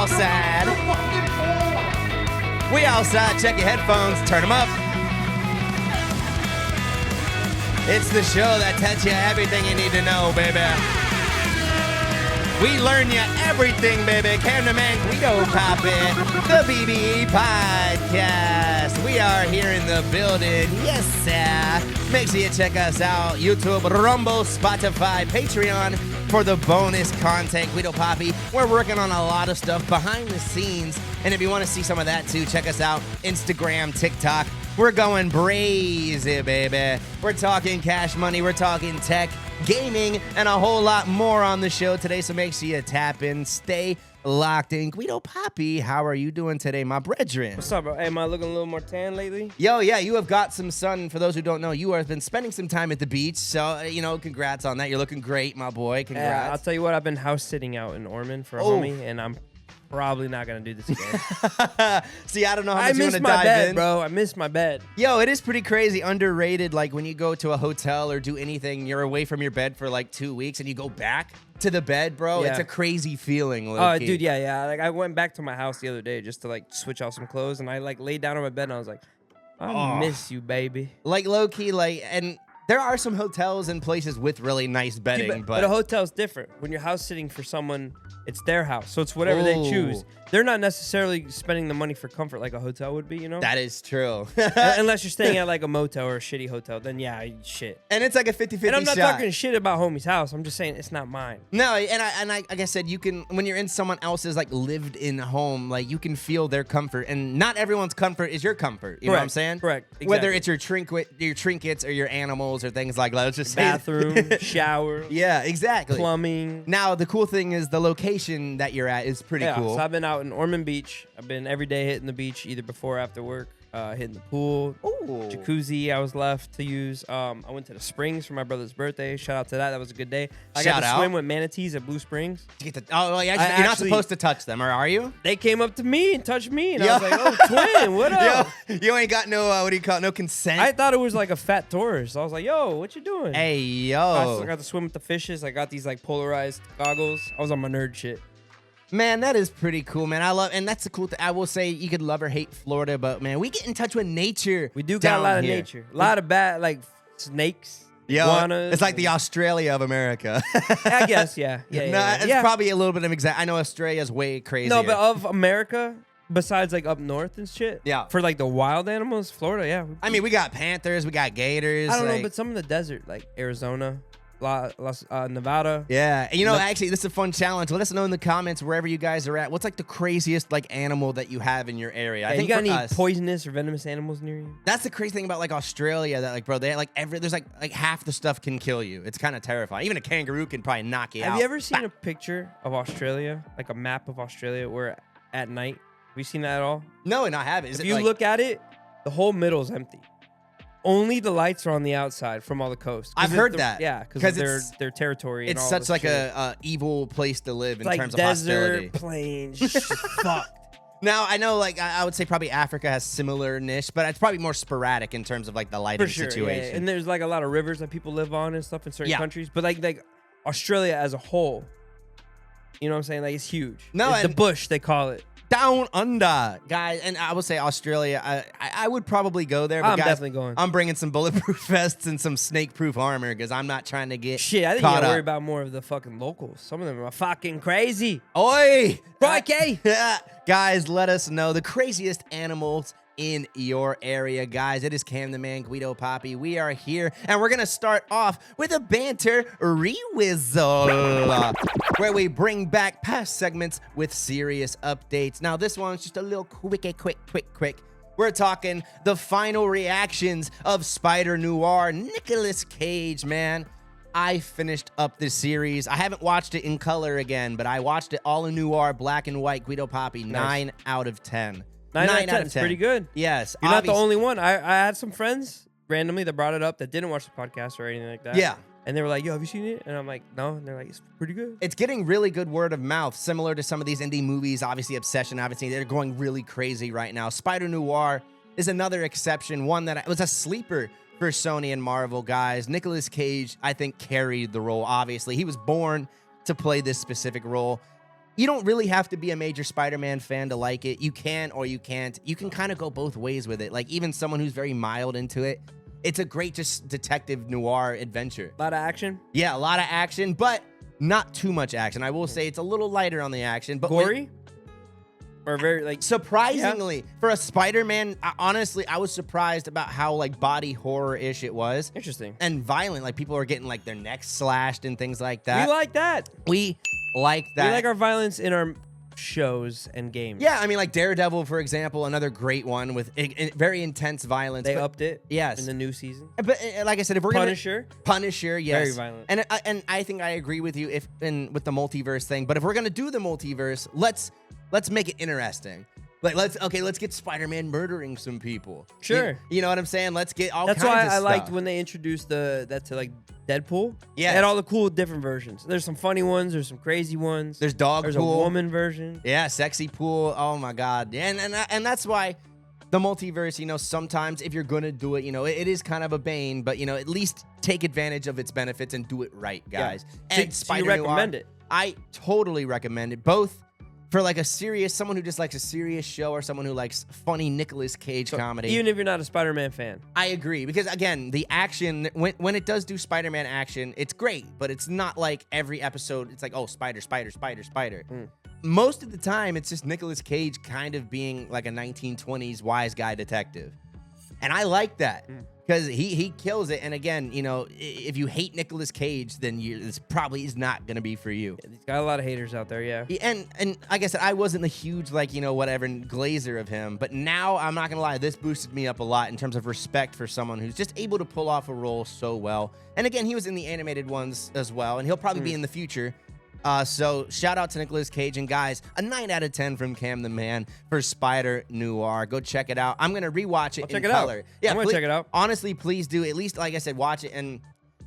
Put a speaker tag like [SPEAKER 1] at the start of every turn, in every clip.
[SPEAKER 1] outside. We outside. Check your headphones. Turn them up. It's the show that tells you everything you need to know, baby. We learn you everything, baby. Cameraman Guido Papi, the BBE Podcast. We are here in the building. Yes, sir. Make sure you check us out. YouTube, Rumble, Spotify, Patreon for the bonus content. Guido Papi. We're working on a lot of stuff behind the scenes. And if you want to see some of that too, check us out. Instagram, TikTok. We're going brazy, baby. We're talking cash money. We're talking tech, gaming, and a whole lot more on the show today. So make sure you tap in. Stay locked in. Guido Papi, how are you doing today, my brethren?
[SPEAKER 2] What's up, bro? Hey, am I looking a little more tan lately?
[SPEAKER 1] Yo, yeah, you have got some sun. For those who don't know, you have been spending some time at the beach. So, congrats on that. You're looking great, my boy. Congrats.
[SPEAKER 2] Yeah, I'll tell you what, I've been house sitting out in Ormond for a homie, and I'm probably not going to do this again.
[SPEAKER 1] See, I don't know how much you want to dive in.
[SPEAKER 2] I miss my bed, bro. I miss my bed.
[SPEAKER 1] Yo, it is pretty crazy. Underrated. Like when you go to a hotel or do anything, you're away from your bed for like 2 weeks and you go back to the bed, bro. Yeah. It's a crazy feeling.
[SPEAKER 2] Oh, dude, yeah. Like I went back to my house the other day just to like switch out some clothes, and I like laid down on my bed and I was like, I miss you, baby.
[SPEAKER 1] Like low key, and there are some hotels and places with really nice bedding,
[SPEAKER 2] dude, but a hotel's different. When you're house sitting for someone, it's their house, so it's whatever they choose. They're not necessarily spending the money for comfort like a hotel would be, you know?
[SPEAKER 1] That is true.
[SPEAKER 2] Unless you're staying at like a motel or a shitty hotel, then yeah, shit.
[SPEAKER 1] And it's like a 50-50
[SPEAKER 2] And I'm not
[SPEAKER 1] shot.
[SPEAKER 2] talking shit about homie's house. I'm just saying it's not mine.
[SPEAKER 1] No, and I like I said, you can, when you're in someone else's like lived in home, like you can feel their comfort, and not everyone's comfort is your comfort. You know what I'm saying?
[SPEAKER 2] Correct. Exactly.
[SPEAKER 1] Whether it's your trinkets or your animals or things like that. Let's just
[SPEAKER 2] bathroom, shower.
[SPEAKER 1] Yeah, exactly.
[SPEAKER 2] Plumbing.
[SPEAKER 1] Now the cool thing is the location that you're at is pretty cool.
[SPEAKER 2] So I've been out in Ormond Beach. I've been every day hitting the beach, either before or after work. Hitting the pool.
[SPEAKER 1] Ooh.
[SPEAKER 2] Jacuzzi I was left to use. I went to the Springs for my brother's birthday. Shout out to that. That was a good day. I got to swim with manatees at Blue Springs.
[SPEAKER 1] You're not supposed to touch them, or are you?
[SPEAKER 2] They came up to me and touched me, and I was like, "Oh, twin, what up?"
[SPEAKER 1] Yo, you ain't got no no consent.
[SPEAKER 2] I thought it was like a fat tourist. I was like, "Yo, what you doing?"
[SPEAKER 1] Hey, yo.
[SPEAKER 2] I got to swim with the fishes. I got these like polarized goggles. I was on my nerd shit.
[SPEAKER 1] Man, that is pretty cool, man. I love, and that's the cool thing. I will say you could love or hate Florida, but man, we get in touch with nature.
[SPEAKER 2] We do got a lot of nature, a lot of bad like snakes, iguanas.
[SPEAKER 1] It's like the Australia of America.
[SPEAKER 2] I guess, yeah.
[SPEAKER 1] It's probably a little bit of exact. I know Australia's way crazier.
[SPEAKER 2] No, but of America, besides like up north and shit.
[SPEAKER 1] Yeah.
[SPEAKER 2] For like the wild animals, Florida, yeah.
[SPEAKER 1] I mean, we got panthers, we got gators.
[SPEAKER 2] I don't know, but some of the desert, like Arizona. Nevada.
[SPEAKER 1] Yeah, and actually, this is a fun challenge. Let us know in the comments wherever you guys are at. What's like the craziest like animal that you have in your area?
[SPEAKER 2] I think you got any poisonous or venomous animals near you?
[SPEAKER 1] That's the crazy thing about like Australia. That like, bro, they like there's like half the stuff can kill you. It's kind of terrifying. Even a kangaroo can probably knock you out.
[SPEAKER 2] Have you ever seen a picture of Australia, like a map of Australia, where at night? Have you seen that at all?
[SPEAKER 1] No, and I haven't.
[SPEAKER 2] If you look at it, the whole middle's empty. Only the lights are on the outside from all the coast.
[SPEAKER 1] I've heard that.
[SPEAKER 2] Yeah, because their territory.
[SPEAKER 1] It's such like a evil place to live in terms of
[SPEAKER 2] hostility.
[SPEAKER 1] Desert,
[SPEAKER 2] plains, fucked.
[SPEAKER 1] Now I know, like I would say, probably Africa has similar niche, but it's probably more sporadic in terms of like the lighting situation.
[SPEAKER 2] Yeah. And there's like a lot of rivers that people live on and stuff in certain countries. But like Australia as a whole, you know what I'm saying? Like it's huge.
[SPEAKER 1] No,
[SPEAKER 2] it's the bush they call it.
[SPEAKER 1] Down under, guys, and I would say Australia. I would probably go there. But
[SPEAKER 2] I'm
[SPEAKER 1] guys,
[SPEAKER 2] definitely going.
[SPEAKER 1] I'm bringing some bulletproof vests and some snake-proof armor because I'm not trying to get
[SPEAKER 2] shit. I think you gotta worry about more of the fucking locals. Some of them are fucking crazy.
[SPEAKER 1] Oi,
[SPEAKER 2] Crikey!
[SPEAKER 1] Guys, let us know the craziest animals in your area, guys. It is Cam the Man, Guido Papi. We are here, and we're gonna start off with a banter re-whizzle, where we bring back past segments with serious updates. Now, this one's just a little quick. We're talking the final reactions of Spider-Noir, Nicolas Cage, man. I finished up this series. I haven't watched it in color again, but I watched it all in noir, black and white. Guido Papi, nice. 9 out of 10.
[SPEAKER 2] 9 out of 10. It's pretty good.
[SPEAKER 1] Yes.
[SPEAKER 2] You're not the only one. I had some friends randomly that brought it up that didn't watch the podcast or anything like that.
[SPEAKER 1] Yeah.
[SPEAKER 2] And they were like, yo, have you seen it? And I'm like, no. And they're like, it's pretty good.
[SPEAKER 1] It's getting really good word of mouth, similar to some of these indie movies. Obviously, Obsession, obviously, they're going really crazy right now. Spider-Noir is another exception, one that was a sleeper for Sony and Marvel, guys. Nicolas Cage, I think, carried the role, obviously. He was born to play this specific role. you don't really have to be a major Spider-Man fan to like it. You can or you can't. You can kind of go both ways with it. Like even someone who's very mild into it, it's a great just detective noir adventure.
[SPEAKER 2] A lot of action.
[SPEAKER 1] Yeah, a lot of action, but not too much action. I will say it's a little lighter on the action, but
[SPEAKER 2] gory. Or very like
[SPEAKER 1] surprisingly for a Spider-Man, honestly, I was surprised about how like body horror-ish it was.
[SPEAKER 2] Interesting.
[SPEAKER 1] And violent. Like people are getting like their necks slashed and things like that.
[SPEAKER 2] We like that.
[SPEAKER 1] We like that.
[SPEAKER 2] We like our violence in our shows and games.
[SPEAKER 1] Yeah, I mean like Daredevil, for example, another great one with very intense violence.
[SPEAKER 2] They upped it.
[SPEAKER 1] Yes.
[SPEAKER 2] In the new season.
[SPEAKER 1] But like I said, if we're Punisher, yes.
[SPEAKER 2] Very violent.
[SPEAKER 1] And I think I agree with you with the multiverse thing. But if we're gonna do the multiverse, let's make it interesting. Like let's get Spider-Man murdering some people.
[SPEAKER 2] Sure.
[SPEAKER 1] You know what I'm saying? Let's get all kinds of
[SPEAKER 2] That's
[SPEAKER 1] stuff.
[SPEAKER 2] why I liked when they introduced that to like Deadpool.
[SPEAKER 1] Yeah.
[SPEAKER 2] They had all the cool different versions. There's some funny ones. There's some crazy ones.
[SPEAKER 1] There's There's
[SPEAKER 2] a woman version.
[SPEAKER 1] Yeah, sexy pool. Oh my God. And that's why the multiverse, you know, sometimes if you're gonna do it, you know, it is kind of a bane, but you know, at least take advantage of its benefits and do it right, guys.
[SPEAKER 2] Yeah.
[SPEAKER 1] And
[SPEAKER 2] so you recommend it?
[SPEAKER 1] I totally recommend it. Both for like someone who just likes a serious show or someone who likes funny Nicolas Cage comedy.
[SPEAKER 2] Even if you're not a Spider-Man fan.
[SPEAKER 1] I agree. Because again, the action, when it does do Spider-Man action, it's great, but it's not like every episode, it's like, oh, spider. Most of the time, it's just Nicolas Cage kind of being like a 1920s wise guy detective. And I like that. Because he kills it. And again, you know, if you hate Nicolas Cage, then this probably is not going to be for you.
[SPEAKER 2] Yeah, he's got a lot of haters out there, yeah.
[SPEAKER 1] And like I said, I wasn't a huge, like, you know, whatever, glazer of him. But now, I'm not going to lie, this boosted me up a lot in terms of respect for someone who's just able to pull off a role so well. And again, he was in the animated ones as well. And he'll probably be in the future. So shout out to Nicolas Cage, and guys, a 9 out of 10 from Cam the Man for Spider-Noir. Go check it out. I'm going to rewatch it in color.
[SPEAKER 2] Yeah, I'm going to check it out.
[SPEAKER 1] Honestly, please do. At least, like I said, watch it. And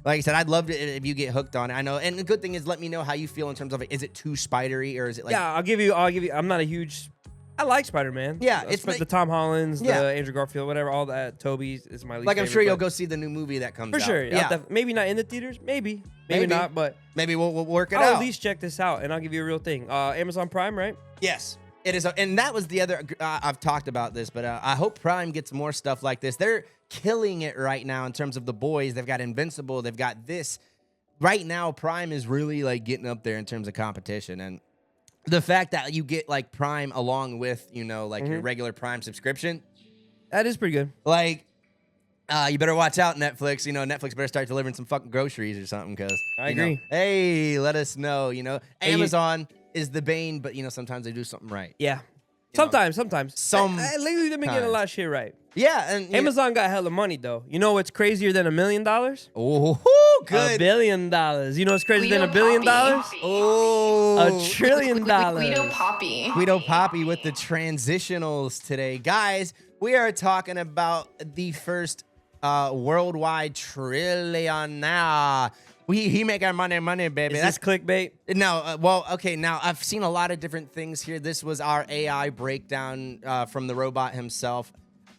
[SPEAKER 1] like I said, I'd love it if you get hooked on it. I know. And the good thing is, let me know how you feel in terms of it. Is it too spidery, or is it like...
[SPEAKER 2] Yeah, I'll give you, I'm not a huge... I like Spider-Man.
[SPEAKER 1] Yeah,
[SPEAKER 2] it's the Tom Hollands, the Andrew Garfield, whatever, all that. Toby's is my least favorite.
[SPEAKER 1] I'm sure you'll go see the new movie that comes out.
[SPEAKER 2] For sure.
[SPEAKER 1] Yeah.
[SPEAKER 2] Maybe not in the theaters. Maybe not, but...
[SPEAKER 1] Maybe we'll work it out.
[SPEAKER 2] I'll at least check this out, and I'll give you a real thing. Amazon Prime, right?
[SPEAKER 1] Yes. It is, and that was the other. I've talked about this, but I hope Prime gets more stuff like this. They're killing it right now in terms of the Boyz. They've got Invincible. They've got this. Right now, Prime is really like getting up there in terms of competition, and the fact that you get like Prime along with, you know, like your regular Prime subscription,
[SPEAKER 2] that is pretty good.
[SPEAKER 1] Like, you better watch out, Netflix. You know, Netflix better start delivering some fucking groceries or something, because
[SPEAKER 2] I agree.
[SPEAKER 1] Know, hey, let us know. You know, Amazon is the bane, but you know, sometimes they do something right.
[SPEAKER 2] Yeah. Sometimes. Lately, they've been getting a lot of shit right.
[SPEAKER 1] Yeah, and
[SPEAKER 2] Amazon got hella money though. You know what's crazier than $1 million?
[SPEAKER 1] Oh, good.
[SPEAKER 2] $1 billion. You know what's crazier than $1 billion?
[SPEAKER 1] Oh,
[SPEAKER 2] $1 trillion.
[SPEAKER 3] Guido Papi.
[SPEAKER 1] Guido Papi with the transitionals today, guys. We are talking about the first worldwide trillionaire. He make our money, baby.
[SPEAKER 2] Is this clickbait?
[SPEAKER 1] No, well, okay. Now I've seen a lot of different things here. This was our AI breakdown from the robot himself.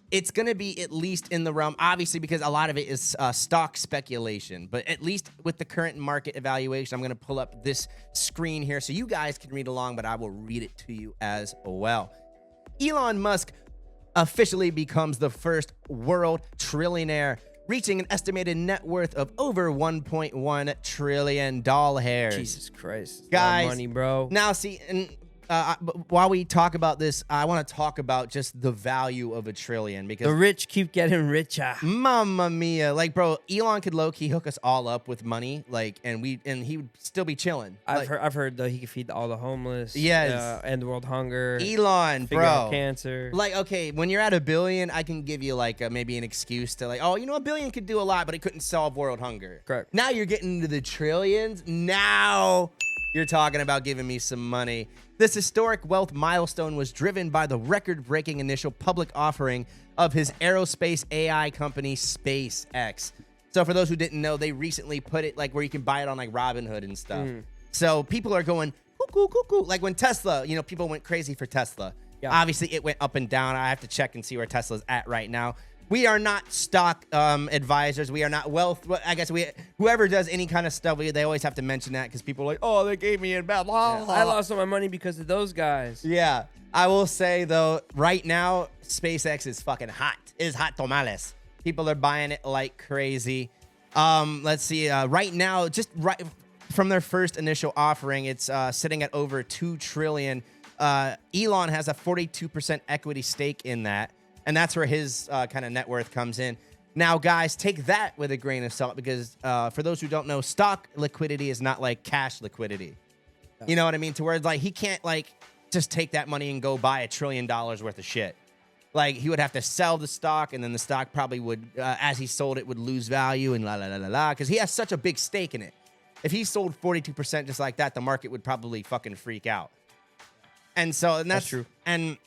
[SPEAKER 1] It's going to be at least in the realm, obviously, because a lot of it is stock speculation. But at least with the current market evaluation, I'm going to pull up this screen here so you guys can read along, but I will read it to you as well. Elon Musk officially becomes the first world trillionaire, reaching an estimated net worth of over $1.1 trillion.
[SPEAKER 2] Jesus Christ.
[SPEAKER 1] Guys,
[SPEAKER 2] money, bro.
[SPEAKER 1] Now, see, and while we talk about this, I want to talk about just the value of $1 trillion, because
[SPEAKER 2] the rich keep getting richer.
[SPEAKER 1] Mamma mia. Like, bro, Elon could low-key hook us all up with money, like, and he would still be chilling.
[SPEAKER 2] I've heard that he could feed all the homeless.
[SPEAKER 1] Yes.
[SPEAKER 2] End world hunger.
[SPEAKER 1] Elon,
[SPEAKER 2] figure
[SPEAKER 1] bro.
[SPEAKER 2] out cancer.
[SPEAKER 1] Like, okay, when you're at $1 billion, I can give you like maybe an excuse to like, oh, you know, $1 billion could do a lot, but it couldn't solve world hunger.
[SPEAKER 2] Correct.
[SPEAKER 1] Now you're getting into the trillions. Now you're talking about giving me some money. This historic wealth milestone was driven by the record-breaking initial public offering of his aerospace AI company, SpaceX. So for those who didn't know, they recently put it like where you can buy it on like Robinhood and stuff. So people are going, cuckoo, cuckoo. Like when Tesla, you know, people went crazy for Tesla. Yeah. Obviously, it went up and down. I have to check and see where Tesla's at right now. we are not stock advisors. We are not wealth. I guess whoever does any kind of stuff, they always have to mention that because people are like, oh, they gave me a bad law.
[SPEAKER 2] I lost all my money because of those guys.
[SPEAKER 1] Yeah. I will say, though, right now, SpaceX is fucking hot. It is hot tamales. People are buying it like crazy. Let's see. Right now, just right from their first initial offering, it's sitting at over $2 trillion. Elon has a 42% equity stake in that. And that's where his kind of net worth comes in. Now, guys, take that with a grain of salt because for those who don't know, stock liquidity is not like cash liquidity. You know what I mean? To where it's like he can't like just take that money and go buy $1 trillion worth of shit. Like he would have to sell the stock, and then the stock probably would, as he sold it, would lose value and because he has such a big stake in it. If he sold 42% just like that, the market would probably fucking freak out. And so, and that's
[SPEAKER 2] true.
[SPEAKER 1] And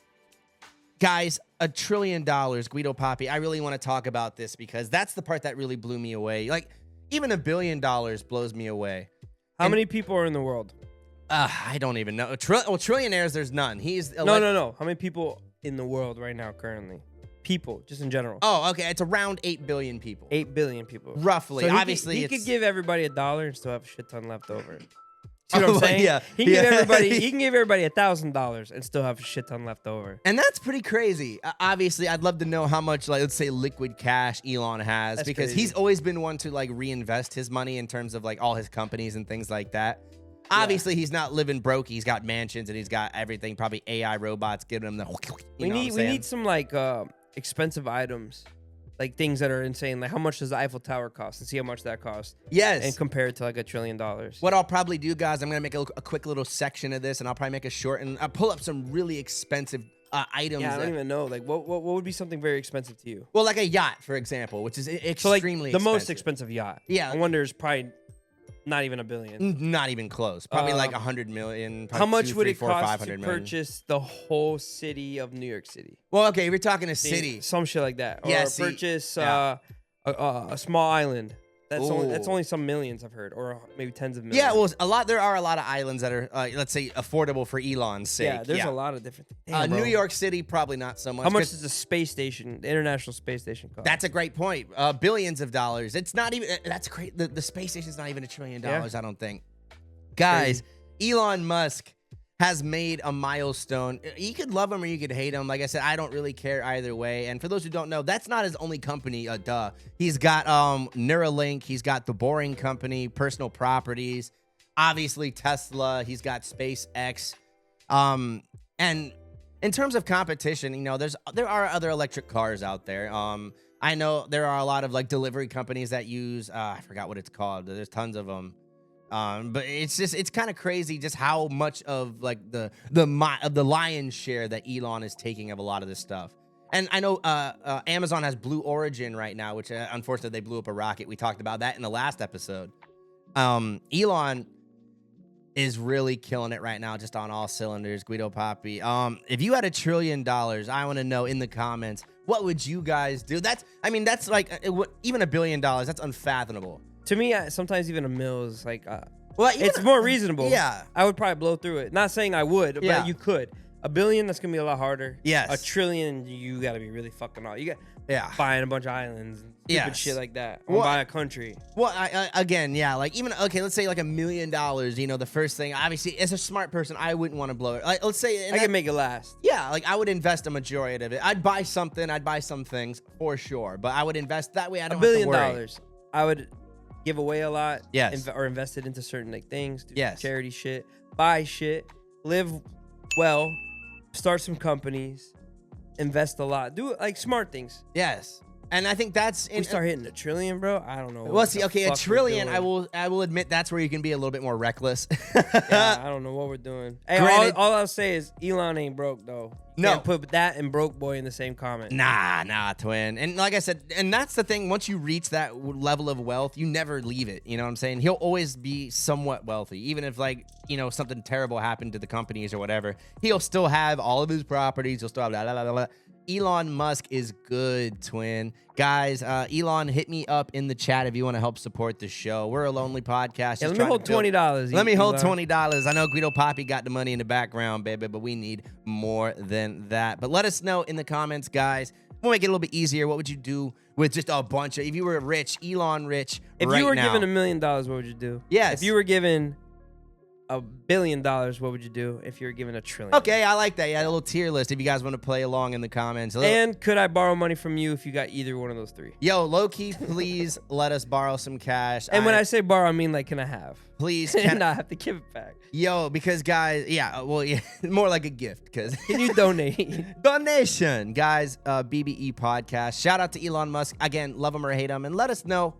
[SPEAKER 1] guys, $1 trillion, Guido Papi. I really want to talk about this because that's the part that really blew me away. Like even $1 billion blows me away.
[SPEAKER 2] How many people are in the world?
[SPEAKER 1] I don't even know. Trillionaires, there's none. He's
[SPEAKER 2] No. How many people in the world right now currently? People, just in general.
[SPEAKER 1] Oh, okay. It's around 8 billion people.
[SPEAKER 2] 8 billion people.
[SPEAKER 1] Roughly.
[SPEAKER 2] So
[SPEAKER 1] Obviously,
[SPEAKER 2] he
[SPEAKER 1] it's...
[SPEAKER 2] could give everybody $1 and still have a shit ton left over. See what I'm saying?
[SPEAKER 1] Yeah.
[SPEAKER 2] He can give everybody $1,000 and still have a shit ton left over.
[SPEAKER 1] And that's pretty crazy. Obviously, I'd love to know how much, like, let's say, liquid cash Elon has,
[SPEAKER 2] That's
[SPEAKER 1] because
[SPEAKER 2] crazy.
[SPEAKER 1] he's always been one to like reinvest his money in terms of like all his companies and things like that. Obviously, he's not living broke. He's got mansions and he's got everything. Probably AI robots giving him the.
[SPEAKER 2] We need some like expensive items, like things that are insane. Like how much does the Eiffel Tower cost, and see how much that costs.
[SPEAKER 1] Yes.
[SPEAKER 2] And compare it to like $1 trillion.
[SPEAKER 1] What I'll probably do, guys, I'm gonna make a quick little section of this, and I'll probably make a short, and I'll pull up some really expensive items.
[SPEAKER 2] Yeah, I don't even know. Like what would be something very expensive to you?
[SPEAKER 1] Well, like a yacht, for example, which is extremely
[SPEAKER 2] So like
[SPEAKER 1] expensive.
[SPEAKER 2] the most expensive yacht.
[SPEAKER 1] Yeah.
[SPEAKER 2] I wonder is probably not even $1 billion.
[SPEAKER 1] Not even close. Probably like 100 million.
[SPEAKER 2] How much
[SPEAKER 1] 2,
[SPEAKER 2] would
[SPEAKER 1] 3,
[SPEAKER 2] it
[SPEAKER 1] 4,
[SPEAKER 2] cost
[SPEAKER 1] 500
[SPEAKER 2] to
[SPEAKER 1] million.
[SPEAKER 2] purchase the whole city of New York City?
[SPEAKER 1] Well, okay, we're talking a city.
[SPEAKER 2] Some shit like that.
[SPEAKER 1] Yeah,
[SPEAKER 2] Or
[SPEAKER 1] see,
[SPEAKER 2] purchase
[SPEAKER 1] yeah.
[SPEAKER 2] a small island. That's
[SPEAKER 1] Ooh.
[SPEAKER 2] only some millions I've heard, or maybe tens of millions.
[SPEAKER 1] Yeah, well, there are a lot of islands that are, let's say, affordable for Elon's sake.
[SPEAKER 2] Yeah, there's a lot of different things. Damn,
[SPEAKER 1] New
[SPEAKER 2] bro.
[SPEAKER 1] York City, probably not so much.
[SPEAKER 2] How much
[SPEAKER 1] 'cause
[SPEAKER 2] does the space station, the International Space Station cost?
[SPEAKER 1] That's a great point. Billions of dollars. It's not even, that's great. The space station's not even $1 trillion, I don't think. Guys, Elon Musk has made a milestone. You could love him or you could hate him. Like I said, I don't really care either way. And for those who don't know, that's not his only company. He's got Neuralink. He's got The Boring Company, Personal Properties, obviously Tesla. He's got SpaceX. And in terms of competition, you know, there are other electric cars out there. I know there are a lot of like delivery companies that use I forgot what it's called. There's tons of them. But it's kind of crazy just how much of like the lion's share that Elon is taking of a lot of this stuff. And I know Amazon has Blue Origin right now, which unfortunately they blew up a rocket. We talked about that in the last episode. Elon is really killing it right now, just on all cylinders. Guido Papi. If you had $1 trillion, I want to know in the comments, what would you guys do? That's like even $1 billion. That's unfathomable.
[SPEAKER 2] To me, sometimes even $1 mil is like,
[SPEAKER 1] Well,
[SPEAKER 2] it's more reasonable.
[SPEAKER 1] Yeah.
[SPEAKER 2] I would probably blow through it. Not saying I would,
[SPEAKER 1] Yeah.
[SPEAKER 2] but you could. $1 billion, that's gonna be a lot harder.
[SPEAKER 1] Yes.
[SPEAKER 2] $1 trillion, you gotta be really fucking off. You got buying a bunch of islands and stupid shit like that. Or buy a country.
[SPEAKER 1] Well, again, yeah, like even let's say like $1 million. You know, the first thing, obviously, as a smart person, I wouldn't want to blow it. Like, let's say
[SPEAKER 2] I can make it last.
[SPEAKER 1] Yeah, like I would invest a majority of it. I'd buy something. I'd buy some things for sure, but I would invest that way. I don't
[SPEAKER 2] $1 billion.
[SPEAKER 1] have to worry.
[SPEAKER 2] I would give away a lot.
[SPEAKER 1] Yes.
[SPEAKER 2] Or invest it into certain like things. Do
[SPEAKER 1] Yes.
[SPEAKER 2] charity shit. Buy shit. Live well. Start some companies. Invest a lot. Do like smart things.
[SPEAKER 1] Yes, and I think that's
[SPEAKER 2] We start hitting $1 trillion, bro. I don't know.
[SPEAKER 1] Well, see, okay, $1 trillion. I will admit that's where you can be a little bit more reckless.
[SPEAKER 2] Yeah, I don't know what we're doing. Hey,
[SPEAKER 1] Granted-
[SPEAKER 2] all I'll say is Elon ain't broke though. You
[SPEAKER 1] No.
[SPEAKER 2] can't put that and broke boy in the same comment.
[SPEAKER 1] Nah, twin. And like I said, and that's the thing. Once you reach that level of wealth, you never leave it. You know what I'm saying? He'll always be somewhat wealthy, even if like, you know, something terrible happened to the companies or whatever. He'll still have all of his properties. He'll still have blah, blah, blah, blah. Elon Musk is good, twin. Guys, Elon, hit me up in the chat if you want to help support the show. We're a lonely podcast.
[SPEAKER 2] Yeah, let me hold $20.
[SPEAKER 1] Let me hold
[SPEAKER 2] Elon.
[SPEAKER 1] $20. I know Guido Papi got the money in the background, baby, but we need more than that. But let us know in the comments, guys. we'll make it a little bit easier. What would you do with just a bunch of, if you were rich, Elon rich,
[SPEAKER 2] If
[SPEAKER 1] right
[SPEAKER 2] you were
[SPEAKER 1] now?
[SPEAKER 2] given $1 million, what would you do?
[SPEAKER 1] Yes.
[SPEAKER 2] If you were given $1 billion, what would you do? If you were given $1 trillion?
[SPEAKER 1] Okay, I like that. Yeah, a little tier list if you guys want to play along in the comments.
[SPEAKER 2] And could I borrow money from you if you got either one of those three?
[SPEAKER 1] Yo, low-key, please let us borrow some cash.
[SPEAKER 2] And when I say borrow, I mean like, can I have?
[SPEAKER 1] Please,
[SPEAKER 2] And not have to give it back.
[SPEAKER 1] Yo, because guys, yeah, well, yeah, more like a gift, because
[SPEAKER 2] Can you donate?
[SPEAKER 1] donation, guys. BBE podcast. Shout out to Elon Musk again. Love him or hate him, and let us know.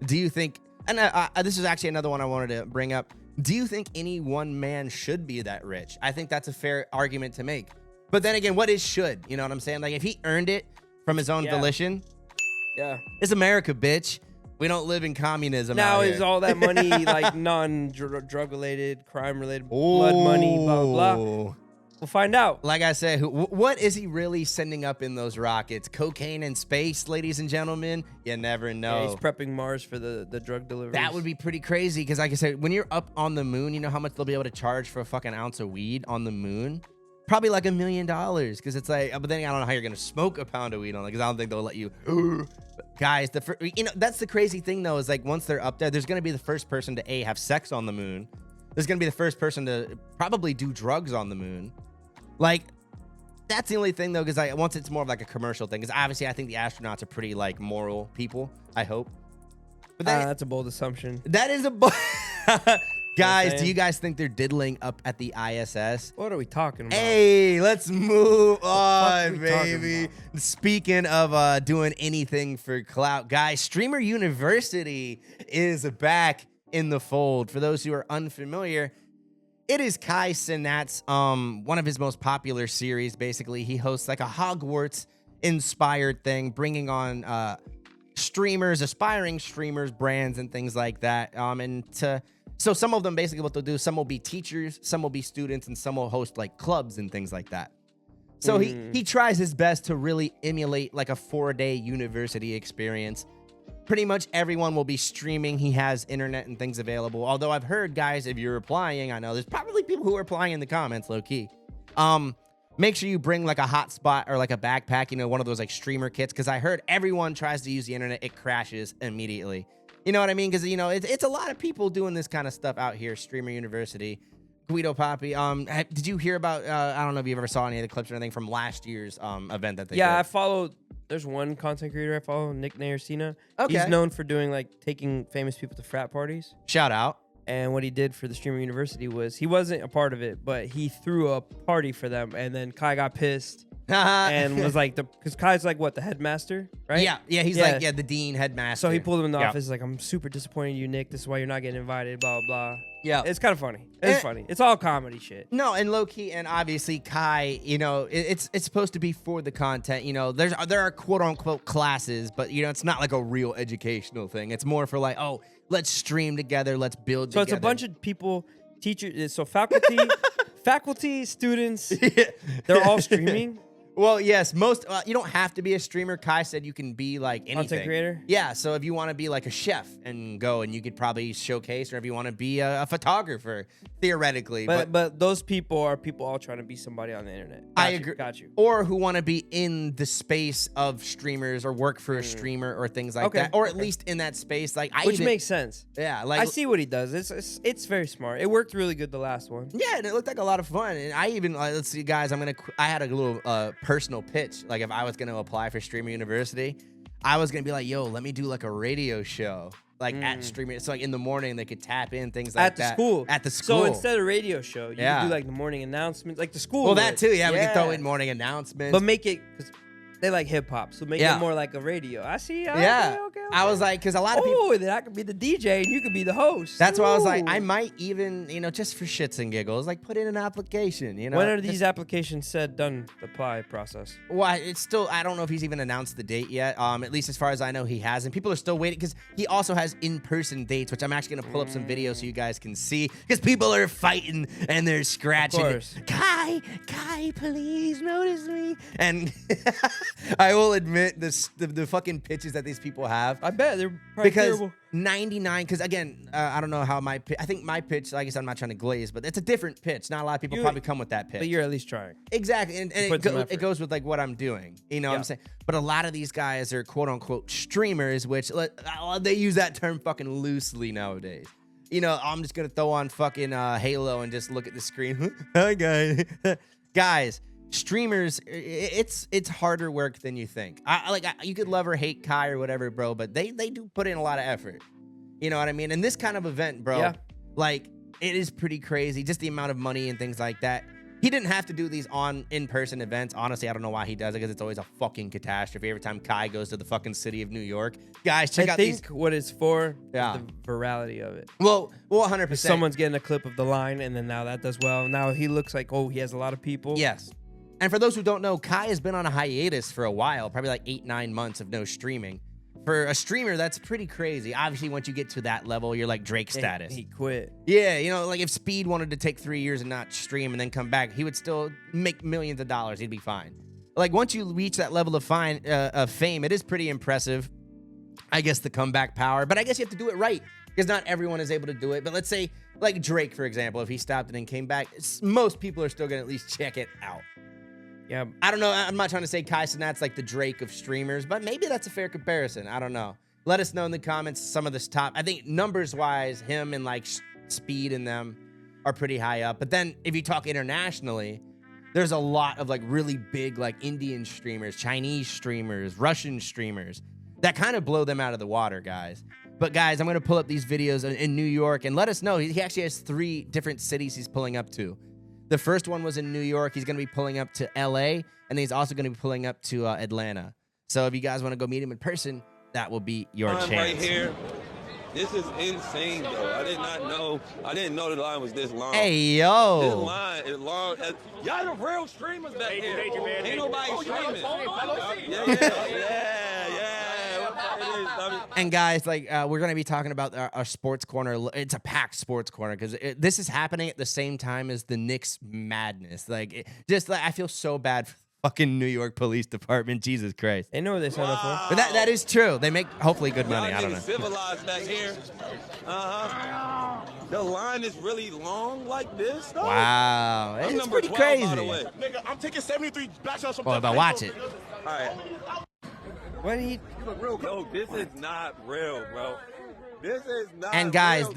[SPEAKER 1] Do you think? And this is actually another one I wanted to bring up. Do you think any one man should be that rich? I think that's a fair argument to make. But then again, what is should? You know what I'm saying? Like if he earned it from his own volition,
[SPEAKER 2] Yeah.
[SPEAKER 1] it's America, bitch. We don't live in communism.
[SPEAKER 2] Now
[SPEAKER 1] out
[SPEAKER 2] is
[SPEAKER 1] here.
[SPEAKER 2] all that money like non-drug related, crime related, blood money, blah blah blah?
[SPEAKER 1] Ooh.
[SPEAKER 2] We'll find out.
[SPEAKER 1] Like I said, what is he really sending up in those rockets? Cocaine in space, ladies and gentlemen? You never know.
[SPEAKER 2] Yeah, he's prepping Mars for the drug delivery.
[SPEAKER 1] That would be pretty crazy because, like I said, when you're up on the moon, you know how much they'll be able to charge for a fucking ounce of weed on the moon? Probably like $1 million because it's like, but then I don't know how you're going to smoke a pound of weed on it because I don't think they'll let you. Guys, that's the crazy thing, though, is like once they're up there, there's going to be the first person to have sex on the moon. There's going to be the first person to probably do drugs on the moon. Like, that's the only thing, though, because once it's more of like a commercial thing, because obviously I think the astronauts are pretty like moral people, I hope. But
[SPEAKER 2] that's a bold assumption.
[SPEAKER 1] that is guys, do you guys think they're diddling up at the ISS?
[SPEAKER 2] What are we talking about?
[SPEAKER 1] Hey, let's move on,
[SPEAKER 2] are we talking
[SPEAKER 1] baby. Speaking of doing anything for clout, guys, Streamer University is back in the fold. For those who are unfamiliar, it is Kai Cenat's one of his most popular series. Basically, he hosts like a Hogwarts-inspired thing, bringing on streamers, aspiring streamers, brands, and things like that. So some of them, basically what they'll do, some will be teachers, some will be students, and some will host like clubs and things like that. So he tries his best to really emulate like a 4-day university experience. Pretty much everyone will be streaming. He has internet and things available. Although I've heard, guys, if you're applying, I know there's probably people who are applying in the comments, low key. Make sure you bring like a hotspot or like a backpack, you know, one of those like streamer kits. Because I heard everyone tries to use the internet, it crashes immediately. You know what I mean? Because, you know, it's a lot of people doing this kind of stuff out here. Streamer University. Guido Papi. Did you hear about, I don't know if you ever saw any of the clips or anything from last year's event that they did.
[SPEAKER 2] I followed. There's one content creator I follow, Nick Naircina.
[SPEAKER 1] Okay.
[SPEAKER 2] He's known for doing like taking famous people to frat parties.
[SPEAKER 1] Shout out.
[SPEAKER 2] And what he did for the Streamer University was he wasn't a part of it, but he threw a party for them. And then Kai got pissed and was like, because Kai's like what, the headmaster, right?
[SPEAKER 1] Yeah, he's like, the dean, headmaster.
[SPEAKER 2] So he pulled him in the office, like, I'm super disappointed in you, Nick. This is why you're not getting invited, blah, blah, blah.
[SPEAKER 1] Yeah.
[SPEAKER 2] It's kind of funny. It's funny. It's all comedy shit.
[SPEAKER 1] No, and low key, and obviously Kai, you know, it's supposed to be for the content. You know, there are quote unquote classes, but you know, it's not like a real educational thing. It's more for like, oh, let's stream together, let's build together.
[SPEAKER 2] So it's a bunch of people, teachers, so faculty, students, they're all streaming.
[SPEAKER 1] Well, yes, most you don't have to be a streamer. Kai said you can be like anything.
[SPEAKER 2] Content creator?
[SPEAKER 1] Yeah, so if you want to be like a chef and go, and you could probably showcase, or if you want to be a photographer, theoretically.
[SPEAKER 2] But those people are people all trying to be somebody on the internet.
[SPEAKER 1] I agree.
[SPEAKER 2] Got you.
[SPEAKER 1] Or who want to be in the space of streamers or work for a streamer or things like that, or at least in that space. Like
[SPEAKER 2] Which makes sense.
[SPEAKER 1] Yeah, like
[SPEAKER 2] I see what he does. It's very smart. It worked really good the last one.
[SPEAKER 1] Yeah, and it looked like a lot of fun. And I even let's see, guys. I had a little personal pitch. Like if I was gonna apply for Streamer University, I was gonna be like, yo, let me do like a radio show. Like at Streamer, so like in the morning they could tap in things like that. At the school.
[SPEAKER 2] So instead of radio show, you could do like the morning announcements, like the school.
[SPEAKER 1] Well, that too. Yeah, we could throw in morning announcements.
[SPEAKER 2] But make it, because they like hip hop, so make it more like a radio. I see.
[SPEAKER 1] Okay. I was like, because a lot of people.
[SPEAKER 2] Oh, then I could be the DJ and you could be the host.
[SPEAKER 1] That's why I was like, I might even, you know, just for shits and giggles, like put in an application. You know,
[SPEAKER 2] when are these applications done? The apply process.
[SPEAKER 1] Well, it's still. I don't know if he's even announced the date yet. At least as far as I know, he hasn't. People are still waiting because he also has in-person dates, which I'm actually gonna pull up some videos so you guys can see. Because people are fighting and they're scratching. Kai, please notice me. And I will admit the fucking pitches that these people have.
[SPEAKER 2] I bet they're probably
[SPEAKER 1] Because
[SPEAKER 2] terrible.
[SPEAKER 1] 99, because again, I don't know how I think my pitch, like I said, I'm not trying to glaze, but it's a different pitch. Not a lot of people probably come with that pitch.
[SPEAKER 2] But you're at least trying.
[SPEAKER 1] Exactly. And it goes with like what I'm doing. You know what I'm saying? But a lot of these guys are quote unquote streamers, which they use that term fucking loosely nowadays. You know, I'm just going to throw on fucking Halo and just look at the screen. Hi, guys. Guys, streamers, it's harder work than you think. You could love or hate Kai or whatever, bro, but they do put in a lot of effort. You know what I mean? And this kind of event, bro, like it is pretty crazy. Just the amount of money and things like that. He didn't have to do these in-person events. Honestly, I don't know why he does it, because it's always a fucking catastrophe every time Kai goes to the fucking city of New York. Guys, check out these.
[SPEAKER 2] I think what it's for is the virality of it.
[SPEAKER 1] Well, 100%.
[SPEAKER 2] Someone's getting a clip of the line, and then now that does well. Now he looks like, he has a lot of people.
[SPEAKER 1] Yes. And for those who don't know, Kai has been on a hiatus for a while, probably like 8-9 months of no streaming. For a streamer, that's pretty crazy. Obviously, once you get to that level, you're like Drake status.
[SPEAKER 2] He quit.
[SPEAKER 1] Yeah, you know, like if Speed wanted to take 3 years and not stream and then come back, he would still make millions of dollars. He'd be fine. Like once you reach that level of fame, it is pretty impressive. I guess the comeback power, but I guess you have to do it right, because not everyone is able to do it. But let's say like Drake, for example, if he stopped and then came back, most people are still gonna at least check it out.
[SPEAKER 2] Yeah,
[SPEAKER 1] I don't know. I'm not trying to say Kai Cenat's like the Drake of streamers, but maybe that's a fair comparison. I don't know. Let us know in the comments some of this top. I think numbers-wise, him and like Speed and them are pretty high up. But then if you talk internationally, there's a lot of like really big like Indian streamers, Chinese streamers, Russian streamers that kind of blow them out of the water, guys. But guys, I'm going to pull up these videos in New York and let us know. He actually has 3 different cities he's pulling up to. The first one was in New York. He's going to be pulling up to LA, and he's also going to be pulling up to Atlanta. So if you guys want to go meet him in person, that will be your chance.
[SPEAKER 3] Right here. This is insane, though. I did not know. I didn't know the line was this long.
[SPEAKER 1] Hey, yo.
[SPEAKER 3] This line is long. Y'all the real streamers back here. Ain't nobody streaming.
[SPEAKER 1] And guys, like we're gonna be talking about our sports corner. It's a packed sports corner because this is happening at the same time as the Knicks madness. Like, I feel so bad for the fucking New York Police Department. Jesus Christ.
[SPEAKER 2] They know what they signed up for.
[SPEAKER 1] But that is true. They make hopefully good money. I don't know.
[SPEAKER 3] Civilized back here. The line is really long like this, though.
[SPEAKER 1] Wow, it's pretty
[SPEAKER 3] 12,
[SPEAKER 1] crazy.
[SPEAKER 3] By the way.
[SPEAKER 4] Nigga, I'm taking 73 black shots from
[SPEAKER 1] but watch it.
[SPEAKER 3] All right.
[SPEAKER 2] What he?
[SPEAKER 3] Yo, this is not real, bro. This is not.
[SPEAKER 1] And guys,
[SPEAKER 3] real.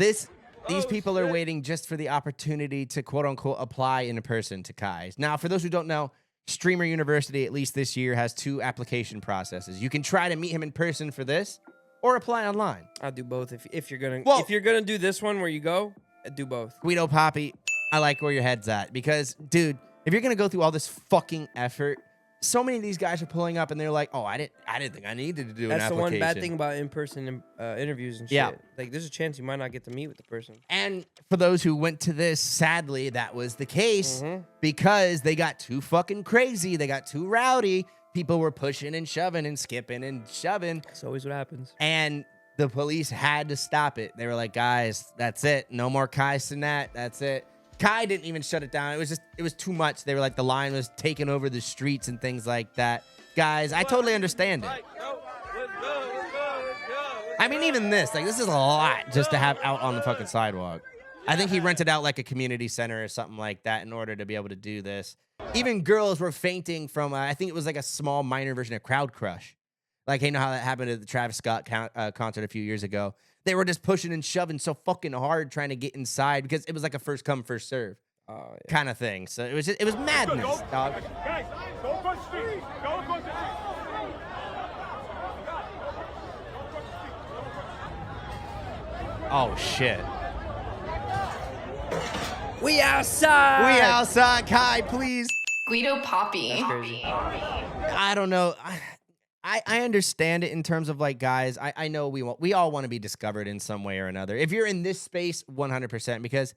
[SPEAKER 1] these people are waiting just for the opportunity to quote unquote apply in person to Kai's. Now, for those who don't know, Streamer University, at least this year, has 2 application processes. You can try to meet him in person for this, or apply online.
[SPEAKER 2] I'll do both if you're gonna do this one where you go, do both.
[SPEAKER 1] Guido Papi, I like where your head's at, because, dude, if you're gonna go through all this fucking effort, so many of these guys are pulling up and they're like, "Oh, I didn't think I needed to do an application."
[SPEAKER 2] That's the one bad thing about in-person interviews and shit.
[SPEAKER 1] Yeah.
[SPEAKER 2] Like, there's a chance you might not get to meet with the person.
[SPEAKER 1] And for those who went to this, sadly, that was the case because they got too fucking crazy. They got too rowdy. People were pushing and shoving and skipping and shoving.
[SPEAKER 2] That's always what happens.
[SPEAKER 1] And the police had to stop it. They were like, "Guys, that's it. No more Kai Cenat. That's it." Kai didn't even shut it down. It was too much. They were like, the line was taking over the streets and things like that. Guys, I totally understand it. I mean, even this is a lot just to have out on the fucking sidewalk. I think he rented out like a community center or something like that in order to be able to do this. Even girls were fainting from, I think it was like a small minor version of Crowd Crush. Like, you know how that happened at the Travis Scott concert a few years ago. They were just pushing and shoving so fucking hard trying to get inside because it was like a first come, first serve kind of thing. So it was madness, dog.
[SPEAKER 4] Guys, go across the street. Go across the street.
[SPEAKER 1] Oh, shit.
[SPEAKER 2] We outside.
[SPEAKER 1] We outside. Kai, please.
[SPEAKER 5] Guido Papi.
[SPEAKER 1] I don't know. I understand it in terms of like, guys, I know we all want to be discovered in some way or another. If you're in this space, 100%, because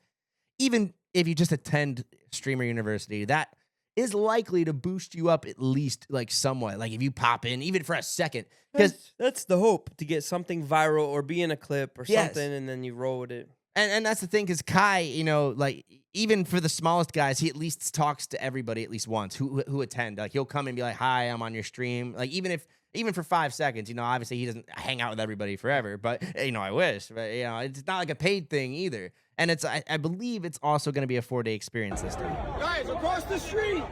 [SPEAKER 1] even if you just attend Streamer University, that is likely to boost you up at least like somewhat. Like if you pop in, even for a second. Because
[SPEAKER 2] that's the hope, to get something viral or be in a clip or something, and then you roll with it.
[SPEAKER 1] And that's the thing, because Kai, you know, like even for the smallest guys, he at least talks to everybody at least once who attend. Like he'll come and be like, "Hi, I'm on your stream." Like even for 5 seconds, obviously he doesn't hang out with everybody forever, but I wish, but it's not like a paid thing either. And I believe it's also going to be a 4-day experience this time.
[SPEAKER 4] Guys, across the street.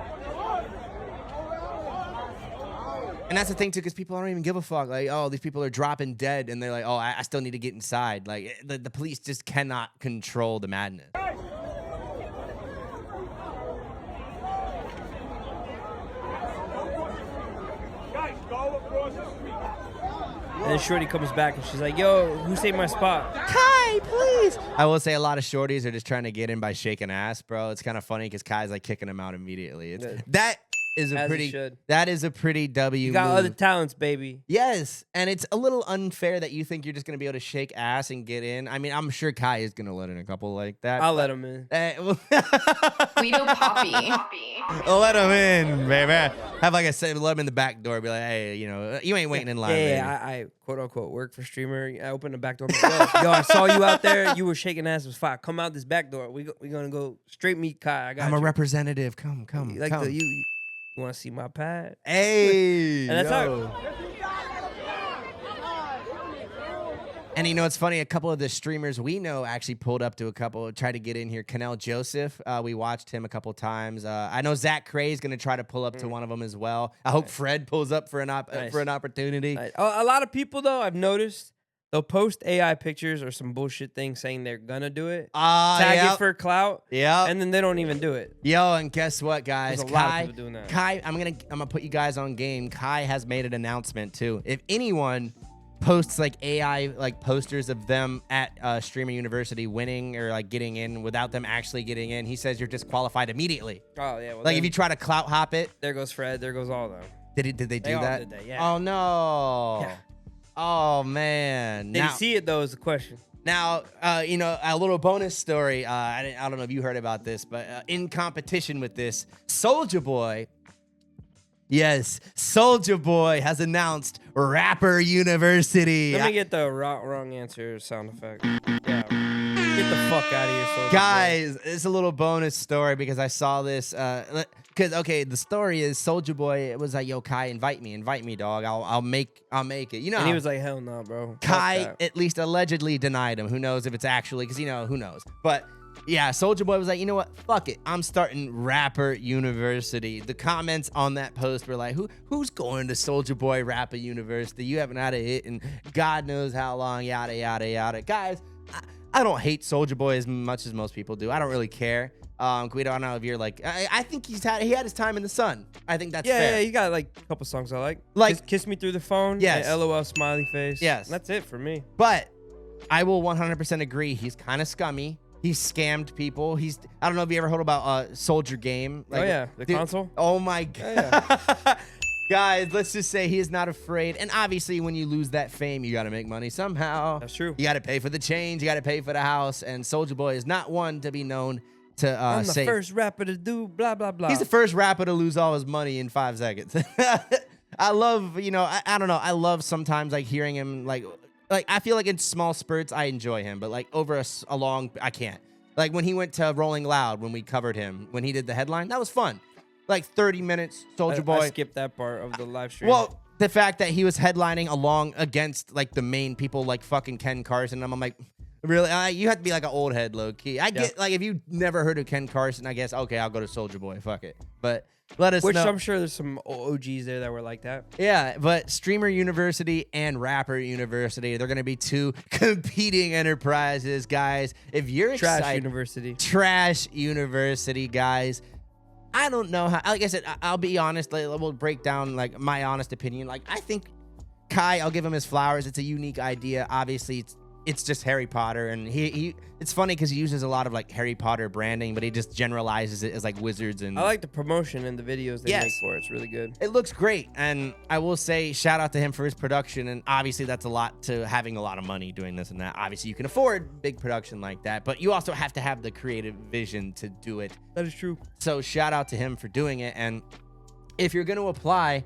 [SPEAKER 1] And that's the thing too, because people don't even give a fuck. Like, oh, these people are dropping dead, and they're like, oh, I still need to get inside. Like, the police just cannot control the madness.
[SPEAKER 4] Guys, go across the street.
[SPEAKER 2] And then Shorty comes back and she's like, "Yo, who saved my spot?"
[SPEAKER 1] Kai, please. I will say a lot of shorties are just trying to get in by shaking ass, bro. It's kind of funny because Kai's like kicking him out immediately. That is a pretty W.
[SPEAKER 2] You got
[SPEAKER 1] move.
[SPEAKER 2] other talents, baby.
[SPEAKER 1] Yes, and it's a little unfair that you think you're just gonna be able to shake ass and get in. I mean, I'm sure Kai is gonna let in a couple like that.
[SPEAKER 2] I'll let him in.
[SPEAKER 5] Guido Papi.
[SPEAKER 1] Let him in, baby. Have like let him in the back door. Be like, hey, you ain't waiting in line.
[SPEAKER 2] Yeah, I quote unquote work for streamer. I opened the back door. Like, yo, I saw you out there. You were shaking ass. It was fine. Come out this back door. We gonna go straight meet Kai.
[SPEAKER 1] I'm a representative. Come.
[SPEAKER 2] Like
[SPEAKER 1] come.
[SPEAKER 2] You want to see my pad?
[SPEAKER 1] Hey,
[SPEAKER 2] and that's how.
[SPEAKER 1] And it's funny, a couple of the streamers we know actually pulled up to tried to get in here. Canel Joseph, we watched him a couple times. I know Zach Cray is going to try to pull up to one of them as well. I hope Fred pulls up for an opportunity.
[SPEAKER 2] Nice. A lot of people, though, I've noticed, they'll post AI pictures or some bullshit thing saying they're going to do it. Tag it for clout.
[SPEAKER 1] Yeah.
[SPEAKER 2] And then they don't even do it.
[SPEAKER 1] Yo, and guess what, guys?
[SPEAKER 2] There's a lot of people doing that.
[SPEAKER 1] Kai, I'm gonna put you guys on game. Kai has made an announcement, too. If anyone posts like AI like posters of them at Streamer University winning or like getting in without them actually getting in, he says you're disqualified immediately.
[SPEAKER 2] Oh yeah, well,
[SPEAKER 1] like if you try to clout hop it,
[SPEAKER 2] there goes Fred, there goes all of them.
[SPEAKER 1] Did they do
[SPEAKER 2] all
[SPEAKER 1] that?
[SPEAKER 2] Did that, yeah.
[SPEAKER 1] Oh no.
[SPEAKER 2] Yeah.
[SPEAKER 1] Oh man.
[SPEAKER 2] Did you see it though? Is the question.
[SPEAKER 1] Now, a little bonus story. I don't know if you heard about this, but in competition with this, Soulja Boy. Yes, Soulja Boy has announced Rapper University.
[SPEAKER 2] Let me get the wrong answer sound effect. Yeah. Get the fuck out of here, Soulja
[SPEAKER 1] Guys, Boy. It's a little bonus story because I saw this. The story is Soulja Boy was like, "Yo, Kai, invite me, dog. I'll make it."
[SPEAKER 2] And he was like, "Hell no, bro."
[SPEAKER 1] Kai at least allegedly denied him. Who knows if it's actually? Because who knows? But. Yeah, Soulja Boy was like, you know what? Fuck it. I'm starting Rapper University. The comments on that post were like, who's going to Soulja Boy Rapper University? You haven't had a hit in God knows how long, yada, yada, yada. Guys, I don't hate Soulja Boy as much as most people do. I don't really care. Guido, I don't know if you're like, I think he had his time in the sun. I think that's fair.
[SPEAKER 2] Yeah, you got like a couple songs I like. Kiss Me Through the Phone.
[SPEAKER 1] Yes.
[SPEAKER 2] LOL smiley face.
[SPEAKER 1] Yes.
[SPEAKER 2] And that's it for me.
[SPEAKER 1] But I will 100% agree. He's kind of scummy. He's scammed people. I don't know if you ever heard about Soldier Game.
[SPEAKER 2] Like, the console.
[SPEAKER 1] Oh my god. Yeah. Guys, let's just say he is not afraid. And obviously, when you lose that fame, you got to make money somehow.
[SPEAKER 2] That's true.
[SPEAKER 1] You got to pay for the change. You got to pay for the house. And Soulja Boy is not one to be known to
[SPEAKER 2] I'm the first rapper to do blah, blah, blah.
[SPEAKER 1] He's the first rapper to lose all his money in 5 seconds. I love, I don't know. I love sometimes like hearing him like I feel like in small spurts, I enjoy him. But like over a long, I can't. Like when he went to Rolling Loud, when we covered him, when he did the headline, that was fun. Like 30 minutes, Soulja Boy.
[SPEAKER 2] I skipped that part of the live stream.
[SPEAKER 1] Well, the fact that he was headlining along against like the main people like fucking Ken Carson, I'm like, really? You have to be like an old head, low key. I get like if you never heard of Ken Carson, I guess okay, I'll go to Soulja Boy. Fuck it. But let us know.
[SPEAKER 2] Which I'm sure there's some OGs there that were like that.
[SPEAKER 1] Yeah, but Streamer University and Rapper University, they're going to be two competing enterprises, guys. If you're excited. Trash University, guys. I don't know how. Like I said, I'll be honest. We'll break down like my honest opinion. Like I think Kai, I'll give him his flowers. It's a unique idea. Obviously, it's just Harry Potter, and he it's funny because he uses a lot of like Harry Potter branding, but he just generalizes it as like wizards. And
[SPEAKER 2] I like the promotion and the videos they make for it. It's really good.
[SPEAKER 1] It looks great, and I will say shout out to him for his production. And obviously, that's a lot to having a lot of money doing this and that. Obviously, you can afford big production like that, but you also have to have the creative vision to do it.
[SPEAKER 2] That is true.
[SPEAKER 1] So shout out to him for doing it. And if you're going to apply,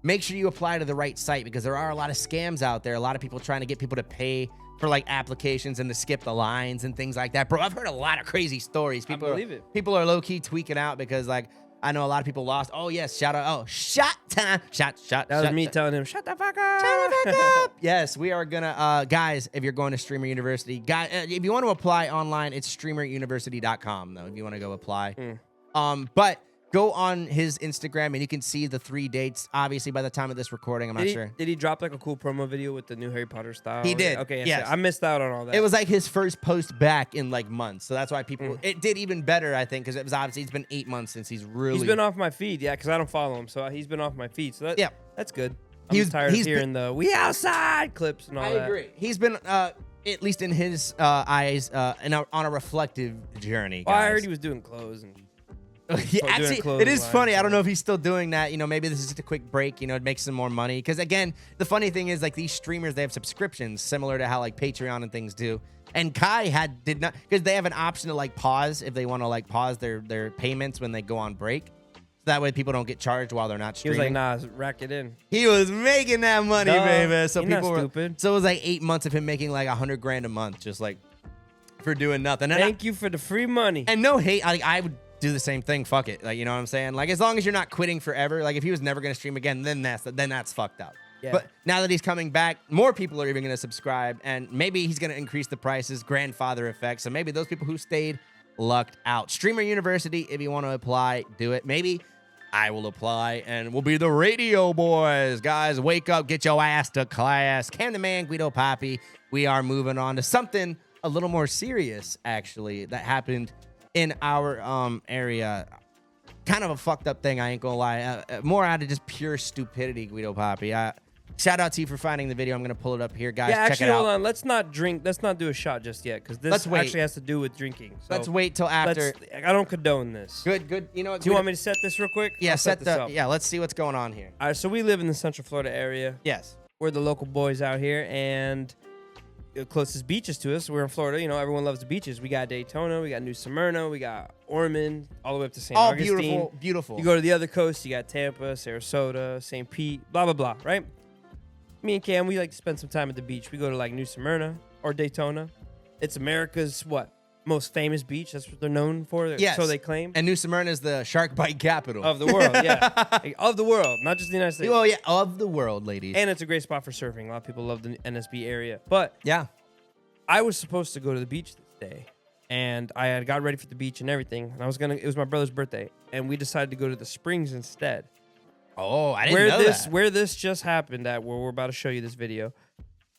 [SPEAKER 1] make sure you apply to the right site because there are a lot of scams out there. A lot of people trying to get people to pay for like applications and to skip the lines and things like that. Bro, I've heard a lot of crazy stories. People
[SPEAKER 2] believe it.
[SPEAKER 1] People are low key tweaking out because like I know a lot of people lost. Oh yes, shout out. Oh, shot time. Shot.
[SPEAKER 2] That was me telling him, shut the fuck up.
[SPEAKER 1] Shut the fuck up. Yes, we are gonna guys, if you're going to Streamer University, guys, if you want to apply online, it's streameruniversity.com though, if you want to go apply. But go on his Instagram and you can see the 3 dates. Obviously, by the time of this recording, I'm not sure.
[SPEAKER 2] Did he drop like a cool promo video with the new Harry Potter style?
[SPEAKER 1] He did.
[SPEAKER 2] Okay,
[SPEAKER 1] yes.
[SPEAKER 2] I missed out on all that.
[SPEAKER 1] It was like his first post back in like months, so that's why people. It did even better, I think, because it was obviously it's been 8 months since he's
[SPEAKER 2] been off my feed, yeah, because I don't follow him, so he's been off my feed. So that's good. I'm tired of hearing the "we outside" clips and all that.
[SPEAKER 1] I agree. He's been at least in his eyes on a reflective journey. Guys.
[SPEAKER 2] Well, I heard he was doing clothes and.
[SPEAKER 1] Yeah, actually, it is funny. I don't know if he's still doing that. You know, maybe this is just a quick break. You know, it makes some more money. Because again, the funny thing is, like these streamers, they have subscriptions similar to how like Patreon and things do. And Kai did not, because they have an option to like pause if they want to like pause their payments when they go on break. So that way people don't get charged while they're not streaming.
[SPEAKER 2] He was like, nah, rack it in.
[SPEAKER 1] He was making that money, baby. So
[SPEAKER 2] You're
[SPEAKER 1] people
[SPEAKER 2] not stupid.
[SPEAKER 1] So it was like 8 months of him making like $100,000 a month, just like for doing nothing. And
[SPEAKER 2] Thank you for the free money.
[SPEAKER 1] And no hate, I would do the same thing. Fuck it. Like, you know what I'm saying? Like, as long as you're not quitting forever, like if he was never going to stream again, then that's fucked up.
[SPEAKER 2] Yeah.
[SPEAKER 1] But now that he's coming back, more people are even going to subscribe, and maybe he's going to increase the prices, grandfather effect. So maybe those people who stayed lucked out. Streamer University, if you want to apply, do it. Maybe I will apply, and we'll be the radio boys. Guys, wake up, get your ass to class. Cam the man, Guido Papi. We are moving on to something a little more serious, actually, that happened in our area. Kind of a fucked up thing, I ain't gonna lie. More out of just pure stupidity, Guido Papi. Shout out to you for finding the video. I'm gonna pull it up here, guys.
[SPEAKER 2] Yeah,
[SPEAKER 1] check it
[SPEAKER 2] actually,
[SPEAKER 1] out.
[SPEAKER 2] hold on. Let's not drink. Let's not do a shot just yet, because this actually has to do with drinking. So
[SPEAKER 1] let's wait till after.
[SPEAKER 2] I don't condone this.
[SPEAKER 1] Good. You know what?
[SPEAKER 2] Do you want me to set this real quick?
[SPEAKER 1] Yeah,
[SPEAKER 2] set this up.
[SPEAKER 1] Yeah, let's see what's going on here.
[SPEAKER 2] All right, so we live in the Central Florida area.
[SPEAKER 1] Yes.
[SPEAKER 2] We're the local boys out here, and the closest beaches to us. We're in Florida. You know, everyone loves the beaches. We got Daytona, we got New Smyrna, we got Ormond, all the way up to St. Augustine.
[SPEAKER 1] All beautiful.
[SPEAKER 2] You go to the other coast, you got Tampa, Sarasota, St. Pete, blah, blah, blah, right? Me and Cam, we like to spend some time at the beach. We go to like New Smyrna or Daytona. It's America's, most famous beach. That's what they're known for.
[SPEAKER 1] Yes.
[SPEAKER 2] So they claim.
[SPEAKER 1] And New Smyrna is the shark bite capital.
[SPEAKER 2] Of the world, yeah. Like, of the world, not just the United States.
[SPEAKER 1] Well, yeah, of the world, ladies.
[SPEAKER 2] And it's a great spot for surfing. A lot of people love the NSB area. But
[SPEAKER 1] yeah,
[SPEAKER 2] I was supposed to go to the beach this day, and I had got ready for the beach and everything. And it was my brother's birthday, and we decided to go to the Springs instead.
[SPEAKER 1] Oh, I didn't know that.
[SPEAKER 2] Where this just happened at, where we're about to show you this video,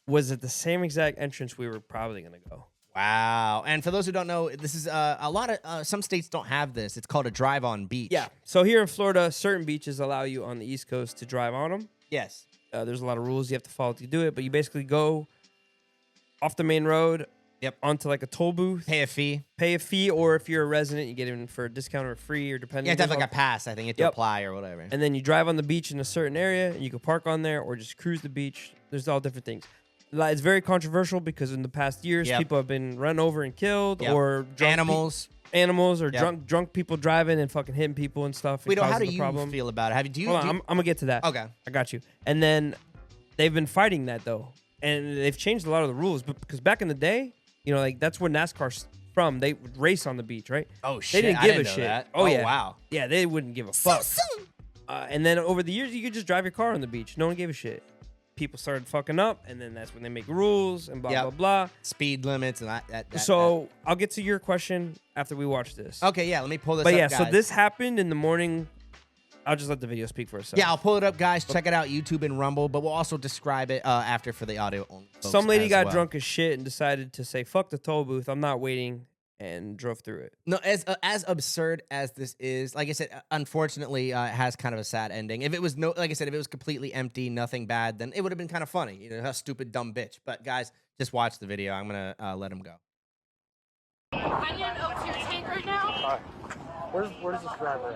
[SPEAKER 2] was at the same exact entrance we were probably gonna go.
[SPEAKER 1] Wow. And for those who don't know, this is a lot of some states don't have this. It's called a drive-on beach.
[SPEAKER 2] Yeah. So here in Florida, certain beaches allow you on the East Coast to drive on them.
[SPEAKER 1] Yes.
[SPEAKER 2] There's a lot of rules you have to follow to do it, but you basically go off the main road.
[SPEAKER 1] Yep.
[SPEAKER 2] Onto like a toll booth.
[SPEAKER 1] Pay a fee,
[SPEAKER 2] or if you're a resident, you get in for a discount or free, or depending.
[SPEAKER 1] You have to have like a pass, I think. You have to apply or whatever.
[SPEAKER 2] And then you drive on the beach in a certain area, and you can park on there or just cruise the beach. There's all different things. It's very controversial because in the past years, people have been run over and killed, or drunk animals, or drunk people driving and fucking hitting people and stuff.
[SPEAKER 1] Wait, how do you feel about it?
[SPEAKER 2] Hold on, I'm gonna get to that.
[SPEAKER 1] Okay,
[SPEAKER 2] I got you. And then they've been fighting that though, and they've changed a lot of the rules. But because back in the day, you know, like that's where NASCAR's from. They would race on the beach, right?
[SPEAKER 1] Oh shit!
[SPEAKER 2] They didn't give a shit.
[SPEAKER 1] That.
[SPEAKER 2] Oh
[SPEAKER 1] yeah.
[SPEAKER 2] Wow. Yeah, they wouldn't give a fuck. And then over the years, you could just drive your car on the beach. No one gave a shit. People started fucking up, and then that's when they make rules and blah blah blah.
[SPEAKER 1] Speed limits and that.
[SPEAKER 2] So I'll get to your question after we watch this.
[SPEAKER 1] Okay, yeah. Let me pull this.
[SPEAKER 2] But
[SPEAKER 1] up,
[SPEAKER 2] yeah,
[SPEAKER 1] guys.
[SPEAKER 2] so this happened in the morning. I'll just let the video speak for itself.
[SPEAKER 1] Yeah, I'll pull it up, guys. Check it out, YouTube and Rumble. But we'll also describe it after for the audio only.
[SPEAKER 2] Some lady got drunk as shit and decided to say, "Fuck the toll booth. I'm not waiting," and drove through it.
[SPEAKER 1] No, as absurd as this is, like I said, unfortunately, it has kind of a sad ending. If it was like I said, if it was completely empty, nothing bad, then it would have been kind of funny. You know, how stupid, dumb bitch. But guys, just watch the video. I'm gonna let him go.
[SPEAKER 5] I need an oat to your tank right now.
[SPEAKER 6] Where's this driver?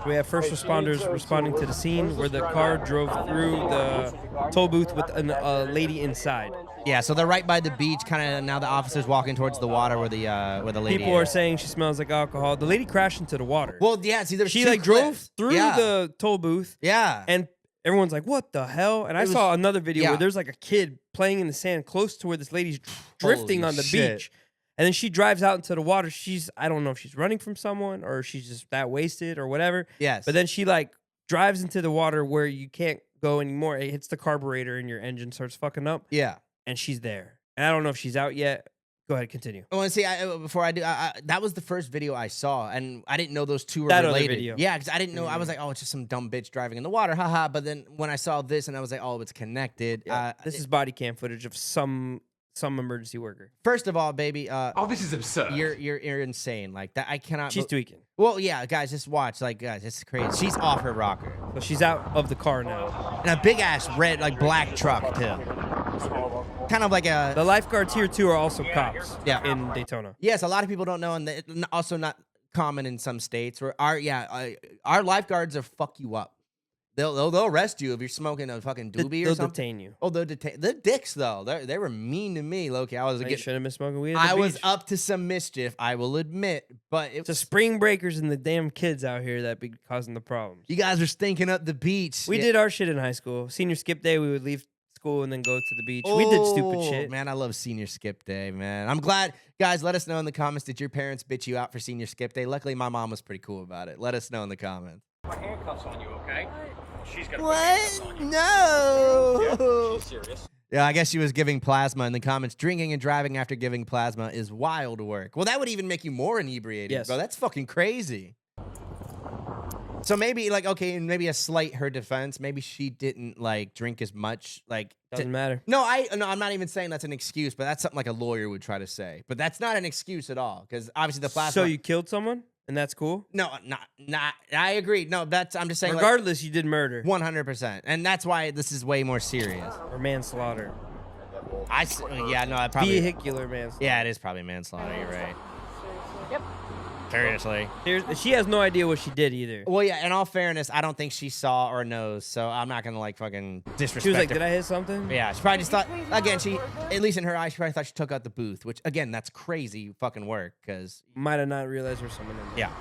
[SPEAKER 2] We have first responders responding to the scene where the car drove through the toll booth with a lady inside.
[SPEAKER 1] Yeah, so they're right by the beach, kind of. Now the officer's walking towards the water where the lady.
[SPEAKER 2] People are saying she smells like alcohol. The lady crashed into the water.
[SPEAKER 1] Well, yeah. See,
[SPEAKER 2] she like drove through the toll booth.
[SPEAKER 1] Yeah,
[SPEAKER 2] and everyone's like, what the hell? And I saw another video where there's like a kid playing in the sand close to where this lady's drifting on the beach. And then she drives out into the water. I don't know if she's running from someone or she's just that wasted or whatever.
[SPEAKER 1] Yes.
[SPEAKER 2] But then she like drives into the water where you can't go anymore. It hits the carburetor and your engine starts fucking up.
[SPEAKER 1] Yeah.
[SPEAKER 2] And she's there. And I don't know if she's out yet. Go ahead, continue.
[SPEAKER 1] I want to see, before I do, that was the first video I saw, and I didn't know those two were
[SPEAKER 2] that
[SPEAKER 1] related.
[SPEAKER 2] Other video.
[SPEAKER 1] Yeah, because I didn't know. I was like, oh, it's just some dumb bitch driving in the water, haha. But then when I saw this, and I was like, oh, it's connected.
[SPEAKER 2] Yeah. This is body cam footage of some emergency worker.
[SPEAKER 1] First of all, baby,
[SPEAKER 6] oh, this is absurd.
[SPEAKER 1] You're insane. Like that, I cannot.
[SPEAKER 2] She's tweaking.
[SPEAKER 1] Well, yeah, guys, just watch. Like, guys, it's crazy. She's off her rocker.
[SPEAKER 2] So she's out of the car now.
[SPEAKER 1] And a big ass red, like black truck too. Kind of like a.
[SPEAKER 2] The lifeguards here too are also cops.
[SPEAKER 1] Yeah.
[SPEAKER 2] In Daytona.
[SPEAKER 1] Yes, a lot of people don't know, and also not common in some states where our lifeguards are fuck you up. They'll arrest you if you're smoking a fucking doobie or something.
[SPEAKER 2] They'll detain you.
[SPEAKER 1] Oh, they'll detain. The dicks though, they were mean to me, Loki. I was
[SPEAKER 2] You shouldn't have been smoking weed.
[SPEAKER 1] I was up to some mischief, I will admit, but
[SPEAKER 2] it's the spring breakers and the damn kids out here that be causing the problems.
[SPEAKER 1] You guys are stinking up the beach.
[SPEAKER 2] We did our shit in high school. Senior skip day, we would leave school and then go to the beach. We did stupid shit.
[SPEAKER 1] Man, I love senior skip day, man. I'm glad. Guys, let us know in the comments, did your parents bitch you out for senior skip day? Luckily, my mom was pretty cool about it. Let us know in the comments.
[SPEAKER 6] My handcuffs on you, okay? She's gonna
[SPEAKER 1] what? No.
[SPEAKER 6] Yeah, she's serious.
[SPEAKER 1] Yeah, I guess she was giving plasma in the comments. Drinking and driving after giving plasma is wild work. Well, that would even make you more inebriated,
[SPEAKER 2] yes.
[SPEAKER 1] Bro. That's fucking crazy. So maybe, like, okay, maybe a slight her defense. Maybe she didn't, like, drink as much. Like,
[SPEAKER 2] doesn't matter.
[SPEAKER 1] No, I'm not even saying that's an excuse, but that's something like a lawyer would try to say. But that's not an excuse at all, because obviously the plasma.
[SPEAKER 2] So you killed someone, and that's cool?
[SPEAKER 1] No, not. I agree. No, I'm just saying.
[SPEAKER 2] Regardless, you did murder.
[SPEAKER 1] 100%, and that's why this is way more serious.
[SPEAKER 2] Or manslaughter.
[SPEAKER 1] I probably
[SPEAKER 2] vehicular manslaughter.
[SPEAKER 1] Yeah, it is probably manslaughter. You're right. Yep. Seriously.
[SPEAKER 2] She has no idea what she did either.
[SPEAKER 1] Well, yeah, in all fairness, I don't think she saw or knows, so I'm not going to, like, fucking disrespect
[SPEAKER 2] She was like,
[SPEAKER 1] her.
[SPEAKER 2] did I hit something?
[SPEAKER 1] Yeah, she probably just thought, again, at least in her eyes, she probably thought she took out the booth, which, again, that's crazy fucking work, because...
[SPEAKER 2] Might have not realized there was someone in there.
[SPEAKER 1] Yeah.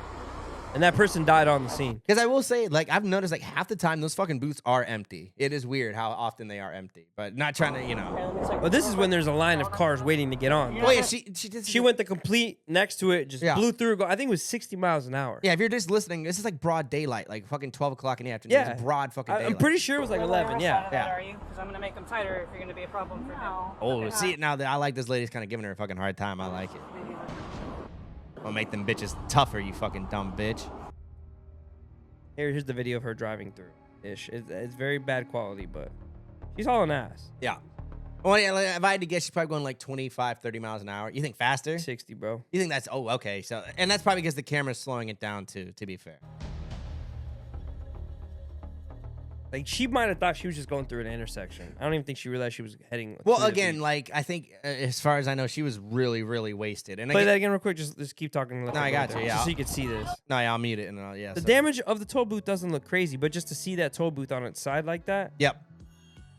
[SPEAKER 2] And that person died on the scene.
[SPEAKER 1] Because I will say, like, I've noticed, like, half the time, those fucking booths are empty. It is weird how often they are empty, but not trying to, you know...
[SPEAKER 2] Well, this is when there's a line of cars waiting to get on.
[SPEAKER 1] Oh, yeah, she
[SPEAKER 2] went the complete next to it, just blew through. I think it was 60 miles an hour.
[SPEAKER 1] Yeah, if you're just listening, this is like broad daylight, like fucking 12 o'clock in the afternoon.
[SPEAKER 2] Yeah.
[SPEAKER 1] It's broad fucking daylight.
[SPEAKER 2] I'm pretty sure it was like 11, yeah.
[SPEAKER 7] Are you? Because I'm going to make them tighter if you're going to be a problem for now.
[SPEAKER 1] Oh, see, now that I like this lady's kind of giving her a fucking hard time. I like it. I'll make them bitches tougher, you fucking dumb bitch.
[SPEAKER 2] Here's the video of her driving through. It's very bad quality, but she's hauling ass.
[SPEAKER 1] Yeah. Well, yeah, like, if I had to guess, she's probably going like 25, 30 miles an hour. You think faster?
[SPEAKER 2] 60, bro.
[SPEAKER 1] You think that's, oh, okay. So, and that's probably because the camera's slowing it down too, to be fair.
[SPEAKER 2] Like, she might have thought she was just going through an intersection. I don't even think she realized she was heading.
[SPEAKER 1] Well, again, like, I think, as far as I know, she was really, really wasted. And
[SPEAKER 2] play that again real quick. Just keep talking.
[SPEAKER 1] No, I got you, yeah.
[SPEAKER 2] Just so you can see this.
[SPEAKER 1] No, yeah, I'll mute it. And yeah.
[SPEAKER 2] The damage of the toll booth doesn't look crazy, but just to see that toll booth on its side like that.
[SPEAKER 1] Yep.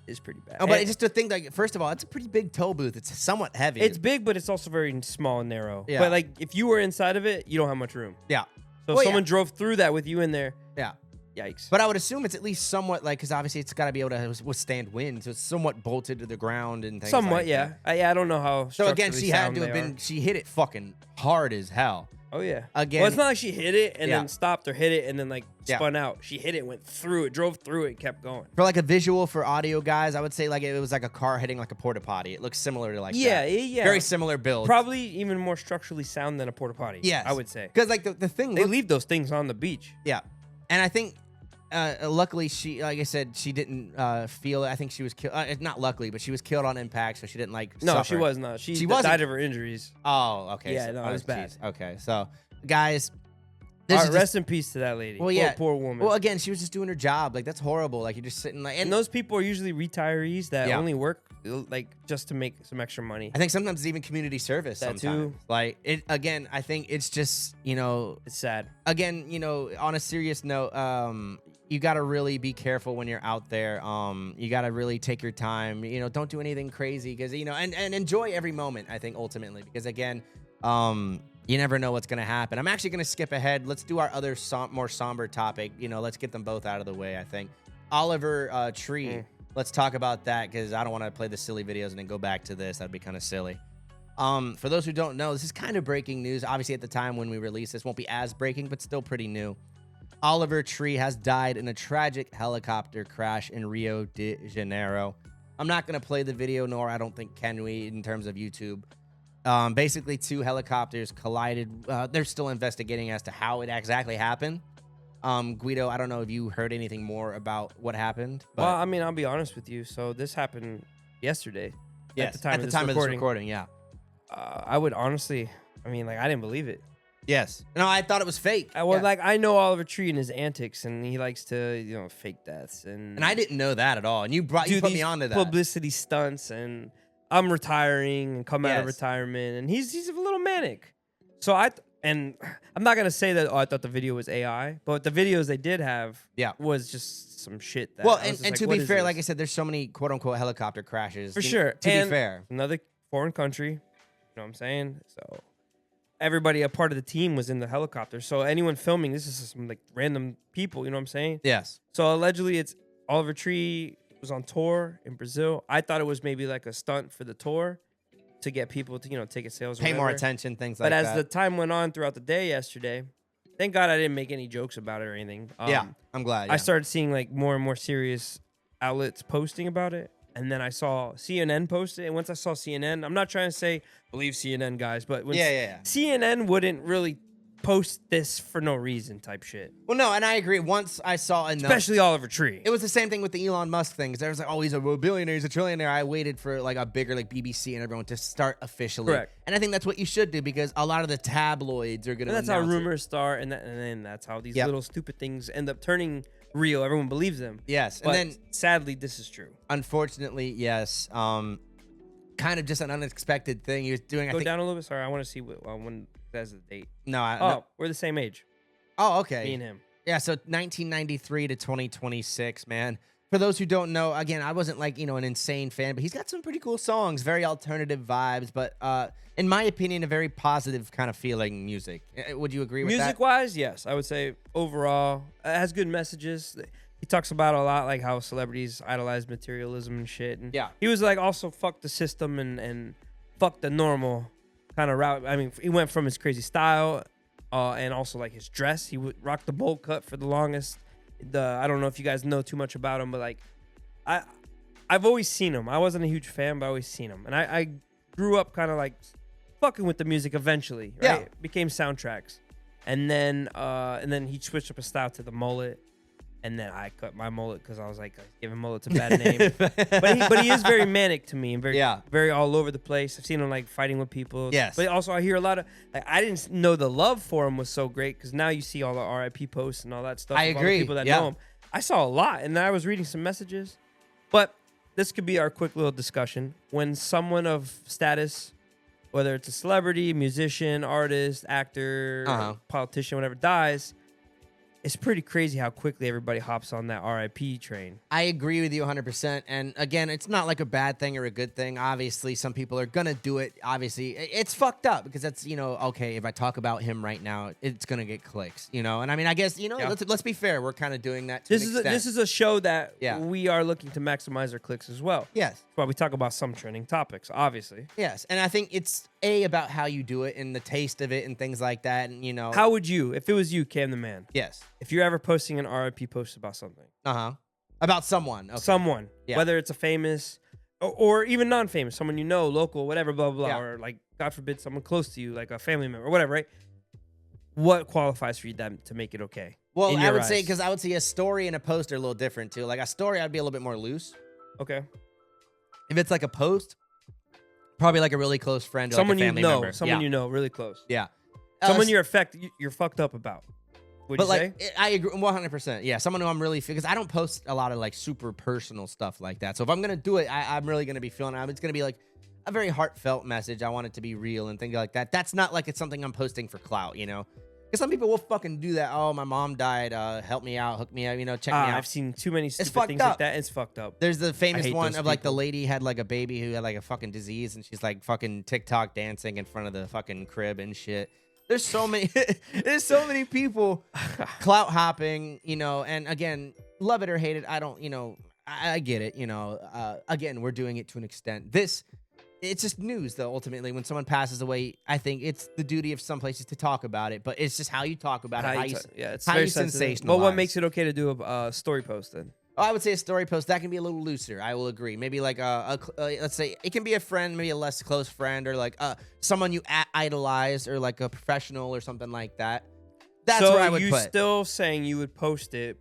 [SPEAKER 2] Is pretty bad.
[SPEAKER 1] Oh, but just to think, like, first of all, it's a pretty big toll booth. It's somewhat heavy.
[SPEAKER 2] It's big, but it's also very small and narrow.
[SPEAKER 1] Yeah.
[SPEAKER 2] But, like, if you were inside of it, you don't have much room.
[SPEAKER 1] Yeah.
[SPEAKER 2] So if someone drove through that with you in there.
[SPEAKER 1] Yeah.
[SPEAKER 2] Yikes.
[SPEAKER 1] But I would assume it's at least somewhat, like, because obviously it's got to be able to withstand wind, so it's somewhat bolted to the ground and things
[SPEAKER 2] somewhat,
[SPEAKER 1] like
[SPEAKER 2] yeah.
[SPEAKER 1] that.
[SPEAKER 2] I don't know how.
[SPEAKER 1] So again, she had to have been. She hit it fucking hard as hell.
[SPEAKER 2] Oh yeah.
[SPEAKER 1] Again,
[SPEAKER 2] well, it's not like she hit it and then stopped or hit it and then like spun out. She hit it, went through it, drove through it, kept going.
[SPEAKER 1] For like a visual for audio guys, I would say like it was like a car hitting like a porta potty. It looks similar to like that.
[SPEAKER 2] Yeah.
[SPEAKER 1] Very similar build.
[SPEAKER 2] Probably even more structurally sound than a porta potty.
[SPEAKER 1] Yes.
[SPEAKER 2] I would say.
[SPEAKER 1] Because like the thing
[SPEAKER 2] they leave those things on the beach.
[SPEAKER 1] Yeah, and I think. Luckily, she, like I said, she didn't feel it. I think she was killed. Not luckily, but she was killed on impact, so she didn't like.
[SPEAKER 2] No,
[SPEAKER 1] suffer.
[SPEAKER 2] she was not. She died of her injuries.
[SPEAKER 1] Oh, okay.
[SPEAKER 2] Yeah, no, it was bad.
[SPEAKER 1] Okay, so guys,
[SPEAKER 2] rest in peace to that lady.
[SPEAKER 1] Well, yeah,
[SPEAKER 2] poor woman.
[SPEAKER 1] Well, again, she was just doing her job. Like that's horrible. Like you're just sitting like,
[SPEAKER 2] and those people are usually retirees that only work like just to make some extra money.
[SPEAKER 1] I think sometimes it's even community service.
[SPEAKER 2] That
[SPEAKER 1] sometimes.
[SPEAKER 2] too.
[SPEAKER 1] Like it again. I think it's just
[SPEAKER 2] it's sad.
[SPEAKER 1] Again, on a serious note, you got to really be careful when you're out there. You got to really take your time. Don't do anything crazy because and enjoy every moment. I think ultimately because again, you never know what's gonna happen. I'm actually gonna skip ahead. Let's do our other more somber topic. Let's get them both out of the way. I think. Oliver Tree. Let's talk about that because I don't want to play the silly videos and then go back to this. That'd be kind of silly. For those who don't know, this is kind of breaking news. Obviously, at the time when we release this, won't be as breaking, but still pretty new. Oliver Tree has died in a tragic helicopter crash in Rio de Janeiro. I'm not going to play the video, nor I don't think can we in terms of YouTube. Basically, 2 helicopters collided. They're still investigating as to how it exactly happened. Guido, I don't know if you heard anything more about what happened. But
[SPEAKER 2] well, I mean, I'll be honest with you. So this happened yesterday.
[SPEAKER 1] Yes,
[SPEAKER 2] at the time of this recording,
[SPEAKER 1] yeah.
[SPEAKER 2] I would honestly, I mean, like, I didn't believe it.
[SPEAKER 1] Yes. No, I thought it was fake.
[SPEAKER 2] I know Oliver Tree and his antics, and he likes to, fake deaths. And
[SPEAKER 1] I didn't know that at all. And you put me onto that.
[SPEAKER 2] Publicity stunts, and I'm retiring and come out of retirement, and he's a little manic. So I'm not gonna say that I thought the video was AI, but the videos they did have was just some shit. That
[SPEAKER 1] and to be fair, like I said, there's so many quote unquote helicopter crashes.
[SPEAKER 2] For sure.
[SPEAKER 1] To be fair,
[SPEAKER 2] another foreign country, you know what I'm saying? So everybody, a part of the team, was in the helicopter. So anyone filming, this is some like random people, you know what I'm saying?
[SPEAKER 1] Yes.
[SPEAKER 2] So allegedly, it's Oliver Tree was on tour in Brazil. I thought it was maybe like a stunt for the tour to get people to, ticket sales,
[SPEAKER 1] pay more attention, things like that.
[SPEAKER 2] But as the time went on throughout the day yesterday, thank God I didn't make any jokes about it or anything.
[SPEAKER 1] I'm glad.
[SPEAKER 2] I started seeing like more and more serious outlets posting about it. And then I saw CNN post it. And once I saw CNN, I'm not trying to say believe CNN guys, but when CNN wouldn't really post this for no reason type shit.
[SPEAKER 1] Well, no, and I agree. Once I saw enough,
[SPEAKER 2] especially Oliver Tree.
[SPEAKER 1] It was the same thing with the Elon Musk thing. There was like, oh, he's a billionaire, he's a trillionaire. I waited for like a bigger like BBC and everyone to start officially.
[SPEAKER 2] Correct.
[SPEAKER 1] And I think that's what you should do because a lot of the tabloids are going to.
[SPEAKER 2] That's how rumors start, and then that's how these little stupid things end up turning real. Everyone believes them.
[SPEAKER 1] Yes,
[SPEAKER 2] but
[SPEAKER 1] and then
[SPEAKER 2] sadly, this is true.
[SPEAKER 1] Unfortunately, yes. Kind of just an unexpected thing. He was doing.
[SPEAKER 2] Go down a little bit. Sorry, I want to see when that's the date.
[SPEAKER 1] No,
[SPEAKER 2] we're the same age.
[SPEAKER 1] Oh, okay.
[SPEAKER 2] Me and him.
[SPEAKER 1] Yeah, so 1993 to 2026, man. For those who don't know, again, I wasn't like, an insane fan, but he's got some pretty cool songs, very alternative vibes, but in my opinion, a very positive kind of feeling music. Would you agree with that?
[SPEAKER 2] Music-wise, yes. I would say overall, it has good messages. He talks about a lot, like how celebrities idolize materialism and shit. And he was like, also fuck the system and fuck the normal kind of route. I mean, he went from his crazy style and also like his dress. He would rock the bowl cut for the longest. I don't know if you guys know too much about him, but like I've always seen him. I wasn't a huge fan, but I always seen him. And I grew up kind of like fucking with the music eventually. Right? Yeah. Became soundtracks. And then he switched up his style to the mullet. And then I cut my mullet because I was like, giving mullets a bad name. but he is very manic to me and very all over the place. I've seen him like fighting with people.
[SPEAKER 1] Yes.
[SPEAKER 2] But also I hear a lot of like I didn't know the love for him was so great because now you see all the RIP posts and all that stuff.
[SPEAKER 1] I agree.
[SPEAKER 2] All the people that know him. I saw a lot, and then I was reading some messages. But this could be our quick little discussion. When someone of status, whether it's a celebrity, musician, artist, actor, politician, whatever, dies. It's pretty crazy how quickly everybody hops on that RIP train.
[SPEAKER 1] I agree with you 100%. And again, it's not like a bad thing or a good thing. Obviously, some people are going to do it. Obviously, it's fucked up because that's, okay, if I talk about him right now, it's going to get clicks, And I mean, I guess, let's be fair. We're kind of doing that to an extent.
[SPEAKER 2] This is a show that we are looking to maximize our clicks as well.
[SPEAKER 1] Yes.
[SPEAKER 2] That's why we talk about some trending topics, obviously.
[SPEAKER 1] Yes. And I think it's about how you do it and the taste of it and things like that. And,
[SPEAKER 2] How would you, if it was you, Cam the Man?
[SPEAKER 1] Yes.
[SPEAKER 2] If you're ever posting an RIP post about something.
[SPEAKER 1] About someone. Okay.
[SPEAKER 2] Someone. Yeah. Whether it's a famous or even non-famous, someone local, whatever, blah, blah, blah.
[SPEAKER 1] Yeah.
[SPEAKER 2] Or like, God forbid, someone close to you, like a family member or whatever, right? What qualifies for you to make it okay?
[SPEAKER 1] Well, I would say, because I would say a story and a post are a little different too. Like a story, I'd be a little bit more loose.
[SPEAKER 2] Okay.
[SPEAKER 1] If it's like a post, probably like a really close friend or
[SPEAKER 2] someone
[SPEAKER 1] like a family member.
[SPEAKER 2] Someone you know, really close.
[SPEAKER 1] Yeah.
[SPEAKER 2] Someone you're fucked up about. Would you say?
[SPEAKER 1] I agree 100%. Yeah, someone who I'm really, because I don't post a lot of like super personal stuff like that. So if I'm gonna do it, I'm really gonna be feeling it. It's gonna be like a very heartfelt message. I want it to be real and things like that. That's not like it's something I'm posting for clout, Because some people will fucking do that. Oh, my mom died. Help me out, hook me out. Check me out.
[SPEAKER 2] I've seen too many stupid things like that. It's fucked up.
[SPEAKER 1] There's the famous one of like the lady had like a baby who had like a fucking disease, and she's like fucking TikTok dancing in front of the fucking crib and shit. There's so many people clout hopping, and again, love it or hate it, I don't, I get it. Again, we're doing it to an extent. It's just news, though, ultimately. When someone passes away, I think it's the duty of some places to talk about it, but it's just how you talk about it,
[SPEAKER 2] it's
[SPEAKER 1] how
[SPEAKER 2] very
[SPEAKER 1] you
[SPEAKER 2] sensitive.
[SPEAKER 1] sensationalize.
[SPEAKER 2] But what makes it okay to do a story post then?
[SPEAKER 1] Oh, I would say a story post, that can be a little looser. I will agree. Maybe like let's say it can be a friend, maybe a less close friend, or like someone you idolize, or like a professional or something like that. That's where I would put.
[SPEAKER 2] So you still saying you would post it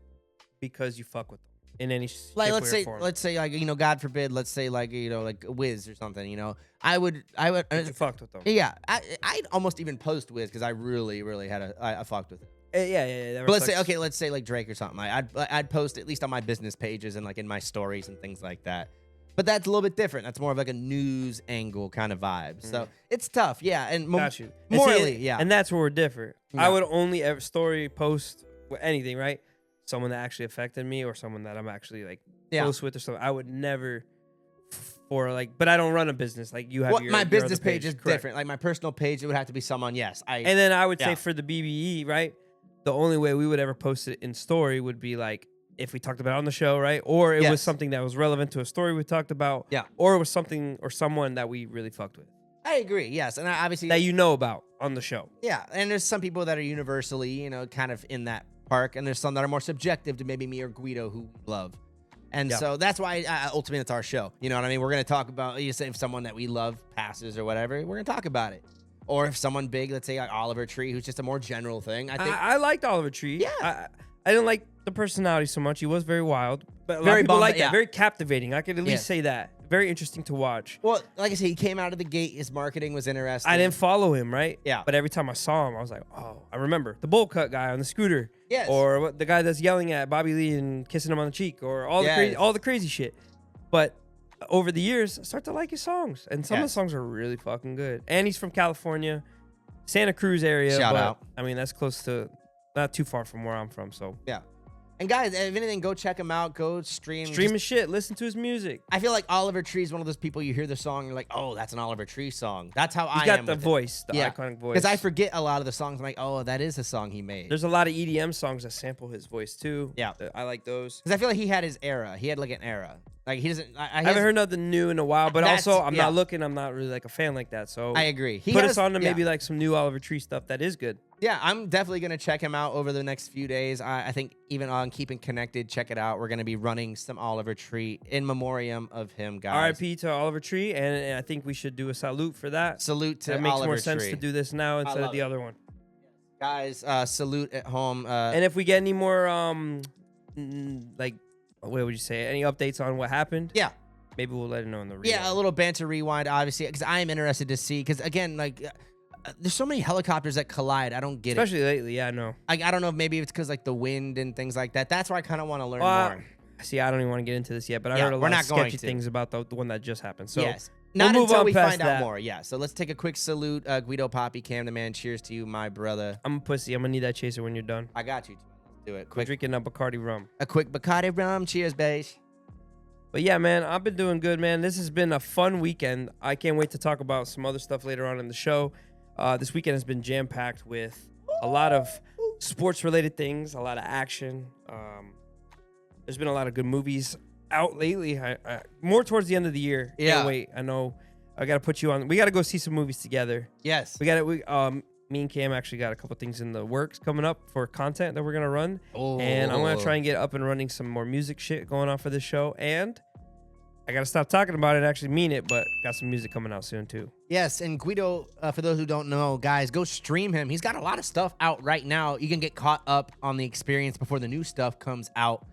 [SPEAKER 2] because you fuck with them in any
[SPEAKER 1] like
[SPEAKER 2] form.
[SPEAKER 1] let's say like God forbid, let's say like like Wiz or something. I would.
[SPEAKER 2] You fucked with them.
[SPEAKER 1] Yeah, I'd almost even post Wiz because I really had I fucked with it.
[SPEAKER 2] Yeah.
[SPEAKER 1] But let's say like Drake or something. I'd post at least on my business pages and like in my stories and things like that. But that's a little bit different. That's more of like a news angle kind of vibe. So it's tough, yeah. And
[SPEAKER 2] Got you.
[SPEAKER 1] Morally, yeah.
[SPEAKER 2] And that's where we're different.
[SPEAKER 1] Yeah.
[SPEAKER 2] I would only ever story post with anything, right? Someone that actually affected me, or someone that I'm actually like close with, or something. I would never but I don't run a business like you have.
[SPEAKER 1] My business page is
[SPEAKER 2] correct.
[SPEAKER 1] different. Like my personal page, it would have to be someone. Yes,
[SPEAKER 2] and then I would say for the BBE, right? The only way we would ever post it in story would be like if we talked about it on the show, right? Or it was something that was relevant to a story we talked about.
[SPEAKER 1] Yeah.
[SPEAKER 2] Or it was something or someone that we really fucked with.
[SPEAKER 1] I agree. Yes, and obviously
[SPEAKER 2] that you know about on the show.
[SPEAKER 1] Yeah, and there's some people that are universally, kind of in that park, and there's some that are more subjective to maybe me or Guido who we love. And so that's why ultimately it's our show. You know what I mean? We're going to talk about, you say if someone that we love passes or whatever, we're going to talk about it. Or if someone big, let's say like Oliver Tree, who's just a more general thing.
[SPEAKER 2] I liked Oliver Tree.
[SPEAKER 1] Yeah.
[SPEAKER 2] I didn't like the personality so much. He was very wild. But a lot
[SPEAKER 1] Very
[SPEAKER 2] of people like
[SPEAKER 1] yeah.
[SPEAKER 2] that. Very captivating. I could at least say that. Very interesting to watch.
[SPEAKER 1] Well, like I said, he came out of the gate. His marketing was interesting.
[SPEAKER 2] I didn't follow him, right?
[SPEAKER 1] Yeah.
[SPEAKER 2] But every time I saw him, I was like, oh, I remember. The bowl cut guy on the scooter.
[SPEAKER 1] Yes.
[SPEAKER 2] Or the guy that's yelling at Bobby Lee and kissing him on the cheek. Or all the crazy shit. But over the years, I started to like his songs. And some of the songs are really fucking good. And he's from California, Santa Cruz area.
[SPEAKER 1] Shout out.
[SPEAKER 2] I mean, that's close to, not too far from where I'm from. So
[SPEAKER 1] yeah. And guys, if anything, go check him out. Go stream.
[SPEAKER 2] Stream his shit. Listen to his music.
[SPEAKER 1] I feel like Oliver Tree is one of those people, you hear the song, you're like, oh, that's an Oliver Tree song. That's how I am.
[SPEAKER 2] He's got the voice, the iconic voice.
[SPEAKER 1] Because I forget a lot of the songs. I'm like, oh, that is a song he made.
[SPEAKER 2] There's a lot of EDM songs that sample his voice too.
[SPEAKER 1] Yeah.
[SPEAKER 2] I like those.
[SPEAKER 1] Because I feel like he had his era. He had like an era. Like he doesn't. I
[SPEAKER 2] haven't heard nothing new in a while, but also I'm
[SPEAKER 1] yeah.
[SPEAKER 2] not looking. I'm not really like a fan like that. So
[SPEAKER 1] I agree.
[SPEAKER 2] Put us on to maybe like some new Oliver Tree stuff that is good.
[SPEAKER 1] Yeah, I'm definitely going to check him out over the next few days. I think even on Keeping Connected, check it out. We're going to be running some Oliver Tree in memoriam of him, guys.
[SPEAKER 2] R.I.P. to Oliver Tree, and I think we should do a salute for that.
[SPEAKER 1] Salute to Oliver Tree.
[SPEAKER 2] That makes more sense to do this now instead of the other one.
[SPEAKER 1] Guys, salute at home.
[SPEAKER 2] And if we get any more, like, what would you say? Any updates on what happened?
[SPEAKER 1] Yeah.
[SPEAKER 2] Maybe we'll let it know in the rewind.
[SPEAKER 1] Yeah, a little banter rewind, obviously, because I am interested to see. Because again, like, there's so many helicopters that collide. I don't get
[SPEAKER 2] Especially lately, yeah, I know.
[SPEAKER 1] I don't know if maybe it's because like the wind and things like that. That's why I kind of want to learn more.
[SPEAKER 2] See, I don't even want to get into this yet, but I heard a lot of sketchy things about the one that just happened. So
[SPEAKER 1] yes. Not
[SPEAKER 2] we'll
[SPEAKER 1] until we find out more. Yeah. So let's take a quick salute. Guido Papi, Cam the man. Cheers to you, my brother.
[SPEAKER 2] I'm a pussy. I'm gonna need that chaser when you're done.
[SPEAKER 1] I got you. Let's do it.
[SPEAKER 2] Quick. Drinking a Bacardi rum.
[SPEAKER 1] A quick Bacardi rum. Cheers, babe.
[SPEAKER 2] But yeah, man, I've been doing good, man. This has been a fun weekend. I can't wait to talk about some other stuff later on in the show. This weekend has been jam-packed with a lot of sports-related things, a lot of action. There's been a lot of good movies out lately. More towards the end of the year.
[SPEAKER 1] Yeah.
[SPEAKER 2] Can't wait. I know. I got to put you on. We got to go see some movies together.
[SPEAKER 1] Yes.
[SPEAKER 2] We got it. Me and Cam actually got a couple things in the works coming up for content that we're going to run.
[SPEAKER 1] Oh.
[SPEAKER 2] And I'm going to try and get up and running some more music shit going on for this show. And I got to stop talking about it and actually mean it, but got some music coming out soon too.
[SPEAKER 1] Yes, and Guido, for those who don't know, guys, go stream him. He's got a lot of stuff out right now. You can get caught up on the experience before the new stuff comes out.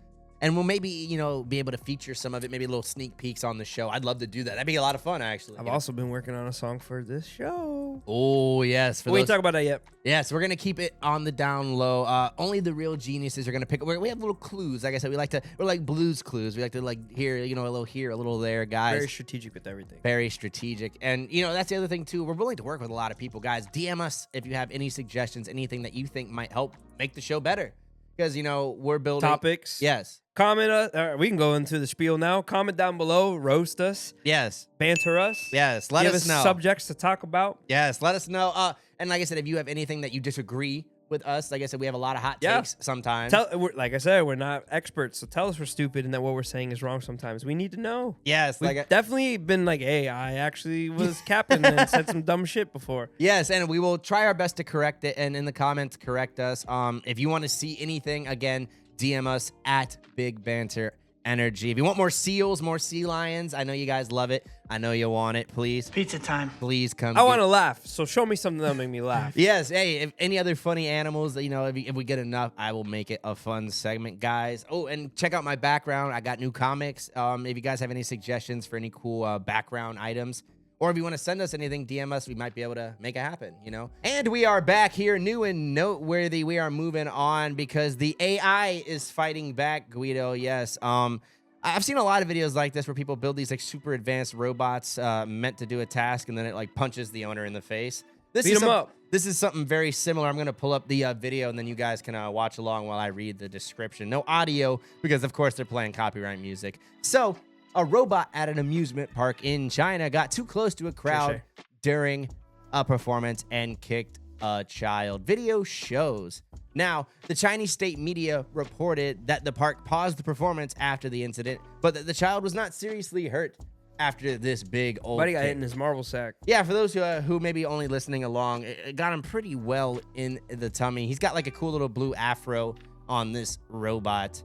[SPEAKER 1] And we'll maybe, be able to feature some of it, maybe little sneak peeks on the show. I'd love to do that. That'd be a lot of fun, actually.
[SPEAKER 2] I've also been working on a song for this show.
[SPEAKER 1] Oh, yes.
[SPEAKER 2] We ain't talk about that yet.
[SPEAKER 1] Yes, we're going to keep it on the down low. Only the real geniuses are going to pick up. We have little clues. Like I said, we're like Blues Clues. We like to hear, a little here, a little there, guys.
[SPEAKER 2] Very strategic with everything.
[SPEAKER 1] Very strategic. And, that's the other thing, too. We're willing to work with a lot of people, guys. DM us if you have any suggestions, anything that you think might help make the show better. Because, we're building
[SPEAKER 2] topics.
[SPEAKER 1] Yes.
[SPEAKER 2] Comment we can go into the spiel now. Comment down below. Roast us.
[SPEAKER 1] Yes.
[SPEAKER 2] Banter us.
[SPEAKER 1] Yes.
[SPEAKER 2] Give us subjects to talk about.
[SPEAKER 1] Yes. Let us know. And like I said, if you have anything that you disagree with us. Like I said, we have a lot of hot takes sometimes.
[SPEAKER 2] Like I said, we're not experts, so tell us we're stupid and that what we're saying is wrong sometimes. We need to know.
[SPEAKER 1] Yes.
[SPEAKER 2] We've definitely been like, hey, I actually was capping and said some dumb shit before.
[SPEAKER 1] Yes, and we will try our best to correct it, and in the comments, correct us. If you want to see anything, again, DM us at Big Banter Energy. If you want more seals, more sea lions, I know you guys love it. I know you want it. Please.
[SPEAKER 7] Pizza time.
[SPEAKER 1] Please come.
[SPEAKER 2] I want to laugh, so show me something that'll make me laugh.
[SPEAKER 1] Yes. Hey, if any other funny animals, you know, if we get enough, I will make it a fun segment, guys. Oh, and check out my background. I got new comics. If you guys have any suggestions for any cool background items, or if you want to send us anything, DM us. We might be able to make it happen, you know? And we are back here, new and noteworthy. We are moving on because the AI is fighting back, Guido. Yes. I've seen a lot of videos like this where people build these like super advanced robots meant to do a task, and then it like punches the owner in the face. Beat him up. This is something very similar. I'm going to pull up the video, and then you guys can watch along while I read the description. No audio, because of course they're playing copyright music. So, a robot at an amusement park in China got too close to a crowd during a performance and kicked a child. Video shows. Now, the Chinese state media reported that the park paused the performance after the incident, but that the child was not seriously hurt after this big old
[SPEAKER 2] Buddy got hit in his marble sack.
[SPEAKER 1] Yeah, for those who may be only listening along, it got him pretty well in the tummy. He's got like a cool little blue afro on this robot.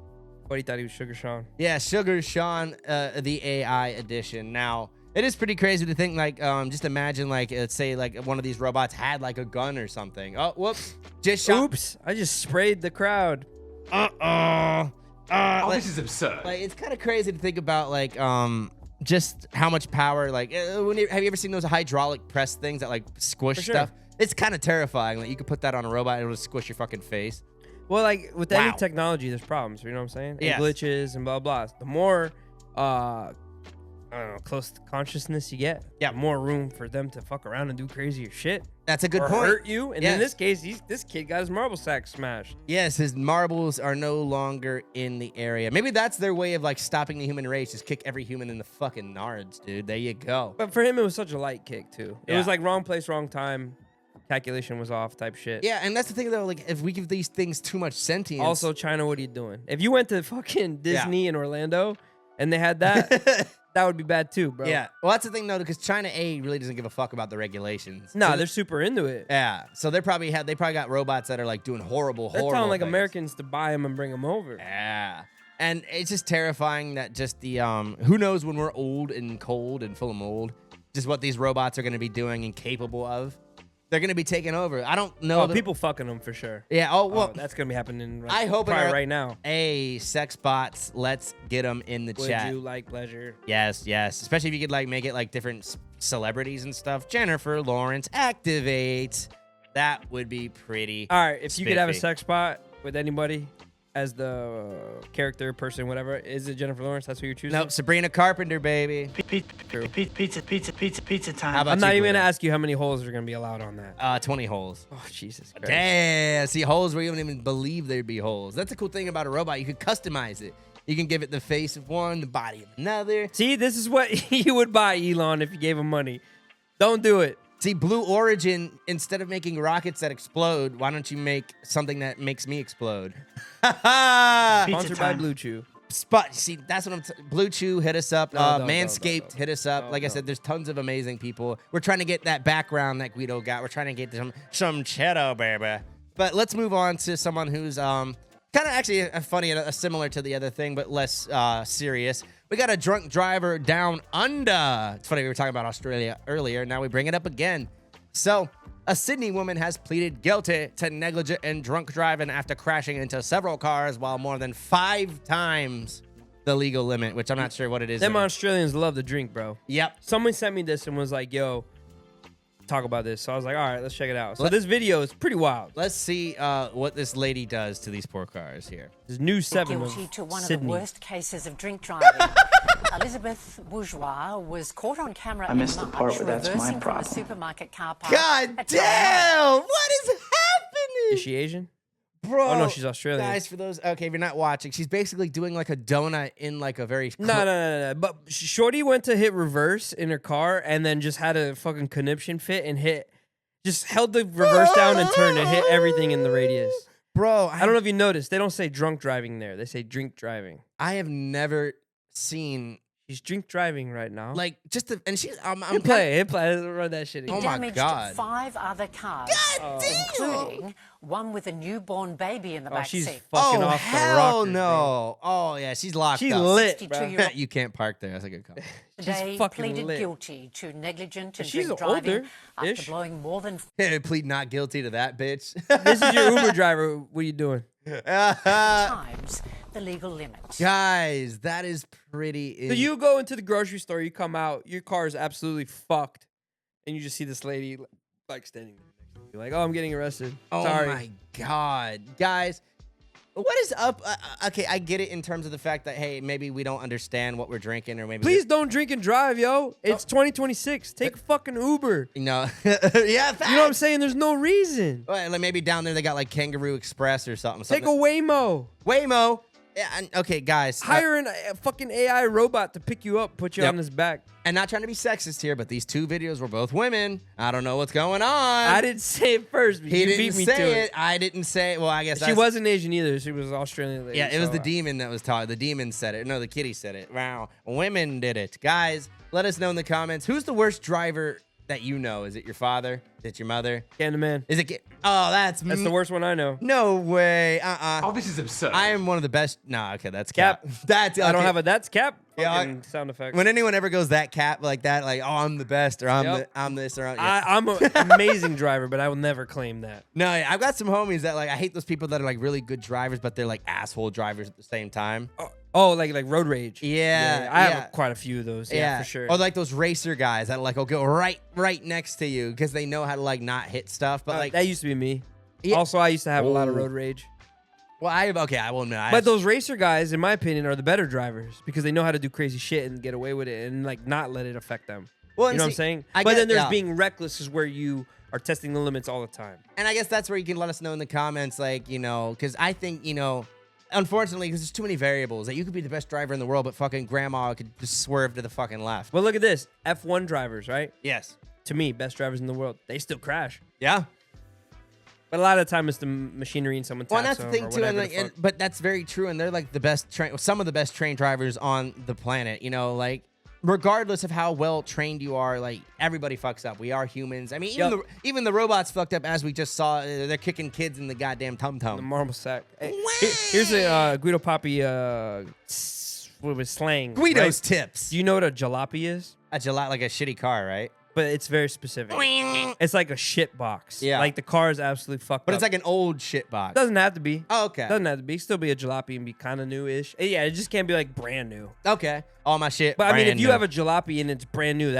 [SPEAKER 2] But he thought he was Sugar Sean.
[SPEAKER 1] Yeah, Sugar Sean, the AI edition. Now, it is pretty crazy to think, like, just imagine, like, let's say, like, one of these robots had, like, a gun or something. Oh, whoops. Just shot.
[SPEAKER 2] Oops. I just sprayed the crowd.
[SPEAKER 6] This is absurd.
[SPEAKER 1] Like, it's kind of crazy to think about, like, just how much power, like, have you ever seen those hydraulic press things that, like, squish stuff? It's kind of terrifying. Like, you could put that on a robot and it'll squish your fucking face.
[SPEAKER 2] Well, like, with any technology, there's problems. You know what I'm saying?
[SPEAKER 1] Yeah.
[SPEAKER 2] Glitches and blah, blah. The more, I don't know, close to consciousness you get, the more room for them to fuck around and do crazier shit.
[SPEAKER 1] That's a good
[SPEAKER 2] or
[SPEAKER 1] point.
[SPEAKER 2] Hurt you. And in this case, this kid got his marble sack smashed.
[SPEAKER 1] Yes, his marbles are no longer in the area. Maybe that's their way of, like, stopping the human race. Just kick every human in the fucking nards, dude. There you go.
[SPEAKER 2] But for him, it was such a light kick, too. It was like wrong place, wrong time. Calculation was off type shit.
[SPEAKER 1] Yeah, and that's the thing, though. Like, if we give these things too much sentience.
[SPEAKER 2] Also, China, what are you doing? If you went to fucking Disney in Orlando and they had that, that would be bad too, bro.
[SPEAKER 1] Yeah. Well, that's the thing, though, because China really doesn't give a fuck about the regulations.
[SPEAKER 2] No, they're super into it.
[SPEAKER 1] Yeah. So they probably got robots that are like doing horrible
[SPEAKER 2] They're telling like
[SPEAKER 1] things.
[SPEAKER 2] Americans to buy them and bring them over.
[SPEAKER 1] Yeah. And it's just terrifying that just the who knows when we're old and cold and full of mold, just what these robots are going to be doing and capable of. They're going to be taking over. I don't know.
[SPEAKER 2] Oh, people fucking them for sure.
[SPEAKER 1] Yeah. Oh, well.
[SPEAKER 2] That's going to be happening
[SPEAKER 1] I hope
[SPEAKER 2] right now.
[SPEAKER 1] Hey, sex bots, let's get them in the chat.
[SPEAKER 2] Would you like pleasure?
[SPEAKER 1] Yes, yes. Especially if you could like make it like different celebrities and stuff. Jennifer Lawrence, activate. That would be pretty.
[SPEAKER 2] All right. If you could have a
[SPEAKER 1] spiffy.
[SPEAKER 2] sex bot with anybody as the character, person, whatever, is it Jennifer Lawrence? That's who you're choosing?
[SPEAKER 1] Nope, Sabrina Carpenter, baby.
[SPEAKER 7] Pizza time.
[SPEAKER 1] How about
[SPEAKER 2] I'm not
[SPEAKER 1] you,
[SPEAKER 2] even
[SPEAKER 1] Guido?
[SPEAKER 2] gonna ask you how many holes are gonna be allowed on that.
[SPEAKER 1] 20 holes.
[SPEAKER 2] Oh Jesus Christ!
[SPEAKER 1] Damn, see holes where you don't even believe there'd be holes. That's a cool thing about a robot. You could customize it. You can give it the face of one, the body of another.
[SPEAKER 2] See, this is what you would buy, Elon, if you gave him money. Don't do it.
[SPEAKER 1] See, Blue Origin, instead of making rockets that explode, why don't you make something that makes me explode?
[SPEAKER 2] Sponsored by Blue Chew.
[SPEAKER 1] See, that's what I'm. Blue Chew, hit us up. Manscaped, hit us up. Like I said, there's tons of amazing people. We're trying to get that background that Guido got. We're trying to get some cheddar, baby. But let's move on to someone who's kind of actually funny and similar to the other thing, but less serious. We got a drunk driver down under. It's funny, we were talking about Australia earlier. Now we bring it up again. So, a Sydney woman has pleaded guilty to negligent and drunk driving after crashing into several cars while more than 5 times the legal limit, which I'm not sure what it is.
[SPEAKER 2] Them Australians love to drink, bro.
[SPEAKER 1] Yep.
[SPEAKER 2] Someone sent me this and was like, yo, talk about this. So I was like, all right, let's check it out. So this video is pretty wild.
[SPEAKER 1] Let's see what this lady does to these poor cars here.
[SPEAKER 2] This News 7 of
[SPEAKER 8] guilty to one
[SPEAKER 2] Sydney.
[SPEAKER 8] of the worst cases of drink driving. Elizabeth Bourgeois was caught on camera.
[SPEAKER 7] I missed the part where that's my
[SPEAKER 8] reversing from
[SPEAKER 7] problem.
[SPEAKER 8] a supermarket car park.
[SPEAKER 1] God damn! What is happening?
[SPEAKER 2] Is she Asian?
[SPEAKER 1] Bro.
[SPEAKER 2] Oh, no, she's Australian.
[SPEAKER 1] Guys, for those, okay, if you're not watching, she's basically doing like a donut in like a very...
[SPEAKER 2] No. But Shorty went to hit reverse in her car and then just had a fucking conniption fit and hit... Just held the reverse down and turned and hit everything in the radius.
[SPEAKER 1] Bro,
[SPEAKER 2] I don't know if you noticed. They don't say drunk driving there. They say drink driving.
[SPEAKER 1] I have never seen...
[SPEAKER 2] She's drink driving right now.
[SPEAKER 1] Like, just the... And she's... I'm
[SPEAKER 2] hit play. Run that shit again.
[SPEAKER 1] Oh, my
[SPEAKER 8] Damaged
[SPEAKER 1] God.
[SPEAKER 8] 5 other cars, including one with a newborn baby in the back
[SPEAKER 2] she's
[SPEAKER 8] seat.
[SPEAKER 2] fucking off the rockers,
[SPEAKER 1] no. Oh, yeah, she's locked
[SPEAKER 2] She's
[SPEAKER 1] up.
[SPEAKER 2] lit, bro.
[SPEAKER 8] 62-year-old
[SPEAKER 1] You can't park there. That's a good call.
[SPEAKER 8] today
[SPEAKER 2] fucking
[SPEAKER 8] pleaded
[SPEAKER 2] lit.
[SPEAKER 8] guilty to negligent and
[SPEAKER 2] She's
[SPEAKER 8] drink driving
[SPEAKER 2] older-ish.
[SPEAKER 8] after blowing more than
[SPEAKER 1] Plead not guilty to that, bitch.
[SPEAKER 2] This is your Uber driver. What are you doing?
[SPEAKER 8] times the legal limit.
[SPEAKER 1] Guys, that is pretty...
[SPEAKER 2] So you go into the grocery store, you come out, your car is absolutely fucked, and you just see this lady like standing there next to you, like, oh, I'm getting arrested.
[SPEAKER 1] Oh,
[SPEAKER 2] Sorry.
[SPEAKER 1] my God. Guys, what is up? Okay, I get it in terms of the fact that, hey, maybe we don't understand what we're drinking, or maybe...
[SPEAKER 2] Please don't drink and drive, yo. It's 2026. Take fucking Uber.
[SPEAKER 1] No. Yeah, facts.
[SPEAKER 2] You know what I'm saying? There's no reason.
[SPEAKER 1] Well, like maybe down there they got like Kangaroo Express or something.
[SPEAKER 2] Take a Waymo.
[SPEAKER 1] Waymo. Yeah, okay, guys.
[SPEAKER 2] Hire a fucking AI robot to pick you up, put you on his back.
[SPEAKER 1] And not trying to be sexist here, but these 2 videos were both women. I don't know what's going on.
[SPEAKER 2] I didn't say it first, but
[SPEAKER 1] He
[SPEAKER 2] you
[SPEAKER 1] didn't
[SPEAKER 2] beat me
[SPEAKER 1] say
[SPEAKER 2] to
[SPEAKER 1] it. I didn't say it. Well, I guess
[SPEAKER 2] She wasn't Asian either. She was Australian lady.
[SPEAKER 1] Yeah, it was
[SPEAKER 2] so,
[SPEAKER 1] the demon that was talking. The demon said it. No, the kitty said it. Wow. Women did it. Guys, let us know in the comments. Who's the worst driver that you know? Is it your father? Is it your mother?
[SPEAKER 2] Candyman.
[SPEAKER 1] Is it... Oh, that's
[SPEAKER 2] the worst one I know.
[SPEAKER 1] No way.
[SPEAKER 6] Oh, this is absurd.
[SPEAKER 1] I am one of the best. No, okay, that's Cap. That's...
[SPEAKER 2] I don't
[SPEAKER 1] okay.
[SPEAKER 2] have a that's Cap
[SPEAKER 1] Yeah,
[SPEAKER 2] fucking sound effect.
[SPEAKER 1] When anyone ever goes that Cap like that, like, oh, I'm the best, or I'm this, or
[SPEAKER 2] I'm an amazing driver, but I will never claim that.
[SPEAKER 1] No, I've got some homies that, like, I hate those people that are like really good drivers, but they're like asshole drivers at the same time.
[SPEAKER 2] Oh, like road rage.
[SPEAKER 1] Yeah,
[SPEAKER 2] I have quite a few of those. Yeah, for sure.
[SPEAKER 1] Or like those racer guys that like will go right next to you because they know how to like not hit stuff. But like
[SPEAKER 2] that used to be me.
[SPEAKER 1] Yeah.
[SPEAKER 2] Also, I used to have a lot of road rage.
[SPEAKER 1] Well, I won't know.
[SPEAKER 2] But those racer guys, in my opinion, are the better drivers because they know how to do crazy shit and get away with it and like not let it affect them.
[SPEAKER 1] Well,
[SPEAKER 2] you know what I'm saying? But then there's being reckless is where you are testing the limits all the time.
[SPEAKER 1] And I guess that's where you can let us know in the comments, like, you know, because I think, you know, unfortunately, because there's too many variables that you could be the best driver in the world, but fucking grandma could just swerve to the fucking left.
[SPEAKER 2] Well, look at this. F1 drivers, right?
[SPEAKER 1] Yes.
[SPEAKER 2] To me, best drivers in the world. They still crash.
[SPEAKER 1] Yeah.
[SPEAKER 2] But a lot of the time, it's the machinery and someone taps
[SPEAKER 1] Well, and that's the thing, too. And like, but that's very true. And they're like the best some of the best trained drivers on the planet, you know, like, regardless of how well trained you are, like, everybody fucks up. We are humans. I mean, even the robots fucked up, as we just saw. They're kicking kids in the goddamn tum-tum.
[SPEAKER 2] The marble sack. Hey, here's a Guido Papi what was slang.
[SPEAKER 1] Guido's tips.
[SPEAKER 2] Do you know what a jalopy is?
[SPEAKER 1] A jalopy, like a shitty car, right?
[SPEAKER 2] But it's very specific. It's like a shit box.
[SPEAKER 1] Yeah.
[SPEAKER 2] Like the car is absolutely fucked up.
[SPEAKER 1] But it's like an old shit box.
[SPEAKER 2] Doesn't have to be.
[SPEAKER 1] Oh, okay.
[SPEAKER 2] Doesn't have to be. Still be a jalopy and be kind of new-ish. Yeah, it just can't be like brand new.
[SPEAKER 1] Okay. All my shit.
[SPEAKER 2] But I mean, if you have a jalopy and it's brand new,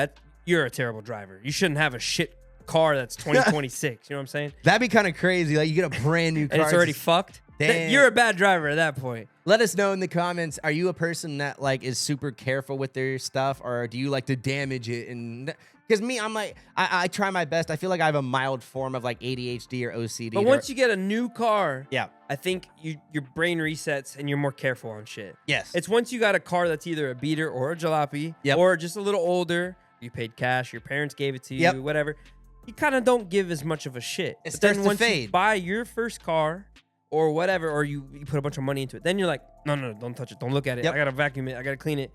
[SPEAKER 2] you're a terrible driver. You shouldn't have a shit car that's 2026. You know what I'm saying?
[SPEAKER 1] That'd be kind of crazy. Like, you get a brand new car.
[SPEAKER 2] And it's already fucked.
[SPEAKER 1] Damn.
[SPEAKER 2] You're a bad driver at that point.
[SPEAKER 1] Let us know in the comments. Are you a person that like is super careful with their stuff, or do you like to damage it? And because me, I'm like, I try my best. I feel like I have a mild form of like ADHD or OCD.
[SPEAKER 2] But once you get a new car,
[SPEAKER 1] yeah,
[SPEAKER 2] I think your brain resets and you're more careful on shit.
[SPEAKER 1] Yes.
[SPEAKER 2] It's once you got a car that's either a beater or a jalopy, or just a little older, you paid cash, your parents gave it to you, whatever. You kind of don't give as much of a shit.
[SPEAKER 1] It starts to fade.
[SPEAKER 2] You buy your first car or whatever, or you put a bunch of money into it, then you're like, no, don't touch it. Don't look at it. I got to vacuum it. I got to clean it.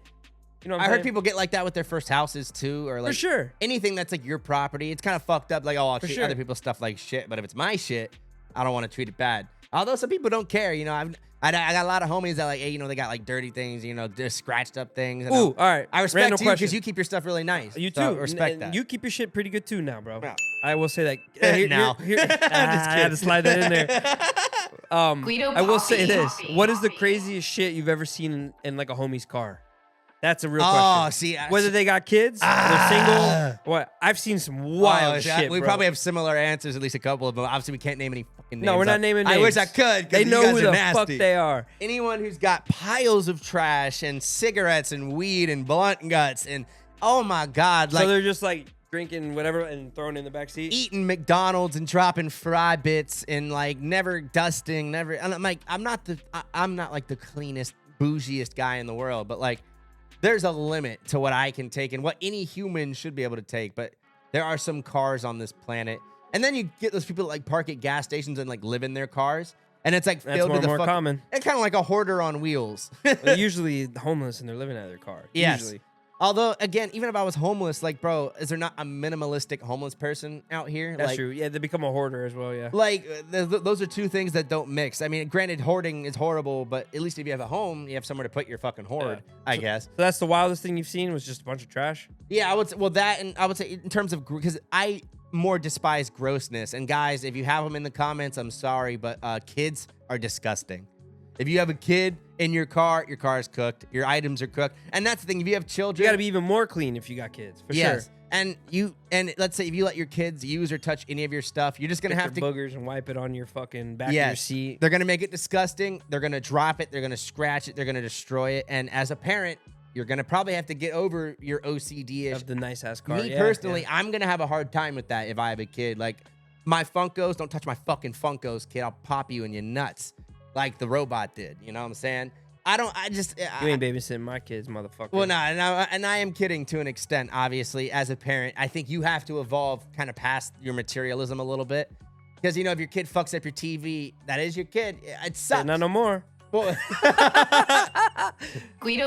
[SPEAKER 2] You know what I'm
[SPEAKER 1] I heard people get like that with their first houses too, or like
[SPEAKER 2] for sure
[SPEAKER 1] anything that's like your property. It's kind of fucked up. Like, oh, I'll treat other people's stuff like shit, but if it's my shit, I don't want to treat it bad. Although some people don't care, you know. I got a lot of homies that like, hey, you know, they got like dirty things, you know, just scratched up things.
[SPEAKER 2] Ooh, all right.
[SPEAKER 1] I respect you because you keep your stuff really nice.
[SPEAKER 2] You
[SPEAKER 1] so
[SPEAKER 2] too.
[SPEAKER 1] Respect that.
[SPEAKER 2] You keep your shit pretty good too now, bro.
[SPEAKER 1] Yeah.
[SPEAKER 2] I will say that.
[SPEAKER 1] Now.
[SPEAKER 2] I had to slide that in there. I will say this. What is the craziest shit you've ever seen in like a homie's car? That's a real question.
[SPEAKER 1] See,
[SPEAKER 2] whether they got kids, they're single, what? I've seen some wild shit.
[SPEAKER 1] We
[SPEAKER 2] bro.
[SPEAKER 1] probably have similar answers, at least a couple of them. Obviously, we can't name any fucking names.
[SPEAKER 2] No, we're not naming names.
[SPEAKER 1] I wish I could.
[SPEAKER 2] They know who the fuck
[SPEAKER 1] nasty.
[SPEAKER 2] they are.
[SPEAKER 1] Anyone who's got piles of trash and cigarettes and weed and blunt guts and oh my god, like
[SPEAKER 2] So they're just like drinking whatever and throwing it in the back seat.
[SPEAKER 1] eating McDonald's and dropping fry bits and like never dusting, never. And I'm like, I'm not like the cleanest, bougiest guy in the world, but like, there's a limit to what I can take and what any human should be able to take. But there are some cars on this planet And then you get those people that like park at gas stations and like live in their cars. And it's like filled to the
[SPEAKER 2] more common.
[SPEAKER 1] It's kind of like a hoarder on wheels.
[SPEAKER 2] They're usually homeless and they're living out of their car.
[SPEAKER 1] Yes.
[SPEAKER 2] Usually.
[SPEAKER 1] Although, again, even if I was homeless, like, bro, is there not a minimalistic homeless person out here?
[SPEAKER 2] That's
[SPEAKER 1] like,
[SPEAKER 2] true. Yeah, they become a hoarder as well, yeah.
[SPEAKER 1] Like, those are two things that don't mix. I mean, granted, hoarding is horrible, but at least if you have a home, you have somewhere to put your fucking hoard, I guess.
[SPEAKER 2] So that's the wildest thing you've seen was just a bunch of trash?
[SPEAKER 1] Yeah, I would say, well, that, and I would say in terms of, because I more despise grossness. And guys, if you have them in the comments, I'm sorry, but kids are disgusting. If you have a kid in your car is cooked. Your items are cooked. And that's the thing. If you have children,
[SPEAKER 2] you got to be even more clean if you got kids, for sure.
[SPEAKER 1] And let's say if you let your kids use or touch any of your stuff, you're just going to have to
[SPEAKER 2] boogers and wipe it on your fucking back of your seat.
[SPEAKER 1] They're going to make it disgusting. They're going to drop it. They're going to scratch it. They're going to destroy it. And as a parent, you're going to probably have to get over your OCD-ish.
[SPEAKER 2] Of the nice ass car.
[SPEAKER 1] Me personally, I'm going to have a hard time with that if I have a kid. Like, my Funkos, don't touch my fucking Funkos, kid. I'll pop you in your nuts. Like the robot did, you know what I'm saying? You
[SPEAKER 2] ain't babysitting my kids, motherfucker.
[SPEAKER 1] Well, nah, and I am kidding to an extent, obviously. As a parent, I think you have to evolve kind of past your materialism a little bit. Because, you know, if your kid fucks up your TV, that is your kid. It sucks.
[SPEAKER 2] Not no more.
[SPEAKER 5] Guido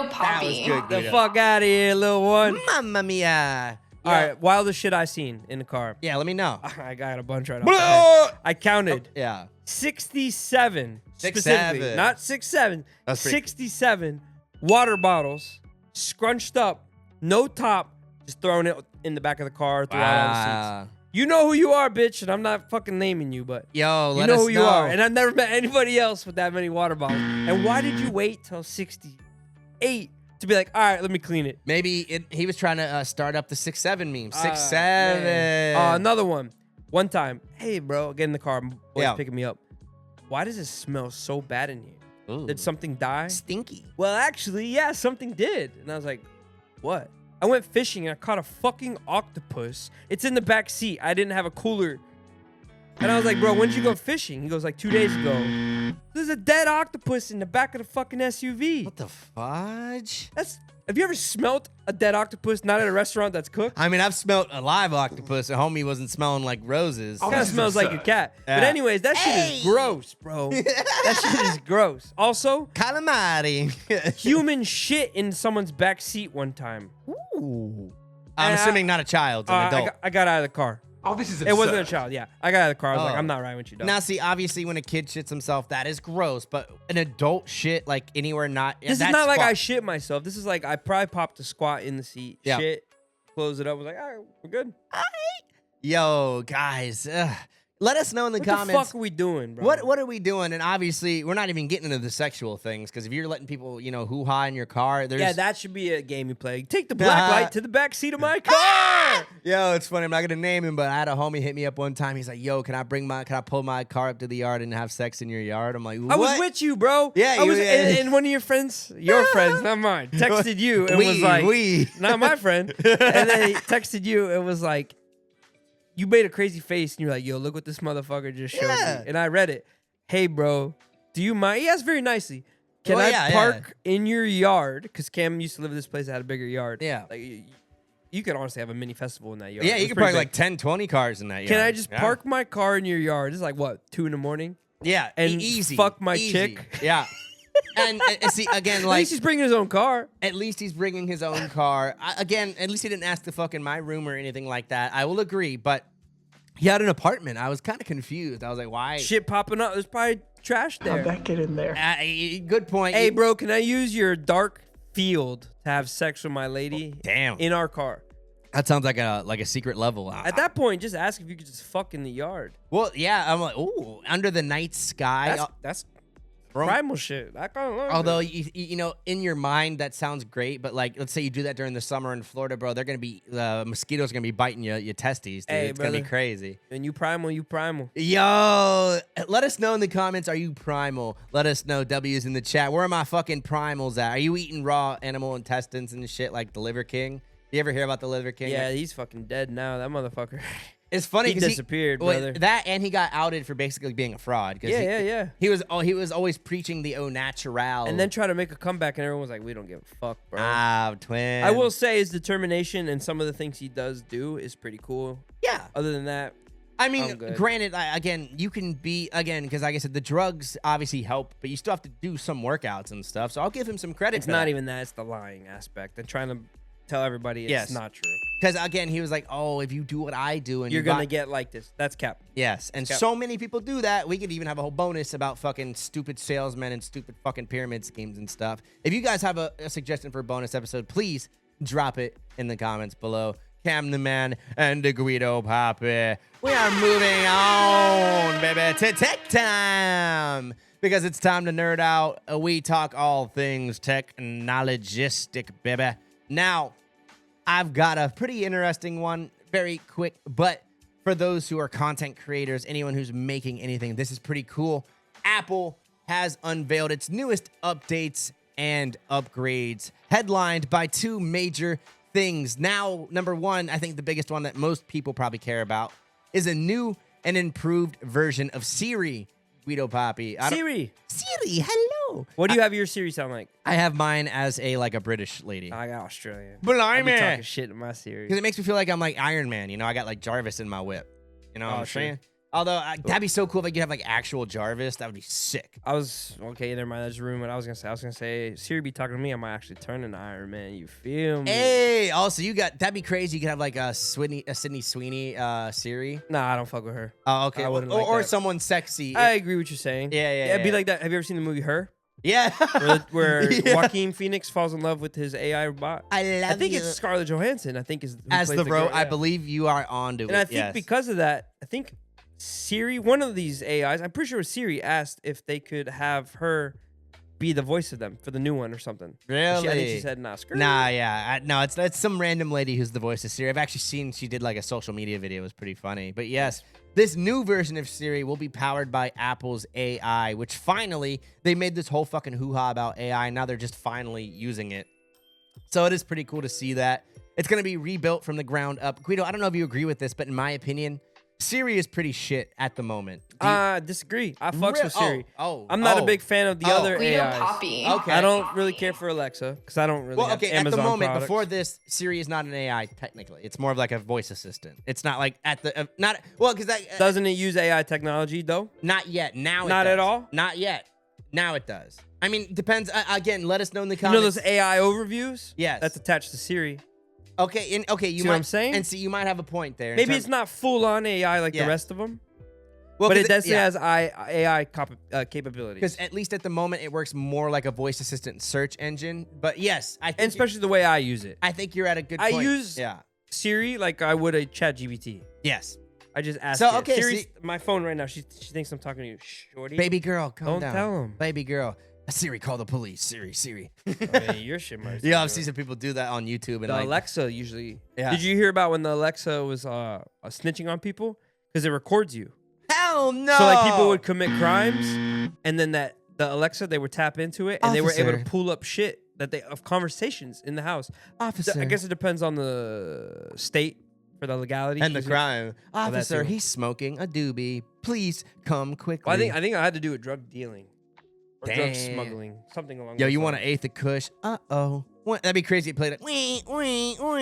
[SPEAKER 5] Papi.
[SPEAKER 1] That was good, Guido.
[SPEAKER 2] The fuck out of here, little one.
[SPEAKER 1] Mamma mia.
[SPEAKER 2] All right, wildest shit I seen in the car.
[SPEAKER 1] Yeah, let me know.
[SPEAKER 2] I got a bunch right off the head. I counted.
[SPEAKER 1] Yeah.
[SPEAKER 2] 67.
[SPEAKER 1] 67.
[SPEAKER 2] Not 6'7".
[SPEAKER 1] That's pretty
[SPEAKER 2] 67 water bottles, scrunched up, no top, just throwing it in the back of the car throughout all the seats. You know who you are, bitch, and I'm not fucking naming you, but
[SPEAKER 1] yo,
[SPEAKER 2] you know who you are. And I've never met anybody else with that many water bottles. And why did you wait till 68 to be like, all right, let me clean it?
[SPEAKER 1] Maybe he was trying to start up the 6'7" meme. 6'7".
[SPEAKER 2] Another one. One time, hey, bro, get in the car. Boy's picking me up. Why does it smell so bad in here?
[SPEAKER 1] Ooh.
[SPEAKER 2] Did something die?
[SPEAKER 1] Stinky.
[SPEAKER 2] Well, actually, yeah, something did. And I was like, what? I went fishing and I caught a fucking octopus. It's in the back seat. I didn't have a cooler. And I was like, bro, when did you go fishing? He goes, like 2 days ago. There's a dead octopus in the back of the fucking SUV.
[SPEAKER 1] What the fudge?
[SPEAKER 2] Have you ever smelt a dead octopus not at a restaurant that's cooked?
[SPEAKER 1] I mean, I've smelt a live octopus. A homie wasn't smelling like roses.
[SPEAKER 2] It kind of smells like your cat.
[SPEAKER 1] Yeah.
[SPEAKER 2] But anyways, that shit is gross, bro. That shit is gross. Also,
[SPEAKER 1] calamari.
[SPEAKER 2] Human shit in someone's back seat one time.
[SPEAKER 1] Ooh. I'm assuming not a child, an adult.
[SPEAKER 2] I got out of the car.
[SPEAKER 6] Oh, this is absurd.
[SPEAKER 2] It wasn't a child, yeah. I got out of the car. I was like, I'm not riding with you, dog.
[SPEAKER 1] Now, see, obviously, when a kid shits himself, that is gross. But an adult shit, like, anywhere not...
[SPEAKER 2] This is not like I shit myself. This is like I probably popped a squat in the seat.
[SPEAKER 1] Yeah.
[SPEAKER 2] Shit. Close it up. Was like, all right, we're good.
[SPEAKER 1] All right. Yo, guys. Let us know in the comments.
[SPEAKER 2] What the fuck are we doing, bro?
[SPEAKER 1] What are we doing? And obviously, we're not even getting into the sexual things. Because if you're letting people, you know, hoo-ha in your car, there's...
[SPEAKER 2] Yeah, that should be a game you play. Take the black light to the back seat of my car.
[SPEAKER 1] Yo, it's funny. I'm not going to name him, but I had a homie hit me up one time. He's like, yo, can I pull my car up to the yard and have sex in your yard? I'm like, what?
[SPEAKER 2] I was with you, bro.
[SPEAKER 1] Yeah,
[SPEAKER 2] I was, and one of your friends, your friends, not mine, texted you and was like, not my friend. And then he texted you and was like, you made a crazy face and you're like, yo, look what this motherfucker just showed me. And I read it. Hey, bro, do you mind? He asked very nicely. Can I park in your yard? Because Cam used to live in this place that had a bigger yard.
[SPEAKER 1] Yeah.
[SPEAKER 2] Like, you could honestly have a mini festival in that yard.
[SPEAKER 1] Yeah, you could park like 10, 20 cars in that yard.
[SPEAKER 2] Can I just park my car in your yard? It's like, what, 2 a.m?
[SPEAKER 1] Yeah,
[SPEAKER 2] and
[SPEAKER 1] easy.
[SPEAKER 2] Fuck my chick?
[SPEAKER 1] Yeah. And see, again, like...
[SPEAKER 2] At least he's bringing his own car.
[SPEAKER 1] At least he's bringing his own car. Again, at least he didn't ask to fuck in my room or anything like that. I will agree, but he had an apartment. I was kind of confused. I was like, why?
[SPEAKER 2] Shit popping up. There's probably trash there.
[SPEAKER 4] How'd that get in there?
[SPEAKER 1] Good point.
[SPEAKER 2] Hey, bro, can I use your dark field to have sex with my lady?
[SPEAKER 1] Damn.
[SPEAKER 2] In our car.
[SPEAKER 1] That sounds like a secret level.
[SPEAKER 2] At that point, just ask if you could just fuck in the yard.
[SPEAKER 1] Well, yeah. I'm like, ooh, under the night sky.
[SPEAKER 2] That's primal shit. That kind of
[SPEAKER 1] although, you know, in your mind, that sounds great. But, like, let's say you do that during the summer in Florida, bro. They're going to be, mosquitoes are going to be biting your testes, dude.
[SPEAKER 2] Hey,
[SPEAKER 1] it's going to be crazy.
[SPEAKER 2] And you primal, you primal.
[SPEAKER 1] Yo, let us know in the comments. Are you primal? Let us know. W's in the chat. Where are my fucking primals at? Are you eating raw animal intestines and shit like the Liver King? You ever hear about the Liver King?
[SPEAKER 2] Yeah, he's fucking dead now. That motherfucker.
[SPEAKER 1] It's funny
[SPEAKER 2] he disappeared, brother.
[SPEAKER 1] That and he got outed for basically being a fraud.
[SPEAKER 2] Yeah.
[SPEAKER 1] He was always preaching the au natural,
[SPEAKER 2] and then try to make a comeback, and everyone was like, "We don't give a fuck, bro."
[SPEAKER 1] Ah, twin.
[SPEAKER 2] I will say his determination and some of the things he does do is pretty cool.
[SPEAKER 1] Yeah.
[SPEAKER 2] Other than that,
[SPEAKER 1] I mean, granted, again, you can be, because like I said, the drugs obviously help, but you still have to do some workouts and stuff. So I'll give him some credit.
[SPEAKER 2] It's not even that. It's the lying aspect and trying to tell everybody it's not true.
[SPEAKER 1] Because, again, he was like, oh, if you do what I do and
[SPEAKER 2] you're going to get like this. That's cap.
[SPEAKER 1] Yes. And so many people do that. We could even have a whole bonus about fucking stupid salesmen and stupid fucking pyramid schemes and stuff. If you guys have a suggestion for a bonus episode, please drop it in the comments below. Cam the Man and the Guido Papi. We are moving on, baby, to tech time. Because it's time to nerd out. We talk all things technologistic, baby. Now, I've got a pretty interesting one, very quick, but for those who are content creators, anyone who's making anything, this is pretty cool. Apple has unveiled its newest updates and upgrades, headlined by two major things. Now, number one, I think the biggest one that most people probably care about is a new and improved version of Siri. Guido Papi.
[SPEAKER 2] Siri,
[SPEAKER 1] hello.
[SPEAKER 2] What do you have your Siri sound like?
[SPEAKER 1] I have mine as a British lady.
[SPEAKER 2] I got Australian.
[SPEAKER 1] Blimey.
[SPEAKER 2] I be talking shit to my Siri.
[SPEAKER 1] Because it makes me feel like I'm like Iron Man. You know, I got like Jarvis in my whip. You know what I'm saying? Although, that'd be so cool if I could have like actual Jarvis. That would be sick.
[SPEAKER 2] Okay, never mind. That's ruined what I was going to say. I was going to say, Siri be talking to me. I might actually turn into Iron Man. You feel me?
[SPEAKER 1] Hey, also, that'd be crazy. You could have like a Sydney Sweeney Siri.
[SPEAKER 2] Nah, I don't fuck with her.
[SPEAKER 1] Oh, okay. Or someone sexy.
[SPEAKER 2] I agree with what you're saying.
[SPEAKER 1] Yeah.
[SPEAKER 2] It'd be like that. Have you ever seen the movie Her?
[SPEAKER 1] Yeah.
[SPEAKER 2] where Joaquin Phoenix falls in love with his AI robot. I think it's Scarlett Johansson. I think is
[SPEAKER 1] as the girl. I believe you are onto it.
[SPEAKER 2] And I think because of that, I think Siri, one of these AIs, I'm pretty sure Siri asked if they could have her be the voice of them for the new one or something.
[SPEAKER 1] Really?
[SPEAKER 2] I think she said, nah, screw
[SPEAKER 1] Nah, yeah. No, it's some random lady who's the voice of Siri. I've actually seen she did like a social media video. It was pretty funny. But yes, this new version of Siri will be powered by Apple's AI, which finally, they made this whole fucking hoo-ha about AI. Now they're just finally using it. So it is pretty cool to see that. It's going to be rebuilt from the ground up. Guido, I don't know if you agree with this, but in my opinion, Siri is pretty shit at the moment.
[SPEAKER 2] Disagree. I fucks with Siri. I'm not a big fan of the other
[SPEAKER 5] Guido
[SPEAKER 2] AIs.
[SPEAKER 5] Papi.
[SPEAKER 2] Okay. I don't really care for Alexa because I don't really have Amazon
[SPEAKER 1] at the moment,
[SPEAKER 2] products.
[SPEAKER 1] before this, Siri is not an AI technically. It's more of like a voice assistant. It's not like because that
[SPEAKER 2] doesn't it use AI technology though?
[SPEAKER 1] Not yet. Now,
[SPEAKER 2] not at all.
[SPEAKER 1] Not yet. Now it does. I mean, depends. Again, let us know in the comments.
[SPEAKER 2] You know those AI overviews?
[SPEAKER 1] Yes.
[SPEAKER 2] That's attached to Siri.
[SPEAKER 1] Okay, you
[SPEAKER 2] see what I'm saying?
[SPEAKER 1] And see, you might have a point there.
[SPEAKER 2] Maybe it's not full on AI like the rest of them. Well, but it definitely has AI capabilities.
[SPEAKER 1] Because at least at the moment, it works more like a voice assistant search engine. But yes, I think
[SPEAKER 2] and especially the way I use it.
[SPEAKER 1] I think you're at a good point.
[SPEAKER 2] I use Siri like I would a ChatGPT.
[SPEAKER 1] Yes.
[SPEAKER 2] I just asked
[SPEAKER 1] so,
[SPEAKER 2] it.
[SPEAKER 1] Okay,
[SPEAKER 2] Siri's my phone right now. She thinks I'm talking to you. Shorty.
[SPEAKER 1] Baby girl, calm down.
[SPEAKER 2] Don't tell him.
[SPEAKER 1] Baby girl. Siri, call the police. Siri.
[SPEAKER 2] Your shit might.
[SPEAKER 1] Yeah, I've seen some people do that on YouTube. And
[SPEAKER 2] the Alexa usually. Yeah. Did you hear about when the Alexa was snitching on people? Because it records you.
[SPEAKER 1] Hell no.
[SPEAKER 2] So like people would commit crimes, and then the Alexa, they would tap into it, and they were able to pull up shit of conversations in the house.
[SPEAKER 1] Officer.
[SPEAKER 2] I guess it depends on the state for the legality
[SPEAKER 1] and the crime. Officer, he's smoking a doobie. Please come quickly.
[SPEAKER 2] Well, I think I had to do with drug dealing. Or drug smuggling, something along those lines.
[SPEAKER 1] You want an eighth of Kush? Uh-oh. That'd be crazy if it played like,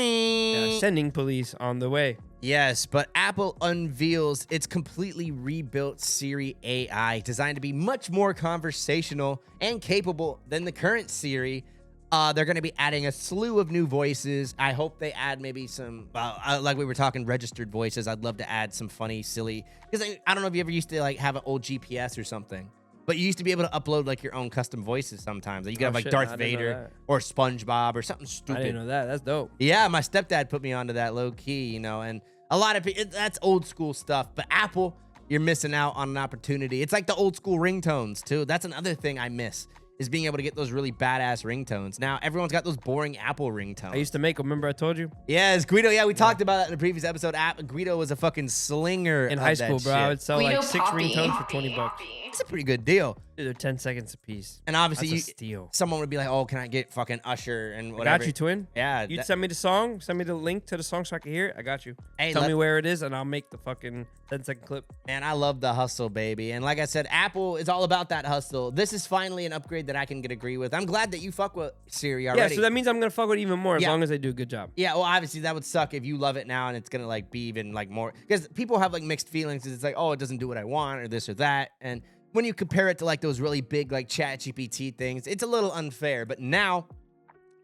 [SPEAKER 2] yeah, sending police on the way.
[SPEAKER 1] Yes, but Apple unveils its completely rebuilt Siri AI, designed to be much more conversational and capable than the current Siri. They're going to be adding a slew of new voices. I hope they add maybe some, like we were talking, registered voices. I'd love to add some funny, silly, because I don't know if you ever used to like have an old GPS or something. But you used to be able to upload like your own custom voices sometimes. Like, you could have like Darth Vader or SpongeBob or something stupid.
[SPEAKER 2] I didn't know that. That's dope.
[SPEAKER 1] Yeah, my stepdad put me onto that low key, you know, and a lot of people, that's old school stuff. But Apple, you're missing out on an opportunity. It's like the old school ringtones too. That's another thing I miss, is being able to get those really badass ringtones. Now everyone's got those boring Apple ringtones.
[SPEAKER 2] I used to make them. Remember I told you?
[SPEAKER 1] Yes, Guido. Yeah, we talked about that in the previous episode. Guido was a fucking slinger
[SPEAKER 2] in high school, bro. I would sell
[SPEAKER 5] Guido
[SPEAKER 2] like 6
[SPEAKER 5] Papi.
[SPEAKER 2] ringtones for $20.
[SPEAKER 1] It's a pretty good deal.
[SPEAKER 2] Dude, they're 10 seconds a piece.
[SPEAKER 1] And obviously,
[SPEAKER 2] That's a steal.
[SPEAKER 1] Someone would be like, "Oh, can I get fucking Usher and whatever?"
[SPEAKER 2] I got you, twin.
[SPEAKER 1] Yeah.
[SPEAKER 2] You'd send me the song, send me the link to the song so I can hear it. I got you.
[SPEAKER 1] Hey,
[SPEAKER 2] Tell me where it is, and I'll make the fucking 10-second clip.
[SPEAKER 1] Man, I love the hustle, baby. And like I said, Apple is all about that hustle. This is finally an upgrade that I can agree with. I'm glad that you fuck with Siri already.
[SPEAKER 2] Yeah, so that means I'm gonna fuck with it even more as long as they do a good job.
[SPEAKER 1] Yeah, well, obviously that would suck if you love it now and it's gonna like be even like more, because people have like mixed feelings. It's like, oh, it doesn't do what I want or this or that. And when you compare it to like those really big like ChatGPT things, it's a little unfair. But now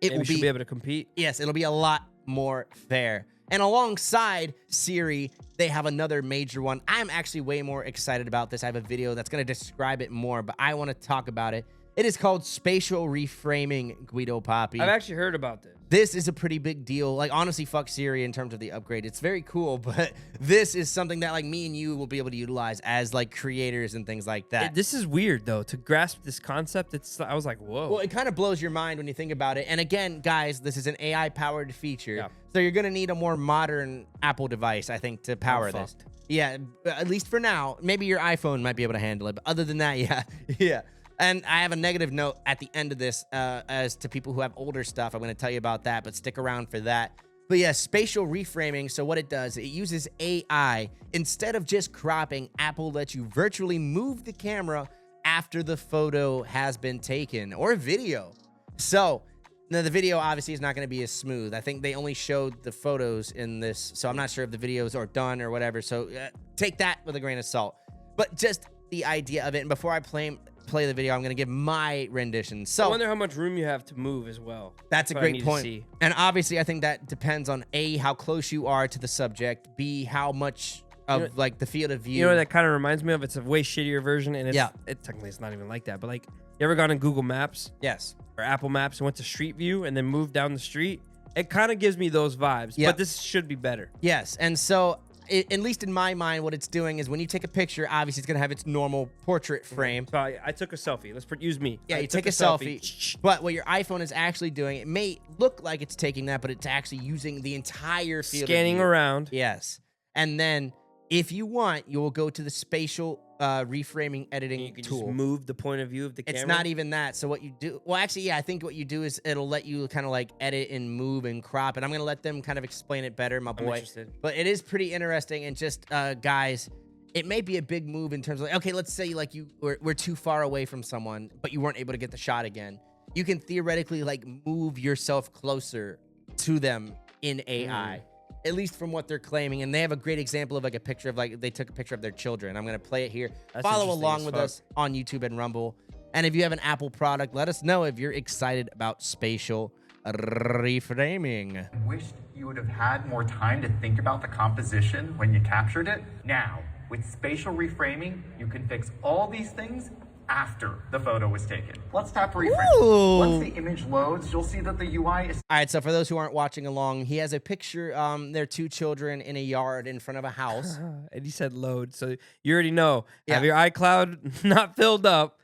[SPEAKER 1] it will
[SPEAKER 2] be able to compete.
[SPEAKER 1] Yes, it'll be a lot more fair. And alongside Siri, they have another major one. I'm actually way more excited about this. I have a video that's going to describe it more, but I want to talk about it. It is called spatial reframing, Guido Papi.
[SPEAKER 2] I've actually heard about this.
[SPEAKER 1] This is a pretty big deal. Like, honestly, fuck Siri in terms of the upgrade. It's very cool, but this is something that, like, me and you will be able to utilize as, like, creators and things like that.
[SPEAKER 2] This is weird, though. To grasp this concept, I was like, whoa.
[SPEAKER 1] Well, it kind of blows your mind when you think about it. And again, guys, this is an AI-powered feature. Yeah. So you're going to need a more modern Apple device, I think, to power this. Yeah, at least for now. Maybe your iPhone might be able to handle it. But other than that, yeah. Yeah. And I have a negative note at the end of this as to people who have older stuff. I'm going to tell you about that, but stick around for that. But yeah, spatial reframing. So what it does, it uses AI. Instead of just cropping, Apple lets you virtually move the camera after the photo has been taken, or video. So now the video obviously is not going to be as smooth. I think they only showed the photos in this, so I'm not sure if the videos are done or whatever. So take that with a grain of salt. But just the idea of it. And before I play the video, I'm going to give my rendition. So
[SPEAKER 2] I wonder how much room you have to move as well.
[SPEAKER 1] That's a great point. And obviously, I think that depends on A, how close you are to the subject, B, how much of like the field of view.
[SPEAKER 2] You know what that kind of reminds me of? It's a way shittier version, and technically it's not even like that. But like, you ever gone on Google Maps?
[SPEAKER 1] Yes.
[SPEAKER 2] Or Apple Maps and went to Street View and then moved down the street? It kind of gives me those vibes, but this should be better.
[SPEAKER 1] Yes, and so at least in my mind, what it's doing is when you take a picture, obviously it's going to have its normal portrait frame.
[SPEAKER 2] So I took a selfie. Let's use me.
[SPEAKER 1] Yeah, you take a selfie. But what your iPhone is actually doing, it may look like it's taking that, but it's actually using the entire field of view.
[SPEAKER 2] Scanning around.
[SPEAKER 1] Yes. And then if you want, you will go to the spatial reframing editing
[SPEAKER 2] you can
[SPEAKER 1] tool.
[SPEAKER 2] Just move the point of view of the camera.
[SPEAKER 1] It's not even that. So what you do, well, actually, yeah, I think what you do is it'll let you kind of like edit and move and crop. And I'm going to let them kind of explain it better, my boy.
[SPEAKER 2] I'm interested.
[SPEAKER 1] But it is pretty interesting. And just, guys, it may be a big move in terms of, like, okay, let's say like we're too far away from someone, but you weren't able to get the shot again. You can theoretically like move yourself closer to them in AI. At least from what they're claiming. And they have a great example of like a picture of like, they took a picture of their children. I'm going to play it here. Follow along with us on YouTube and Rumble. And if you have an Apple product, let us know if you're excited about spatial reframing.
[SPEAKER 9] Wished you would have had more time to think about the composition when you captured it. Now, with spatial reframing, you can fix all these things after the photo was taken. Let's tap reframe. Once the image loads, you'll see that the UI is...
[SPEAKER 1] All right, so for those who aren't watching along, he has a picture, their two children in a yard in front of a house.
[SPEAKER 2] And he said load, so you already know. Yeah. Have your iCloud not filled up,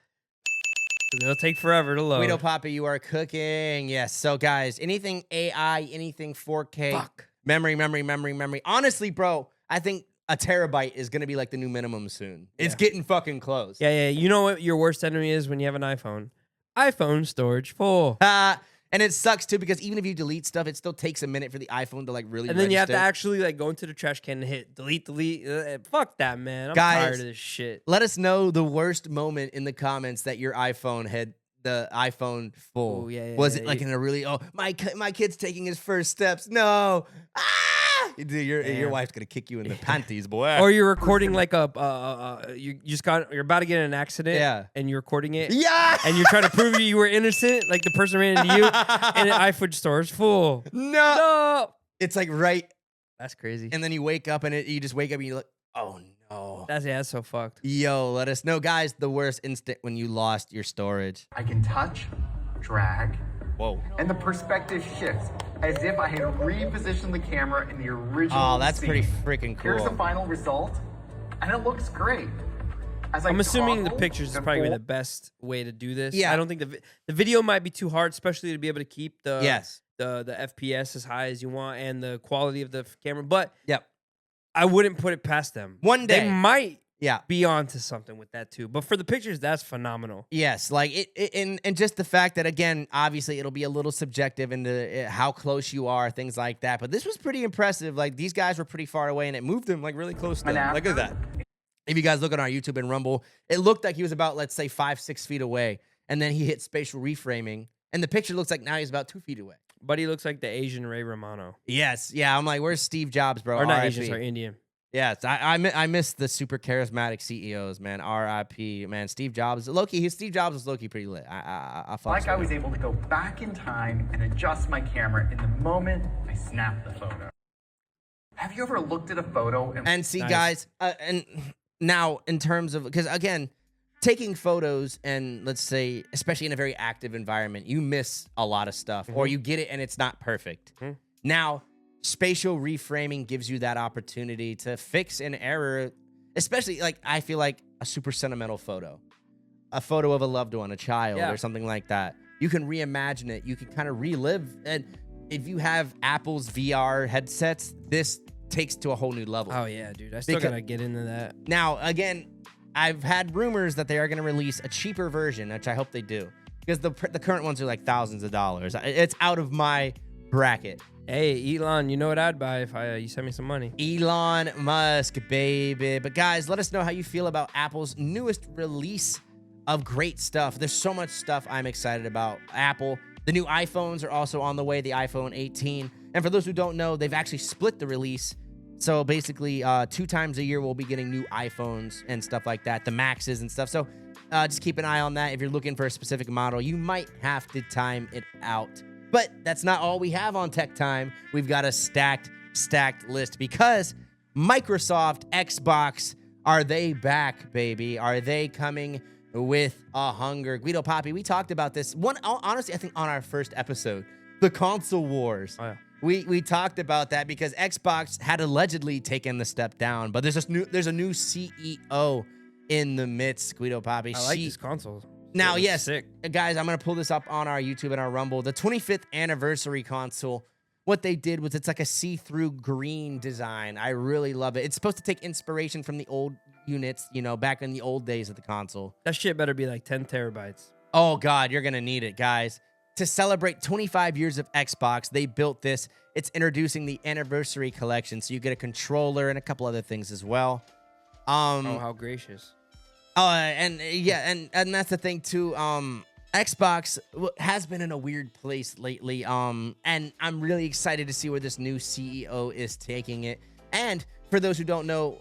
[SPEAKER 2] it'll take forever to load.
[SPEAKER 1] Guido Papi, you are cooking. Yes, so guys, anything AI, anything 4K, memory. Honestly, bro, I think a terabyte is going to be like the new minimum soon. It's getting fucking close.
[SPEAKER 2] Yeah. You know what your worst enemy is when you have an iPhone? iPhone storage full.
[SPEAKER 1] And it sucks too, because even if you delete stuff, it still takes a minute for the iPhone to like really
[SPEAKER 2] And then you have to actually like go into the trash can and hit delete. Fuck that, man. I'm tired of this shit.
[SPEAKER 1] Let us know the worst moment in the comments that your iPhone had the iPhone full.
[SPEAKER 2] Ooh,
[SPEAKER 1] Was it like in a really, my kid's taking his first steps. No. Dude, your wife's gonna kick you in the panties, boy.
[SPEAKER 2] Or you're recording like you're about to get in an accident, and you're recording it, and you're trying to prove you were innocent, like the person ran into you, and the iPhone store is full.
[SPEAKER 1] No, it's like right.
[SPEAKER 2] That's crazy.
[SPEAKER 1] And then you wake up and you just wake up and you're like, oh no.
[SPEAKER 2] That's so fucked.
[SPEAKER 1] Yo, let us know, guys. The worst instant when you lost your storage.
[SPEAKER 9] I can touch, drag.
[SPEAKER 1] Whoa.
[SPEAKER 9] And the perspective shifts as if I had repositioned the camera in the original
[SPEAKER 1] that's
[SPEAKER 9] scene.
[SPEAKER 1] pretty freaking cool.
[SPEAKER 9] Here's the final result, and it looks great.
[SPEAKER 2] I'm assuming the pictures is probably the best way to do this. Yeah. I don't think the video might be too hard, especially to be able to keep the FPS as high as you want and the quality of the camera. But I wouldn't put it past them.
[SPEAKER 1] One day.
[SPEAKER 2] They might be on to something with that too. But for the pictures, that's phenomenal.
[SPEAKER 1] Yes, like and just the fact that, again, obviously it'll be a little subjective into how close you are, things like that. But this was pretty impressive. Like, these guys were pretty far away, and it moved them like really close to them. Look at that. If you guys look on our YouTube and Rumble, it looked like he was about, let's say, 5-6 feet away, and then he hit spatial reframing, and the picture looks like now he's about 2 feet away.
[SPEAKER 2] But he looks like the Asian Ray Romano.
[SPEAKER 1] Yes, yeah. I'm like, where's Steve Jobs, bro?
[SPEAKER 2] Or not Asian, sorry, Indian.
[SPEAKER 1] Yes, I miss the super charismatic CEOs, man. R.I.P. Man, Steve Jobs. Steve Jobs was low-key pretty lit. I
[SPEAKER 9] was able to go back in time and adjust my camera in the moment I snapped the photo. Have you ever looked at a photo
[SPEAKER 1] and see, guys, and now in terms of, because again, taking photos and, let's say, especially in a very active environment, you miss a lot of stuff, or you get it and it's not perfect. Now, spatial reframing gives you that opportunity to fix an error, especially, like, I feel like a super sentimental photo, a photo of a loved one, a child, or something like that. You can reimagine it. You can kind of relive. And if you have Apple's VR headsets, this takes to a whole new level.
[SPEAKER 2] Oh, yeah, dude. I still got to get into that.
[SPEAKER 1] Now, again, I've had rumors that they are going to release a cheaper version, which I hope they do, because the current ones are like thousands of dollars. It's out of my bracket.
[SPEAKER 2] Hey, Elon, you know what I'd buy if you send me some money?
[SPEAKER 1] Elon Musk, baby. But guys, let us know how you feel about Apple's newest release of great stuff. There's so much stuff I'm excited about. Apple, the new iPhones are also on the way, the iPhone 18. And for those who don't know, they've actually split the release. So basically, 2 times a year, we'll be getting new iPhones and stuff like that, the Maxes and stuff. So just keep an eye on that. If you're looking for a specific model, you might have to time it out. But that's not all we have on Tech Time. We've got a stacked list, because Microsoft, Xbox, are they back, baby? Are they coming with a hunger? Guido Papi, we talked about this. Honestly, I think on our first episode, the console wars.
[SPEAKER 2] Oh, yeah.
[SPEAKER 1] We talked about that because Xbox had allegedly taken the step down, but there's a new CEO in the midst, Guido Papi.
[SPEAKER 2] I like this console.
[SPEAKER 1] Now, yes, guys, I'm going to pull this up on our YouTube and our Rumble. The 25th anniversary console, what they did was it's like a see-through green design. I really love it. It's supposed to take inspiration from the old units, you know, back in the old days of the console.
[SPEAKER 2] That shit better be like 10 terabytes.
[SPEAKER 1] Oh, God, you're going to need it, guys. To celebrate 25 years of Xbox, they built this. It's introducing the anniversary collection, so you get a controller and a couple other things as well.
[SPEAKER 2] Oh, how gracious.
[SPEAKER 1] And that's the thing too. Xbox has been in a weird place lately. And I'm really excited to see where this new CEO is taking it. And for those who don't know,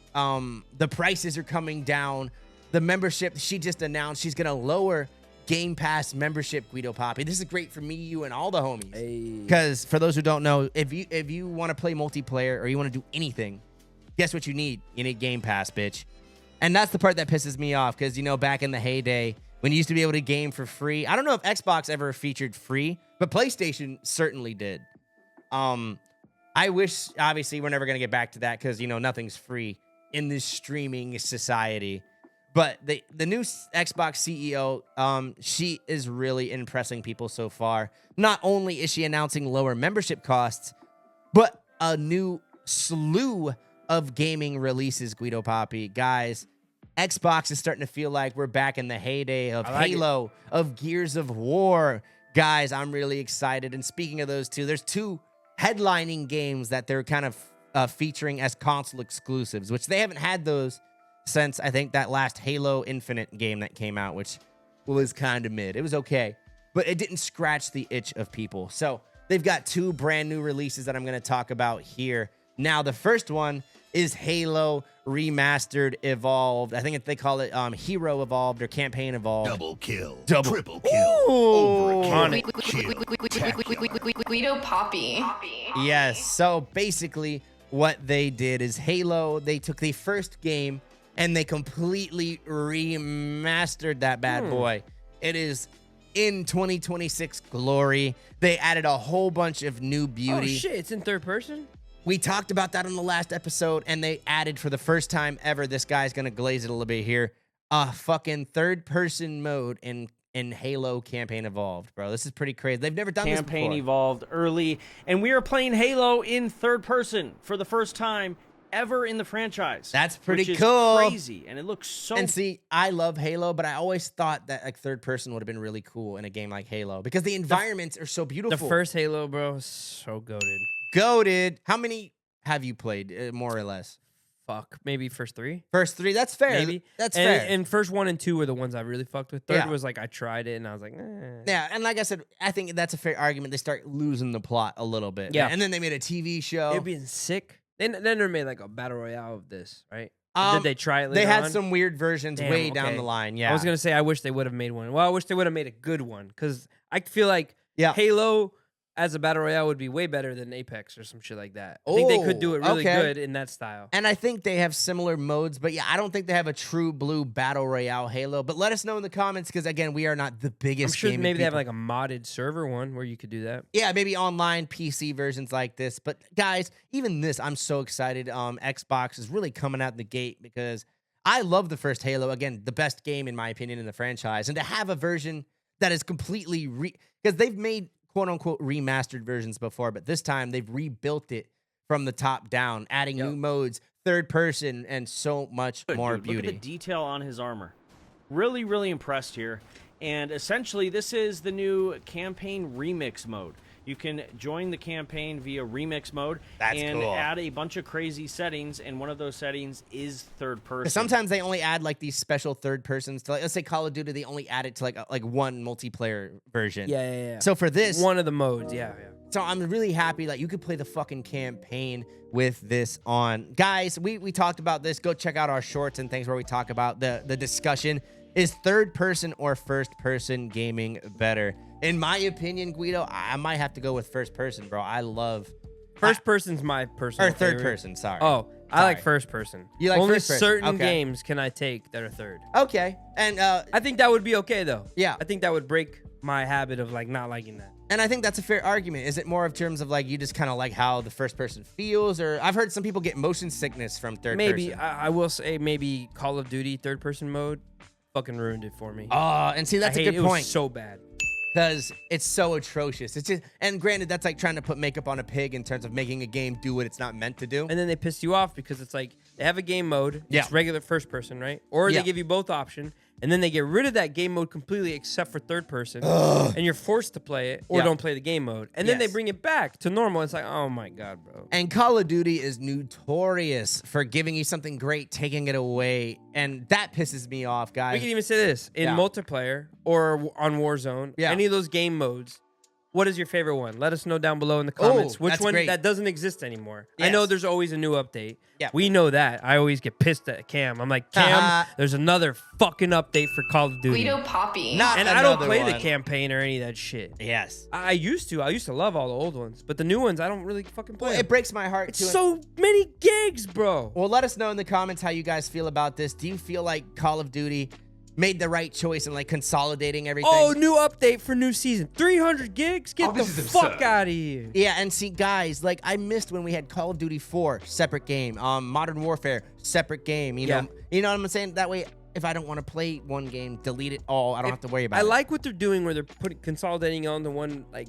[SPEAKER 1] the prices are coming down. The membership, she just announced she's gonna lower Game Pass membership, Guido Papi. This is great for me, you, and all the homies. Because for those who don't know, if you want to play multiplayer or you want to do anything, guess what you need? You need Game Pass, bitch. And that's the part that pisses me off, because, you know, back in the heyday, when you used to be able to game for free, I don't know if Xbox ever featured free, but PlayStation certainly did. I wish, obviously, we're never going to get back to that, because, you know, nothing's free in this streaming society. But the new Xbox CEO, she is really impressing people so far. Not only is she announcing lower membership costs, but a new slew of gaming releases, Guido Papi. Guys, Xbox is starting to feel like we're back in the heyday of Halo, of Gears of War. Guys, I'm really excited. And speaking of those two, there's 2 headlining games that they're kind of featuring as console exclusives, which they haven't had those since, I think, that last Halo Infinite game that came out, which was kind of mid. It was okay, but it didn't scratch the itch of people. So they've got 2 brand new releases that I'm going to talk about here. Now, the first one is Halo Remastered Evolved. I think they call it Hero Evolved or Campaign Evolved.
[SPEAKER 10] Double kill.
[SPEAKER 1] Triple kill. Overkill.
[SPEAKER 5] Guido Papi.
[SPEAKER 1] Yes, so basically what they did is Halo, they took the first game and they completely remastered that bad boy. It is in 2026 glory. They added a whole bunch of new beauty.
[SPEAKER 2] Oh, shit, it's in third person?
[SPEAKER 1] We talked about that on the last episode, and they added, for the first time ever, this guy's going to glaze it a little bit here, a fucking third-person mode in Halo Campaign Evolved, bro. This is pretty crazy. They've never done this before.
[SPEAKER 11] Campaign Evolved early, and we are playing Halo in third person for the first time
[SPEAKER 10] ever in the franchise.
[SPEAKER 1] That's pretty
[SPEAKER 10] which is
[SPEAKER 1] cool.
[SPEAKER 10] Crazy, and it looks so.
[SPEAKER 1] And see, I love Halo, but I always thought that like third person would have been really cool in a game like Halo because the environments are so beautiful.
[SPEAKER 2] The first Halo, bro, is so goated.
[SPEAKER 1] Goated. How many have you played, more or less?
[SPEAKER 2] Fuck, maybe first 3.
[SPEAKER 1] First 3, that's fair.
[SPEAKER 2] Maybe
[SPEAKER 1] that's fair.
[SPEAKER 2] And first 1 and 2 were the ones I really fucked with. Third was like I tried it and I was like,
[SPEAKER 1] Yeah, and like I said, I think that's a fair argument. They start losing the plot a little bit.
[SPEAKER 2] Yeah,
[SPEAKER 1] and then they made a TV show.
[SPEAKER 2] It'd be sick. Then they made like a battle royale of this, right? Did they try it later
[SPEAKER 1] They had
[SPEAKER 2] on?
[SPEAKER 1] some weird versions way down the line. Yeah,
[SPEAKER 2] I was gonna say I wish they would have made one. Well, I wish they would have made a good one because I feel like
[SPEAKER 1] Yeah.
[SPEAKER 2] Halo as a battle royale would be way better than Apex or some shit like that. I think they could do it really good in that style.
[SPEAKER 1] And I think they have similar modes, but yeah, I don't think they have a true blue battle royale Halo. But let us know in the comments because again, we are not the biggest.
[SPEAKER 2] I'm sure
[SPEAKER 1] gaming
[SPEAKER 2] maybe they have
[SPEAKER 1] people.
[SPEAKER 2] like a modded server one where you could do that.
[SPEAKER 1] Yeah, maybe online PC versions like this. But guys, even this, I'm so excited. Xbox is really coming out the gate because I love the first Halo. Again, the best game in my opinion in the franchise, and to have a version that is completely because they've made quote-unquote remastered versions before, but this time they've rebuilt it from the top down, adding new modes, third person, and so much more beauty.
[SPEAKER 10] Look at the detail on his armor. Really, really impressed here. And essentially, this is the new campaign remix mode. You can join the campaign via remix mode and
[SPEAKER 1] cool.
[SPEAKER 10] add a bunch of crazy settings, and one of those settings is third person.
[SPEAKER 1] Sometimes they only add like these special third persons to, like, let's say Call of Duty, they only add it to like one multiplayer version.
[SPEAKER 2] Yeah.
[SPEAKER 1] So for this,
[SPEAKER 2] one of the modes, yeah.
[SPEAKER 1] So I'm really happy that you could play the fucking campaign with this on. Guys, we talked about this. Go check out our shorts and things where we talk about the discussion. Is third person or first person gaming better? In my opinion, Guido, I might have to go with first person, bro. I love
[SPEAKER 2] first person's my personal
[SPEAKER 1] or third
[SPEAKER 2] favorite.
[SPEAKER 1] person. Sorry.
[SPEAKER 2] Oh, I like first person.
[SPEAKER 1] You like
[SPEAKER 2] only
[SPEAKER 1] first person?
[SPEAKER 2] certain
[SPEAKER 1] Okay.
[SPEAKER 2] games can I take that are third.
[SPEAKER 1] Okay, and
[SPEAKER 2] I think that would be okay though.
[SPEAKER 1] Yeah,
[SPEAKER 2] I think that would break my habit of like not liking that.
[SPEAKER 1] And I think that's a fair argument. Is it more of terms of like you just kind of like how the first person feels, or I've heard some people get motion sickness from third person.
[SPEAKER 2] Maybe I will say maybe Call of Duty third person mode fucking ruined it for me.
[SPEAKER 1] And see that's a good
[SPEAKER 2] it
[SPEAKER 1] point.
[SPEAKER 2] Was so bad.
[SPEAKER 1] Because it's so atrocious. It's just, and granted, that's like trying to put makeup on a pig in terms of making a game do what it's not meant to do.
[SPEAKER 2] And then they piss you off because it's like they have a game mode, it's regular first person, right? Or they give you both option, and then they get rid of that game mode completely except for third person, and you're forced to play it or don't play the game mode. And then they bring it back to normal. It's like, oh my God, bro.
[SPEAKER 1] And Call of Duty is notorious for giving you something great, taking it away, and that pisses me off, guys.
[SPEAKER 2] We can even say this in multiplayer or on Warzone, any of those game modes. What is your favorite one? Let us know down below in the comments. Which one that doesn't exist anymore? Yes. I know there's always a new update. Yeah, we know that. I always get pissed at Cam. I'm like, Cam, there's another fucking update for Call of Duty.
[SPEAKER 5] Guido Papi.
[SPEAKER 2] And I don't play the campaign or any of that shit.
[SPEAKER 1] Yes.
[SPEAKER 2] I used to. I used to love all the old ones. But the new ones, I don't really fucking play.
[SPEAKER 1] Well, it breaks my heart, too.
[SPEAKER 2] So many gigs, bro.
[SPEAKER 1] Well, let us know in the comments how you guys feel about this. Do you feel like Call of Duty made the right choice in like consolidating everything?
[SPEAKER 2] Oh, new update for new season. 300 gigs? Get the fuck out of here.
[SPEAKER 1] Yeah, and see, guys, like I missed when we had Call of Duty 4, separate game. Modern Warfare, separate game. You know what I'm saying? That way, if I don't want to play one game, delete it all. I don't have to worry about it.
[SPEAKER 2] I like what they're doing where they're consolidating onto one like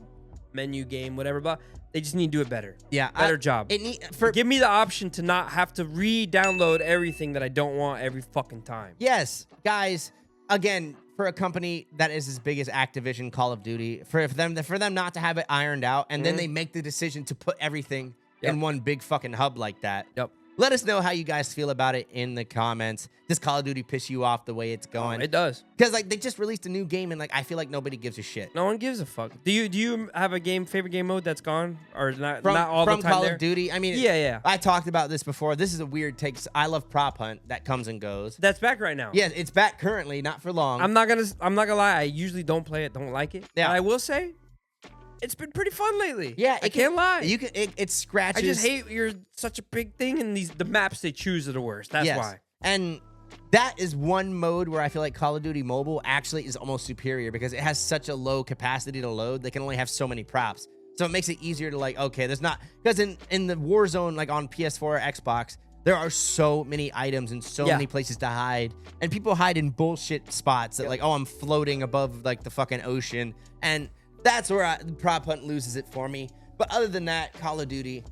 [SPEAKER 2] menu game, whatever, but they just need to do it better.
[SPEAKER 1] Yeah.
[SPEAKER 2] Better job. Give me the option to not have to re-download everything that I don't want every fucking time.
[SPEAKER 1] Yes, guys, again, for a company that is as big as Activision, Call of Duty, for them not to have it ironed out, and then they make the decision to put everything in one big fucking hub like that.
[SPEAKER 2] Yep.
[SPEAKER 1] Let us know how you guys feel about it in the comments. Does Call of Duty piss you off the way it's going?
[SPEAKER 2] It does.
[SPEAKER 1] Because like they just released a new game and like I feel like nobody gives a shit.
[SPEAKER 2] No one gives a fuck. Do you have a favorite game mode that's gone or not all the time
[SPEAKER 1] Call
[SPEAKER 2] there?
[SPEAKER 1] of Duty? I mean,
[SPEAKER 2] yeah.
[SPEAKER 1] I talked about this before. This is a weird take. I love Prop Hunt. That comes and goes.
[SPEAKER 2] That's back right now.
[SPEAKER 1] Yeah, it's back currently, not for long.
[SPEAKER 2] I'm not gonna lie. I usually don't play it. Don't like it.
[SPEAKER 1] Yeah.
[SPEAKER 2] But I will say, it's been pretty fun lately.
[SPEAKER 1] Yeah,
[SPEAKER 2] I can't lie.
[SPEAKER 1] It scratches.
[SPEAKER 2] I just hate you're such a big thing, and the maps they choose are the worst. That's why.
[SPEAKER 1] And that is one mode where I feel like Call of Duty Mobile actually is almost superior because it has such a low capacity to load. They can only have so many props. So it makes it easier to like, okay, there's not, because in the Warzone, like on PS4 or Xbox, there are so many items and so many places to hide. And people hide in bullshit spots that like, oh, I'm floating above like the fucking ocean. And that's where Prop Hunt loses it for me. But other than that, Call of Duty,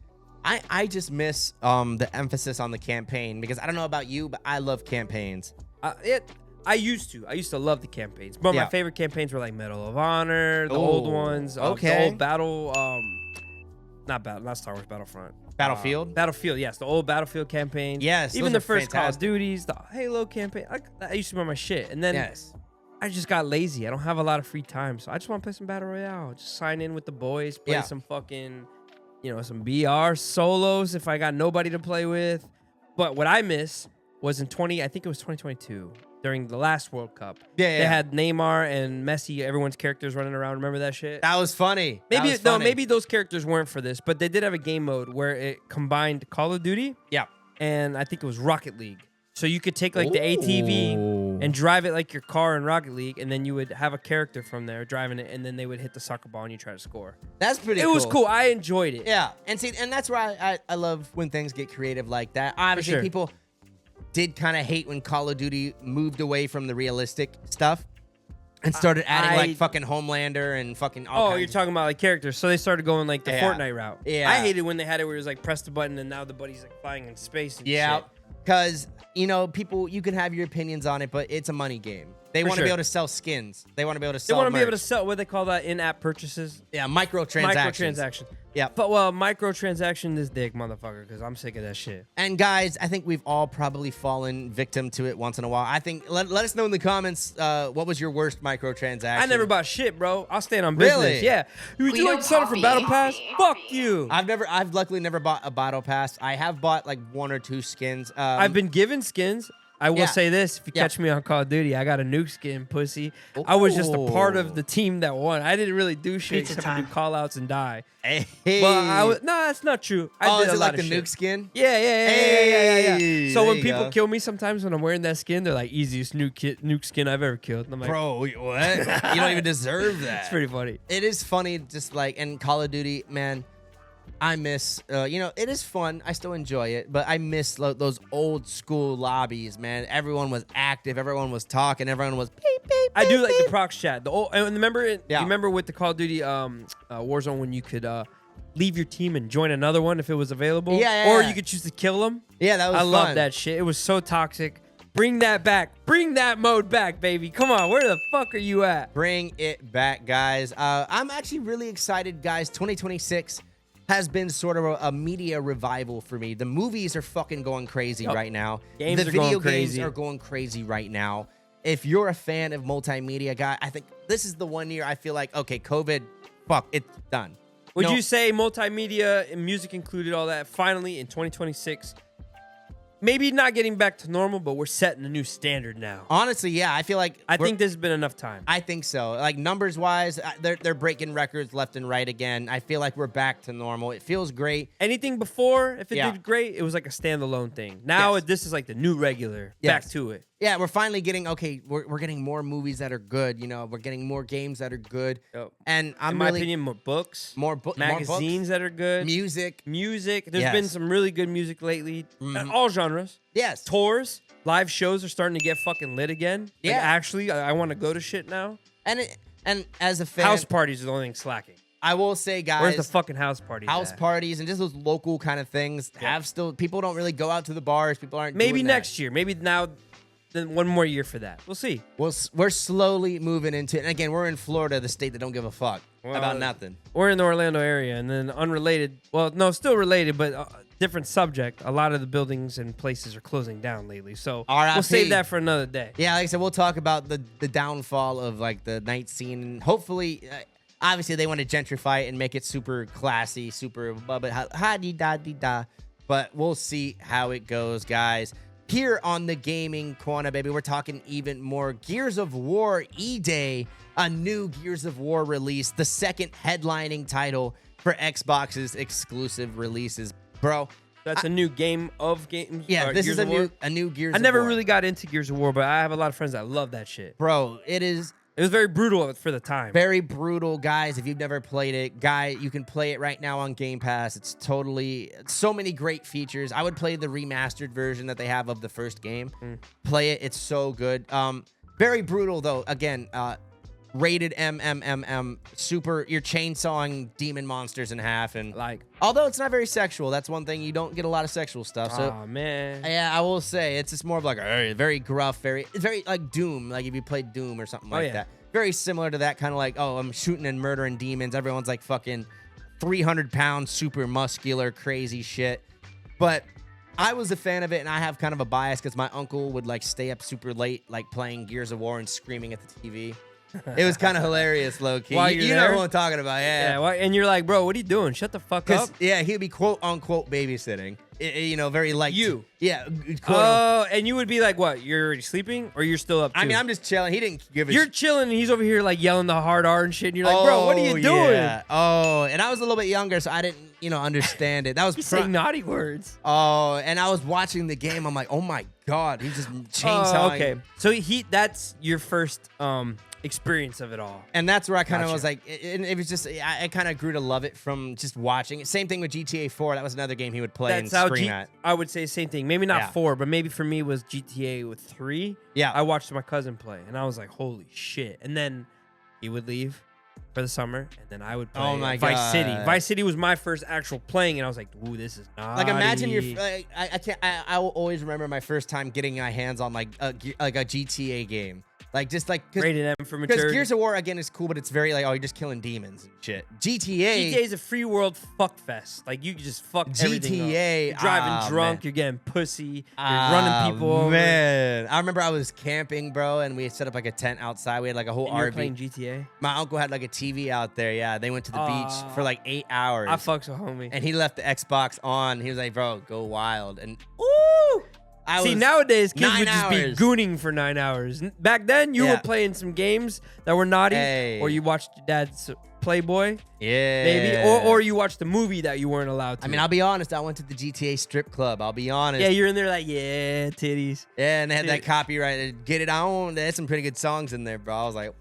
[SPEAKER 1] I just miss the emphasis on the campaign because I don't know about you, but I love campaigns.
[SPEAKER 2] I used to love the campaigns, but my favorite campaigns were like Medal of Honor, the old ones, the old Battle, not Star Wars Battlefront. Battlefield, yes, the old Battlefield campaign.
[SPEAKER 1] Yes,
[SPEAKER 2] even the first Call of Duties, the Halo campaign. I used to be my shit, and then I just got lazy. I don't have a lot of free time, so I just want to play some Battle Royale. Just sign in with the boys, play some fucking, some BR solos if I got nobody to play with. But what I miss was I think it was 2022. During the last World Cup. They had Neymar and Messi, everyone's characters running around. Remember that shit?
[SPEAKER 1] That was funny.
[SPEAKER 2] Maybe those characters weren't for this, but they did have a game mode where it combined Call of Duty.
[SPEAKER 1] Yeah.
[SPEAKER 2] And I think it was Rocket League. So you could take like the ATV and drive it like your car in Rocket League, and then you would have a character from there driving it, and then they would hit the soccer ball and you try to score.
[SPEAKER 1] That's pretty cool.
[SPEAKER 2] It was cool. I enjoyed it.
[SPEAKER 1] Yeah. And that's why I love when things get creative like that. Obviously, people did kind of hate when Call of Duty moved away from the realistic stuff and started adding like fucking Homelander and fucking all kinds.
[SPEAKER 2] You're talking about like characters. So they started going like the Fortnite route.
[SPEAKER 1] Yeah.
[SPEAKER 2] I hated when they had it where it was like press the button and now the buddy's like flying in space and shit.
[SPEAKER 1] Because, people, you can have your opinions on it, but it's a money game. They want to be able to sell skins. They want to be able to sell
[SPEAKER 2] be able to sell what they call that in-app purchases.
[SPEAKER 1] Yeah, microtransactions.
[SPEAKER 2] Yeah. But microtransaction is dick, motherfucker, because I'm sick of that shit.
[SPEAKER 1] And guys, I think we've all probably fallen victim to it once in a while. I think let us know in the comments what was your worst microtransaction.
[SPEAKER 2] I never bought shit, bro. I'll stand on business.
[SPEAKER 1] Really?
[SPEAKER 2] Yeah. Would you like to sign up for Battle Pass? Fuck you.
[SPEAKER 1] I've luckily never bought a Battle Pass. I have bought like 1 or 2 skins.
[SPEAKER 2] I've been given skins. I will say this, if you catch me on Call of Duty, I got a nuke skin, pussy. I was just a part of the team that won. I didn't really do shit except do call-outs and die.
[SPEAKER 1] Hey.
[SPEAKER 2] But no, that's not true. I did
[SPEAKER 1] is
[SPEAKER 2] a
[SPEAKER 1] it
[SPEAKER 2] lot
[SPEAKER 1] like
[SPEAKER 2] of
[SPEAKER 1] the
[SPEAKER 2] shit.
[SPEAKER 1] nuke skin?
[SPEAKER 2] Yeah. So when people kill me sometimes when I'm wearing that skin, they're like, easiest nuke skin I've ever killed. And I'm like,
[SPEAKER 1] bro, what? You don't even deserve that.
[SPEAKER 2] It's pretty funny.
[SPEAKER 1] It is funny, just like in Call of Duty, man. I miss, it is fun. I still enjoy it, but I miss those old school lobbies, man. Everyone was active. Everyone was talking. Everyone was beep, beep, beep,
[SPEAKER 2] I do like
[SPEAKER 1] beep.
[SPEAKER 2] the prox chat. You remember with the Call of Duty Warzone when you could leave your team and join another one if it was available? Or you could choose to kill them?
[SPEAKER 1] Yeah, that was fun.
[SPEAKER 2] I love that shit. It was so toxic. Bring that back. Bring that mode back, baby. Come on. Where the fuck are you at?
[SPEAKER 1] Bring it back, guys. I'm actually really excited, guys. 2026 has been sort of a media revival for me. The movies are fucking going crazy right now. The video games are going crazy right now. If you're a fan of multimedia, guy, I think this is the one year I feel like, okay, COVID, fuck, it's done.
[SPEAKER 2] Would you say multimedia and music included, all that, finally in 2026, maybe not getting back to normal, but we're setting a new standard now?
[SPEAKER 1] Honestly, yeah, I feel like
[SPEAKER 2] I think this has been enough time.
[SPEAKER 1] I think so. Like numbers wise, they're breaking records left and right again. I feel like we're back to normal. It feels great.
[SPEAKER 2] Anything before, if it did great, it was like a standalone thing. Now this is like the new regular. Back to it.
[SPEAKER 1] Yeah, we're finally getting we're getting more movies that are good. We're getting more games that are good.
[SPEAKER 2] Yep.
[SPEAKER 1] And
[SPEAKER 2] in my opinion, more books, magazines that are good,
[SPEAKER 1] music.
[SPEAKER 2] There's been some really good music lately. All genres.
[SPEAKER 1] Yes.
[SPEAKER 2] Tours, live shows are starting to get fucking lit again.
[SPEAKER 1] Yeah.
[SPEAKER 2] Like, actually, I want to go to shit now.
[SPEAKER 1] And as a fan,
[SPEAKER 2] house parties are the only thing slacking.
[SPEAKER 1] I will say, guys,
[SPEAKER 2] where's the fucking house parties?
[SPEAKER 1] House parties and just those local kind of things have still. People don't really go out to the bars. People aren't.
[SPEAKER 2] Maybe
[SPEAKER 1] doing
[SPEAKER 2] next year. Maybe now. Then one more year for that. We'll see.
[SPEAKER 1] We're slowly moving into it. And again, we're in Florida, the state that don't give a fuck about nothing.
[SPEAKER 2] We're in the Orlando area, and then unrelated. Well, no, still related, but different subject. A lot of the buildings and places are closing down lately. So we'll save that for another day.
[SPEAKER 1] Yeah, like I said, we'll talk about the downfall of like the night scene. Hopefully, obviously they want to gentrify it and make it super classy, super ha-dee-da-dee-da. But we'll see how it goes, guys. Here on the gaming corner, baby, we're talking even more Gears of War E-Day, a new Gears of War release, the second headlining title for Xbox's exclusive releases. Bro,
[SPEAKER 2] that's a new game of games.
[SPEAKER 1] Yeah, this is a new Gears of War.
[SPEAKER 2] I never really got into Gears of War, but I have a lot of friends that love that shit.
[SPEAKER 1] Bro, it was
[SPEAKER 2] very brutal for the time.
[SPEAKER 1] Very brutal, guys. If you've never played it, you can play it right now on Game Pass. It's so many great features. I would play the remastered version that they have of the first game. Play it. It's so good. Very brutal, though. Again, rated MMMM, super, you're chainsawing demon monsters in half. And
[SPEAKER 2] like,
[SPEAKER 1] although it's not very sexual, that's one thing. You don't get a lot of sexual stuff. So,
[SPEAKER 2] oh, man.
[SPEAKER 1] Yeah, I will say it's just more of like a very gruff, very like Doom, like if you played Doom or something like that. Very similar to that, kind of like, oh, I'm shooting and murdering demons. Everyone's like fucking 300-pound, super muscular, crazy shit. But I was a fan of it, and I have kind of a bias because my uncle would like stay up super late, like playing Gears of War and screaming at the TV. It was kind of hilarious, low key. You know what I'm talking about, yeah.
[SPEAKER 2] And you're like, bro, what are you doing? Shut the fuck up.
[SPEAKER 1] Yeah, he'd be quote unquote babysitting. You know, very light.
[SPEAKER 2] You.
[SPEAKER 1] Yeah.
[SPEAKER 2] Oh, and you would be like, what? You're already sleeping, or you're still up? Too?
[SPEAKER 1] I mean, I'm just chilling. He didn't give a.
[SPEAKER 2] You're chilling, and he's over here like yelling the hard R and shit. And you're like, bro, what are you doing?
[SPEAKER 1] Yeah. Oh, and I was a little bit younger, so I didn't, understand it. That was
[SPEAKER 2] saying naughty words.
[SPEAKER 1] Oh, and I was watching the game. I'm like, oh my god, he's just chainsawing.
[SPEAKER 2] Okay, so that's your first experience of it all,
[SPEAKER 1] and that's where I kind of was like, it was just I kind of grew to love it from just watching it. Same thing with GTA 4. That was another game he would play and scream at.
[SPEAKER 2] I would say same thing. Maybe not 4, but maybe for me it was GTA with 3.
[SPEAKER 1] Yeah,
[SPEAKER 2] I watched my cousin play, and I was like, holy shit! And then he would leave for the summer, and then I would play Vice City. Vice City was my first actual playing, and I was like, ooh, this is naughty.
[SPEAKER 1] Like, imagine I will always remember my first time getting my hands on like a GTA game. Like, just like
[SPEAKER 2] rated M for maturity.
[SPEAKER 1] Because Gears of War again is cool, but it's very like, oh, you're just killing demons and shit. GTA
[SPEAKER 2] is a free world fuck fest. Like, you can just fuck everything up. You're driving drunk, you're getting pussy, you're running people over.
[SPEAKER 1] Man, I remember I was camping, bro, and we had set up like a tent outside. We had like a whole RV.
[SPEAKER 2] You were playing GTA?
[SPEAKER 1] My uncle had like a TV out there. Yeah, they went to the beach for like 8 hours.
[SPEAKER 2] I fucks with homie.
[SPEAKER 1] And he left the Xbox on. He was like, bro, go wild. And ooh.
[SPEAKER 2] See, nowadays, kids would just be gooning for 9 hours. Back then, you were playing some games that were naughty, or you watched your dad's Playboy, maybe, or you watched the movie that you weren't allowed to.
[SPEAKER 1] I mean, I'll be honest, I went to the GTA strip club. I'll be honest.
[SPEAKER 2] Yeah, you're in there like, yeah, titties.
[SPEAKER 1] Yeah, and they had that copyright, Get It On. They had some pretty good songs in there, bro. I was like,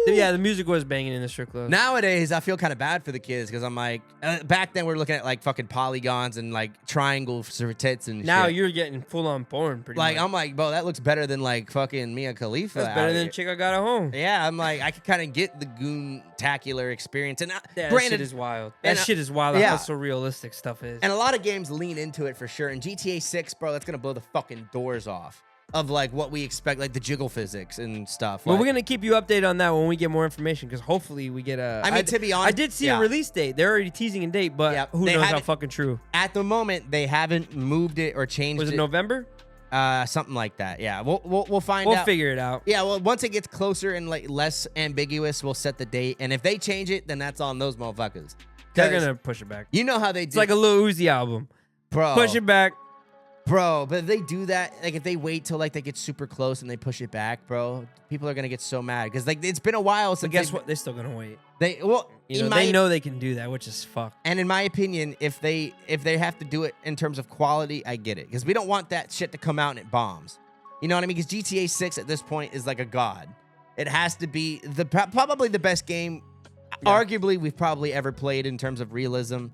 [SPEAKER 2] yeah, the music was banging in the strip club.
[SPEAKER 1] Nowadays, I feel kind of bad for the kids because I'm like, back then we were looking at like fucking polygons and like triangles for tits and
[SPEAKER 2] now
[SPEAKER 1] shit.
[SPEAKER 2] You're getting full on porn pretty much.
[SPEAKER 1] I'm like, bro, that looks better than like fucking Mia Khalifa.
[SPEAKER 2] That's better than Chick I Got at Home.
[SPEAKER 1] Yeah, I'm like, I could kind of get the goon-tacular experience. And
[SPEAKER 2] that shit is wild. That shit is wild. How so realistic stuff is.
[SPEAKER 1] And a lot of games lean into it for sure. And GTA 6, bro, that's going to blow the fucking doors off of like what we expect, like the jiggle physics and stuff.
[SPEAKER 2] Well, we're gonna keep you updated on that when we get more information, because hopefully we get a.
[SPEAKER 1] I mean, to be honest,
[SPEAKER 2] I did see a release date. They're already teasing a date, but who knows how fucking true.
[SPEAKER 1] At the moment, they haven't moved it or changed it.
[SPEAKER 2] Was it November?
[SPEAKER 1] Something like that. Yeah, we'll find out.
[SPEAKER 2] We'll figure it out.
[SPEAKER 1] Yeah, well, once it gets closer and like less ambiguous, we'll set the date. And if they change it, then that's on those motherfuckers.
[SPEAKER 2] They're gonna push it back.
[SPEAKER 1] You know how they do.
[SPEAKER 2] It's like a Lil Uzi album,
[SPEAKER 1] bro.
[SPEAKER 2] Push it back.
[SPEAKER 1] Bro, but if they do that, like if they wait till like they get super close and they push it back, bro, people are gonna get so mad because like it's been a while since.
[SPEAKER 2] But guess what? They're still gonna wait.
[SPEAKER 1] They
[SPEAKER 2] know they can do that, which is fucked.
[SPEAKER 1] And in my opinion, if they have to do it in terms of quality, I get it, because we don't want that shit to come out and it bombs. You know what I mean? Because GTA 6 at this point is like a god. It has to be probably the best game, arguably we've probably ever played in terms of realism.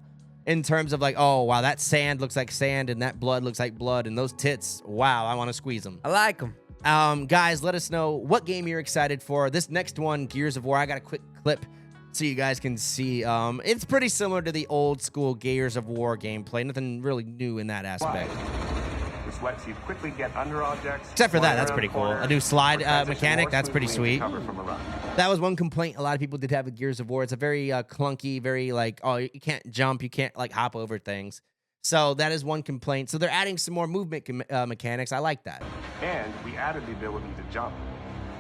[SPEAKER 1] In terms of like, oh, wow, that sand looks like sand and that blood looks like blood and those tits, wow, I want to squeeze them.
[SPEAKER 2] I like them.
[SPEAKER 1] Guys, let us know what game you're excited for. This next one, Gears of War, I got a quick clip so you guys can see. It's pretty similar to the old school Gears of War gameplay. Nothing really new in that aspect.
[SPEAKER 11] This lets you quickly get under objects.
[SPEAKER 1] Except for that's pretty cool. A new slide mechanic, that's pretty sweet. That was one complaint a lot of people did have with Gears of War. It's a very clunky, very like, oh, you can't jump, you can't like hop over things. So that is one complaint. So they're adding some more movement mechanics. I like that.
[SPEAKER 11] And we added the ability to jump,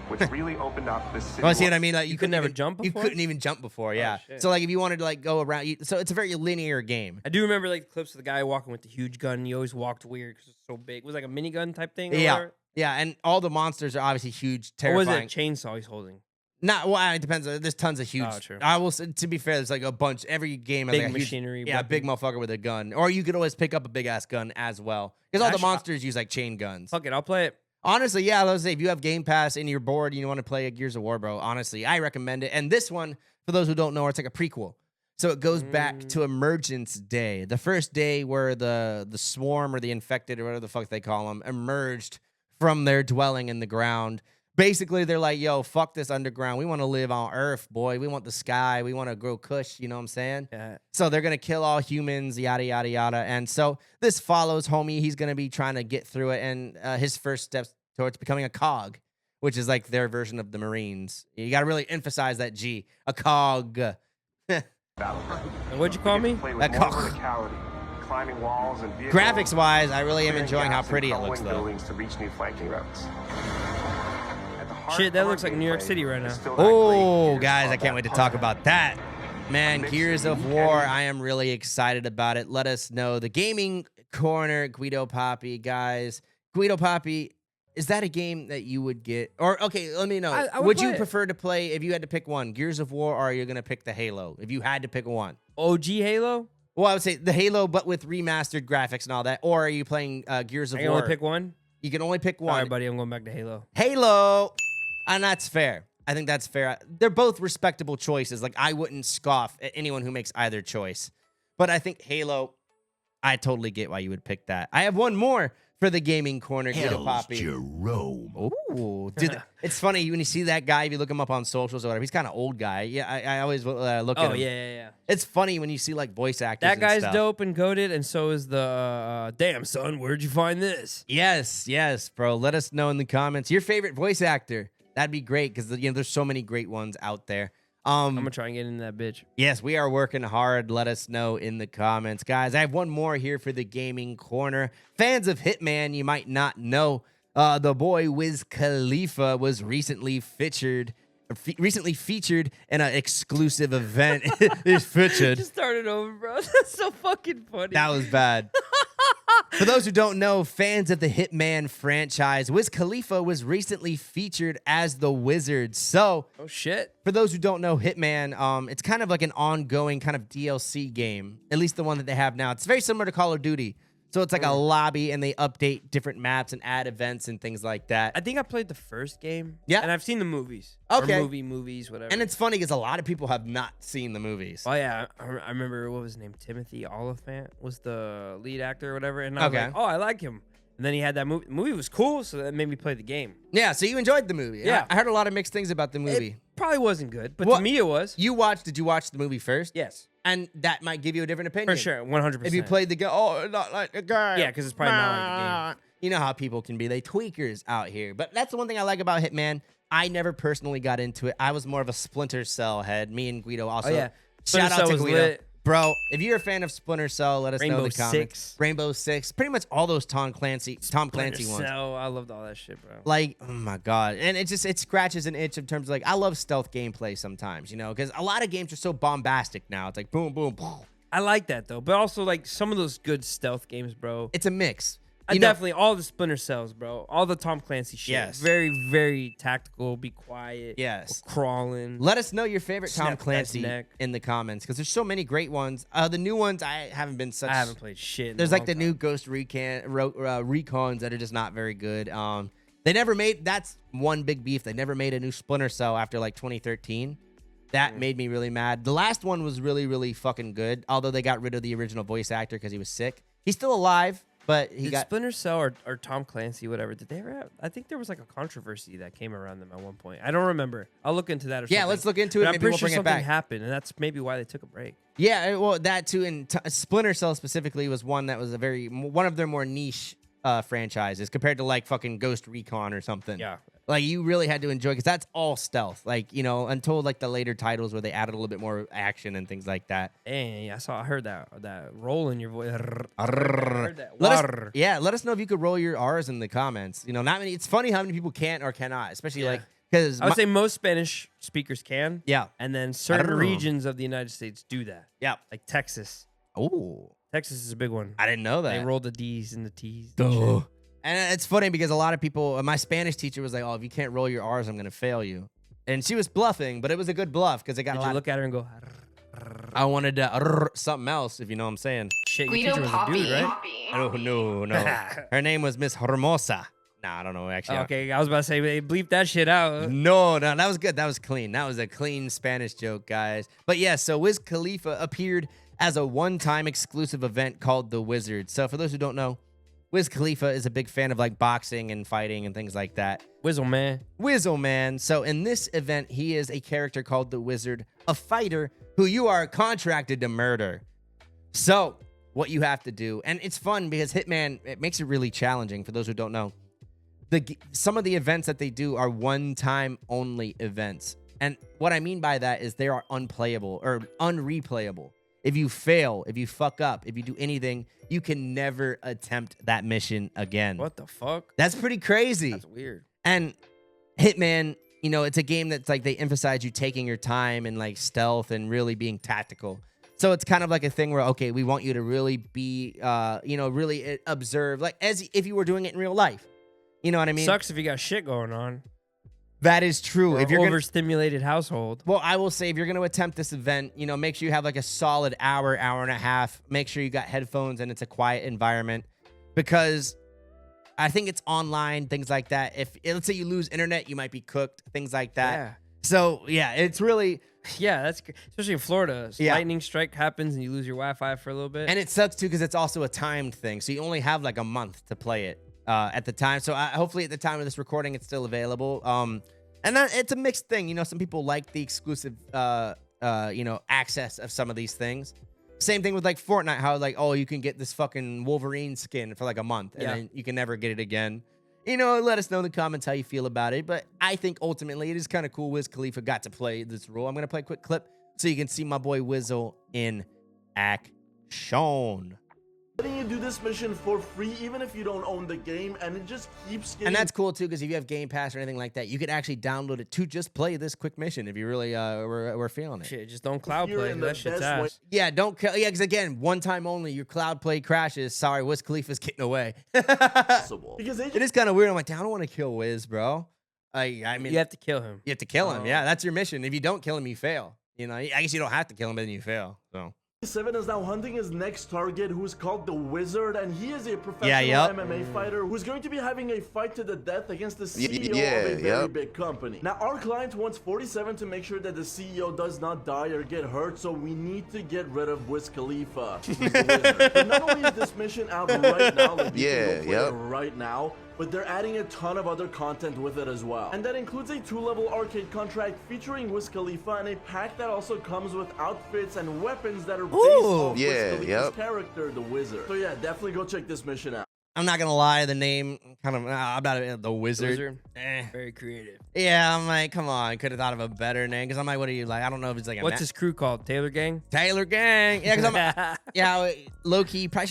[SPEAKER 11] which really opened up this city.
[SPEAKER 1] Oh, see what I mean? Like
[SPEAKER 2] you could never jump before?
[SPEAKER 1] You couldn't even jump before, yeah.
[SPEAKER 2] Oh,
[SPEAKER 1] so like if you wanted to like go around, so it's a very linear game.
[SPEAKER 2] I do remember like the clips of the guy walking with the huge gun. He always walked weird because it's so big. It was like a minigun type thing.
[SPEAKER 1] Yeah. Yeah, and all the monsters are obviously huge, terrifying.
[SPEAKER 2] Or was it a chainsaw he's holding?
[SPEAKER 1] Well, it depends. There's tons of huge.
[SPEAKER 2] Oh, true.
[SPEAKER 1] I will say, to be fair, there's like a bunch. Every game has
[SPEAKER 2] big
[SPEAKER 1] like a
[SPEAKER 2] machinery.
[SPEAKER 1] Huge, big motherfucker with a gun. Or you could always pick up a big ass gun as well, because all the monsters use like chain guns.
[SPEAKER 2] Fuck it, I'll play it.
[SPEAKER 1] Honestly, yeah, let's say if you have Game Pass and you're bored and you want to play a Gears of War, bro, honestly, I recommend it. And this one, for those who don't know, it's like a prequel. So it goes back to Emergence Day, the first day where the swarm or the infected or whatever the fuck they call them emerged from their dwelling in the ground. Basically, they're like, yo, fuck this underground. We want to live on Earth, boy. We want the sky. We want to grow kush, you know what I'm saying?
[SPEAKER 2] Yeah.
[SPEAKER 1] So they're going to kill all humans, yada, yada, yada. And so this follows homie. He's going to be trying to get through it. And his first steps towards becoming a cog, which is like their version of the Marines. You got to really emphasize that G. A cog.
[SPEAKER 2] What'd you call me?
[SPEAKER 1] A cog.
[SPEAKER 11] Climbing walls and
[SPEAKER 1] Graphics-wise, I really am enjoying how pretty it looks, though.
[SPEAKER 11] Buildings to reach new flanking routes.
[SPEAKER 2] Shit, that looks like New York City right now.
[SPEAKER 1] Oh, guys, I can't wait to talk about that. Man, Gears of War, I am really excited about it. Let us know. The gaming corner, Guido Papi, guys. Guido Papi, is that a game that you would get? Or, okay, let me know.
[SPEAKER 2] I
[SPEAKER 1] would you prefer to play, if you had to pick one, Gears of War, or are you going to pick the Halo? If you had to pick one.
[SPEAKER 2] OG Halo?
[SPEAKER 1] Well, I would say the Halo, but with remastered graphics and all that. Or are you playing Gears of War?
[SPEAKER 2] I can only pick one?
[SPEAKER 1] You can only pick one.
[SPEAKER 2] All right, buddy, I'm going back to Halo.
[SPEAKER 1] Halo! And that's fair. I think that's fair. They're both respectable choices. Like, I wouldn't scoff at anyone who makes either choice. But I think Halo, I totally get why you would pick that. I have one more for the gaming corner, Guido Papi.
[SPEAKER 12] Jerome.
[SPEAKER 1] Ooh, dude, it's funny when you see that guy, if you look him up on socials or whatever, he's kind of old guy. Yeah, I always look at him.
[SPEAKER 2] Oh, yeah.
[SPEAKER 1] It's funny when you see like voice actors.
[SPEAKER 2] That guy's
[SPEAKER 1] and stuff.
[SPEAKER 2] dope and goated, and so is the damn son. Where'd you find this?
[SPEAKER 1] Yes, bro. Let us know in the comments your favorite voice actor. That'd be great because there's so many great ones out there.
[SPEAKER 2] I'm gonna try and get into that bitch.
[SPEAKER 1] Yes, we are working hard. Let us know in the comments, guys. I have one more here for the gaming corner. Fans of Hitman, you might not know, the boy Wiz Khalifa was recently featured in an exclusive event. It's featured.
[SPEAKER 2] Just started over, bro. That's so fucking funny.
[SPEAKER 1] That was bad. For those who don't know, fans of the Hitman franchise, Wiz Khalifa was recently featured as the Wizard. So,
[SPEAKER 2] oh shit.
[SPEAKER 1] For those who don't know Hitman, it's kind of like an ongoing kind of DLC game, at least the one that they have now. It's very similar to Call of Duty. So it's like a lobby, and they update different maps and add events and things like that.
[SPEAKER 2] I think I played the first game.
[SPEAKER 1] Yeah.
[SPEAKER 2] And I've seen the movies.
[SPEAKER 1] Okay.
[SPEAKER 2] Or movies, whatever.
[SPEAKER 1] And it's funny because a lot of people have not seen the movies.
[SPEAKER 2] Oh, yeah. I remember, what was his name? Timothy Oliphant was the lead actor or whatever. And I was like, oh, I like him. And then he had that movie. The movie was cool, so that made me play the game.
[SPEAKER 1] Yeah, so you enjoyed the movie.
[SPEAKER 2] Yeah.
[SPEAKER 1] I heard a lot of mixed things about the movie.
[SPEAKER 2] It probably wasn't good, but to me it was.
[SPEAKER 1] Did you watch the movie first?
[SPEAKER 2] Yes.
[SPEAKER 1] And that might give you a different opinion.
[SPEAKER 2] For sure, 100%.
[SPEAKER 1] If you played the game, not like the guy.
[SPEAKER 2] Yeah, because it's probably not like the game.
[SPEAKER 1] You know how people can be. They tweakers out here. But that's the one thing I like about Hitman. I never personally got into it. I was more of a Splinter Cell head. Me and Guido also.
[SPEAKER 2] Oh, yeah.
[SPEAKER 1] Shout out to Guido.
[SPEAKER 2] Lit.
[SPEAKER 1] Bro, if you're a fan of Splinter Cell, let us know in the comments. Rainbow Six. Pretty much all those Tom Clancy ones.
[SPEAKER 2] Cell, I loved all that shit, bro.
[SPEAKER 1] Like, oh my God. And it scratches an itch in terms of like, I love stealth gameplay sometimes, because a lot of games are so bombastic now. It's like boom, boom, boom.
[SPEAKER 2] I like that though, but also like some of those good stealth games, bro.
[SPEAKER 1] It's a mix.
[SPEAKER 2] Definitely all the Splinter Cells, bro. All the Tom Clancy shit.
[SPEAKER 1] Yes.
[SPEAKER 2] Very, very tactical. Be quiet.
[SPEAKER 1] Yes.
[SPEAKER 2] Crawling.
[SPEAKER 1] Let us know your favorite Tom Clancy
[SPEAKER 2] neck.
[SPEAKER 1] in the comments because there's so many great ones. The new ones I haven't been such.
[SPEAKER 2] I haven't played shit.
[SPEAKER 1] There's like the new Ghost Recons that are just not very good. They never made. That's one big beef. They never made a new Splinter Cell after like 2013. That made me really mad. The last one was really, really fucking good. Although they got rid of the original voice actor because he was sick. He's still alive. But he got
[SPEAKER 2] Splinter Cell or Tom Clancy, whatever. Did they ever have? I think there was like a controversy that came around them at one point. I don't remember. I'll look into that. Or
[SPEAKER 1] yeah,
[SPEAKER 2] something.
[SPEAKER 1] Let's look into it.
[SPEAKER 2] But
[SPEAKER 1] Maybe
[SPEAKER 2] I'm pretty
[SPEAKER 1] we'll
[SPEAKER 2] sure
[SPEAKER 1] bring it
[SPEAKER 2] something
[SPEAKER 1] back.
[SPEAKER 2] happened, and that's maybe why they took a break.
[SPEAKER 1] Yeah, well, that too. And Splinter Cell specifically was one that was one of their more niche franchises compared to like fucking Ghost Recon or something.
[SPEAKER 2] Yeah.
[SPEAKER 1] Like you really had to enjoy because that's all stealth. Like, until like the later titles where they added a little bit more action and things like that.
[SPEAKER 2] Hey, I heard that roll in your voice.
[SPEAKER 1] Let us know if you could roll your R's in the comments. Not many. It's funny how many people can't or cannot, especially like because
[SPEAKER 2] I would say most Spanish speakers can.
[SPEAKER 1] Yeah.
[SPEAKER 2] And then certain regions of the United States do that.
[SPEAKER 1] Yeah.
[SPEAKER 2] Like Texas.
[SPEAKER 1] Oh.
[SPEAKER 2] Texas is a big one.
[SPEAKER 1] I didn't know that.
[SPEAKER 2] They roll the D's and the T's.
[SPEAKER 1] And it's funny because a lot of people, my Spanish teacher was like, "Oh, if you can't roll your R's, I'm going to fail you." And she was bluffing, but it was a good bluff because it got
[SPEAKER 2] Did
[SPEAKER 1] a lot.
[SPEAKER 2] You look at her and go,
[SPEAKER 1] I wanted to something else, if you know what I'm saying.
[SPEAKER 2] Shit, your teacher was a dude, right?
[SPEAKER 1] No. Her name was Miss Hermosa. Nah, I don't know, actually.
[SPEAKER 2] Okay, I was about to say, they bleeped that shit out.
[SPEAKER 1] No, that was good. That was clean. That was a clean Spanish joke, guys. But yeah, so Wiz Khalifa appeared as a one-time exclusive event called The Wizard. So for those who don't know, Wiz Khalifa is a big fan of like boxing and fighting and things like that.
[SPEAKER 2] Wizzle man.
[SPEAKER 1] So in this event, he is a character called the Wizard, a fighter who you are contracted to murder. So what you have to do, and it's fun because Hitman, it makes it really challenging for those who don't know. Some of the events that they do are one-time only events. And what I mean by that is they are unplayable or unreplayable. If you fail, if you fuck up, if you do anything, you can never attempt that mission again.
[SPEAKER 2] What the fuck?
[SPEAKER 1] That's pretty crazy.
[SPEAKER 2] That's weird.
[SPEAKER 1] And Hitman, you know, it's a game that's like they emphasize you taking your time and like stealth and really being tactical. So it's kind of like a thing where, okay, we want you to really be, really observe, like as if you were doing it in real life. You know what I mean?
[SPEAKER 2] Sucks if you got shit going on.
[SPEAKER 1] That is true.
[SPEAKER 2] Or
[SPEAKER 1] if you're
[SPEAKER 2] overstimulated household.
[SPEAKER 1] Well, I will say if you're going to attempt this event, you know, make sure you have like a solid hour and a half. Make sure you got headphones and it's a quiet environment because I think it's online, things like that. If let's say you lose internet, you might be cooked, things like that.
[SPEAKER 2] Yeah.
[SPEAKER 1] So yeah, it's really.
[SPEAKER 2] Yeah, that's especially in Florida. Lightning strike happens and you lose your Wi-Fi for a little bit.
[SPEAKER 1] And it sucks too because it's also a timed thing. So you only have like a month to play it. At the time. So hopefully at the time of this recording, it's still available. And it's a mixed thing. You know, some people like the exclusive, access of some of these things. Same thing with like Fortnite, how like, oh, you can get this fucking Wolverine skin for like a month and then you can never get it again. You know, let us know in the comments how you feel about it. But I think ultimately it is kind of cool Wiz Khalifa got to play this role. I'm going to play a quick clip so you can see my boy Wizzle in action.
[SPEAKER 12] Letting you do this mission for free even if you don't own the game, and it just keeps getting...
[SPEAKER 1] And that's cool too because if you have Game Pass or anything like that, you could actually download it to just play this quick mission if you really were feeling it.
[SPEAKER 2] Shit, just don't cloud play. That shit's ass.
[SPEAKER 1] Yeah, because again, one time only, your cloud play crashes. Sorry, Wiz Khalifa's getting away. Because it is kind of weird. I'm like, I don't want to kill Wiz, bro. I mean,
[SPEAKER 2] you have to kill him.
[SPEAKER 1] You have to kill him. Yeah, that's your mission. If you don't kill him, you fail. You know, I guess you don't have to kill him, but then you fail. So.
[SPEAKER 12] 7 is now hunting his next target, who's called the Wizard, and he is a professional MMA fighter who's going to be having a fight to the death against the CEO of a very big company. Now, our client wants 47 to make sure that the CEO does not die or get hurt, so we need to get rid of Wiz Khalifa. But not only is this mission out right now, like you can go play it right now, but they're adding a ton of other content with it as well. And that includes a 2-level arcade contract featuring Wiz Khalifa and a pack that also comes with outfits and weapons that are based off Wiz Khalifa's character, the Wizard. So yeah, definitely go check this mission out.
[SPEAKER 1] I'm not gonna lie, the name kind of I'm not the Wizard.
[SPEAKER 2] Very creative.
[SPEAKER 1] Yeah, I'm like, come on, could have thought of a better name because I'm like, what are you like? I don't know if it's like
[SPEAKER 2] what's his crew called? Taylor Gang.
[SPEAKER 1] Taylor Gang. Yeah, because I'm low key. Probably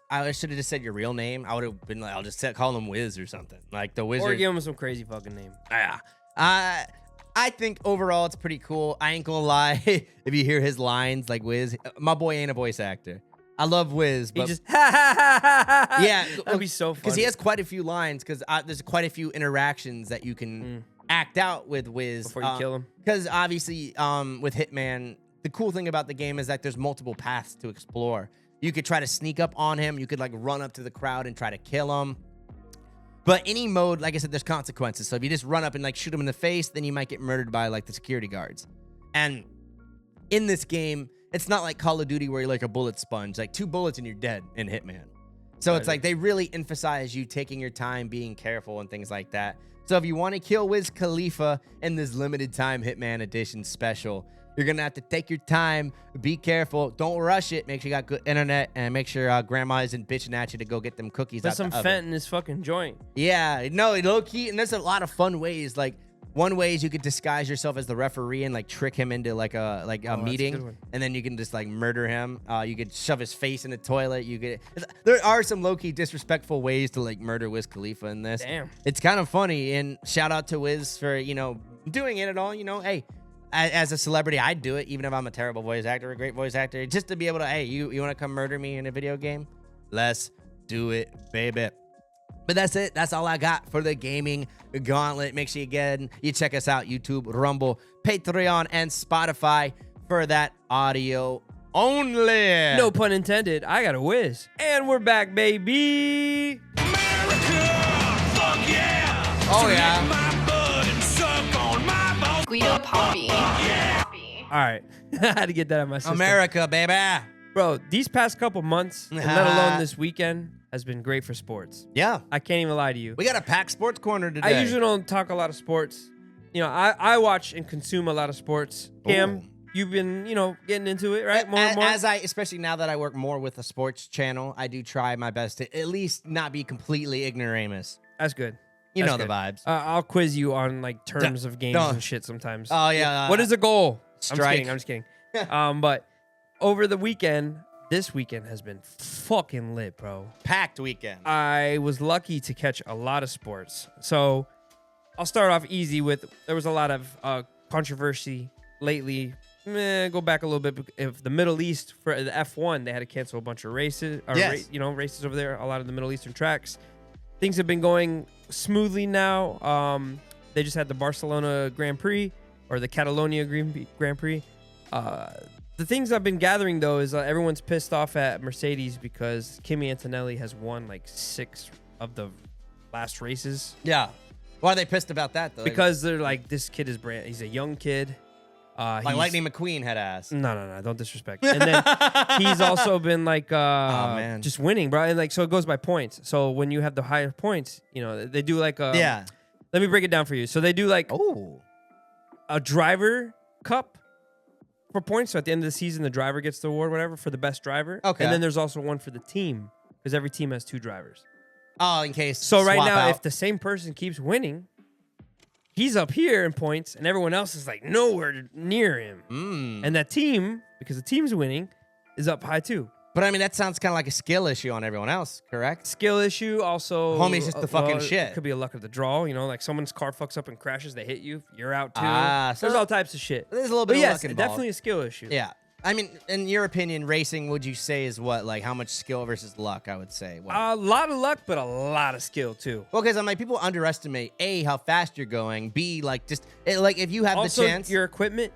[SPEAKER 1] I should have just said your real name. I would have been like, I'll just call him Wiz or something like the Wizard.
[SPEAKER 2] Or give him some crazy fucking name.
[SPEAKER 1] Yeah. I think overall it's pretty cool. I ain't gonna lie. If you hear his lines like Wiz, my boy ain't a voice actor. I love Wiz, but
[SPEAKER 2] he just yeah,
[SPEAKER 1] that'd be so funny because he has quite a few lines. Because there's quite a few interactions that you can act out with Wiz
[SPEAKER 2] before you kill him.
[SPEAKER 1] Because obviously, with Hitman, the cool thing about the game is that there's multiple paths to explore. You could try to sneak up on him. You could like run up to the crowd and try to kill him. But any mode, like I said, there's consequences. So if you just run up and like shoot him in the face, then you might get murdered by like the security guards. And in this game, it's not like Call of Duty where you're like a bullet sponge. Like 2 bullets and you're dead in Hitman. So it's like they really emphasize you taking your time, being careful and things like that. So if you want to kill Wiz Khalifa in this limited time Hitman Edition special, you're going to have to take your time, be careful, don't rush it, make sure you got good internet, and make sure grandma isn't bitching at you to go get them cookies out the oven.
[SPEAKER 2] Put some fent in this fucking joint.
[SPEAKER 1] Yeah, no, low key, and there's a lot of fun ways. Like, one way is you could disguise yourself as the referee and like trick him into like a meeting, and then you can just like murder him. You could shove his face in the toilet. There are some low key disrespectful ways to like murder Wiz Khalifa in this.
[SPEAKER 2] Damn,
[SPEAKER 1] it's kind of funny. And shout out to Wiz for doing it at all. Hey, as a celebrity, I'd do it even if I'm a terrible voice actor, a great voice actor, just to be able to you want to come murder me in a video game? Let's do it, baby. But that's it. That's all I got for the gaming gauntlet. Make sure you check us out, YouTube, Rumble, Patreon, and Spotify for that audio only.
[SPEAKER 2] No pun intended. I got a whiz. And we're back, baby.
[SPEAKER 4] America, fuck yeah.
[SPEAKER 1] Oh, yeah.
[SPEAKER 4] My bud and suck on my balls.
[SPEAKER 5] Guido Papi.
[SPEAKER 4] Yeah.
[SPEAKER 2] All right. I had to get that out of my system.
[SPEAKER 1] America, baby.
[SPEAKER 2] Bro, these past couple months, and let alone this weekend, has been great for sports.
[SPEAKER 1] Yeah.
[SPEAKER 2] I can't even lie to you.
[SPEAKER 1] We got a packed sports corner today.
[SPEAKER 2] I usually don't talk a lot of sports. You know, I watch and consume a lot of sports. Cam, you've been, getting into it, right? More and more.
[SPEAKER 1] Especially now that I work more with a sports channel, I do try my best to at least not be completely ignoramus.
[SPEAKER 2] That's good.
[SPEAKER 1] You
[SPEAKER 2] That's
[SPEAKER 1] know
[SPEAKER 2] good.
[SPEAKER 1] the vibes.
[SPEAKER 2] I'll quiz you on like terms of games and shit sometimes.
[SPEAKER 1] Oh yeah.
[SPEAKER 2] What is a goal?
[SPEAKER 1] Strike.
[SPEAKER 2] I'm just kidding. But over the weekend, this weekend has been fucking lit, bro.
[SPEAKER 1] Packed weekend.
[SPEAKER 2] I was lucky to catch a lot of sports. So I'll start off easy with there was a lot of controversy lately. Go back a little bit. If the Middle East for the F1, they had to cancel a bunch of races. Races over there. A lot of the Middle Eastern tracks. Things have been going smoothly now. They just had the Barcelona Grand Prix or the Catalonia Grand Prix. The things I've been gathering, though, is everyone's pissed off at Mercedes because Kimi Antonelli has won like 6 of the last races.
[SPEAKER 1] Yeah. Why are they pissed about that, though?
[SPEAKER 2] Because they're like, this kid is he's a young kid.
[SPEAKER 1] Like Lightning McQueen had ass.
[SPEAKER 2] No, don't disrespect. And then he's also been like, just winning, bro. And like, so it goes by points. So when you have the higher points, they do like
[SPEAKER 1] yeah.
[SPEAKER 2] Let me break it down for you. So they do like a driver cup for points. So at the end of the season, the driver gets the award, whatever, for the best driver.
[SPEAKER 1] Okay.
[SPEAKER 2] And then there's also one for the team because every team has 2 drivers.
[SPEAKER 1] Oh, in case.
[SPEAKER 2] So right now,
[SPEAKER 1] out.
[SPEAKER 2] if the same person keeps winning, he's up here in points, and everyone else is like nowhere near him. And that team, because the team's winning, is up high too.
[SPEAKER 1] But I mean, that sounds kind of like a skill issue on everyone else, correct?
[SPEAKER 2] Skill issue, also.
[SPEAKER 1] Homie's just the fucking shit.
[SPEAKER 2] It could be a luck of the draw, like someone's car fucks up and crashes, they hit you, you're out too.
[SPEAKER 1] So
[SPEAKER 2] there's all types of shit.
[SPEAKER 1] There's a little bit of luck involved.
[SPEAKER 2] Definitely a skill issue.
[SPEAKER 1] Yeah. I mean, in your opinion, racing, would you say is what? Like, how much skill versus luck, I would say? What?
[SPEAKER 2] A lot of luck, but a lot of skill too.
[SPEAKER 1] Well, because I'm like, people underestimate, A, how fast you're going, B, like, just, like, if you have
[SPEAKER 2] also,
[SPEAKER 1] the chance.
[SPEAKER 2] Your equipment,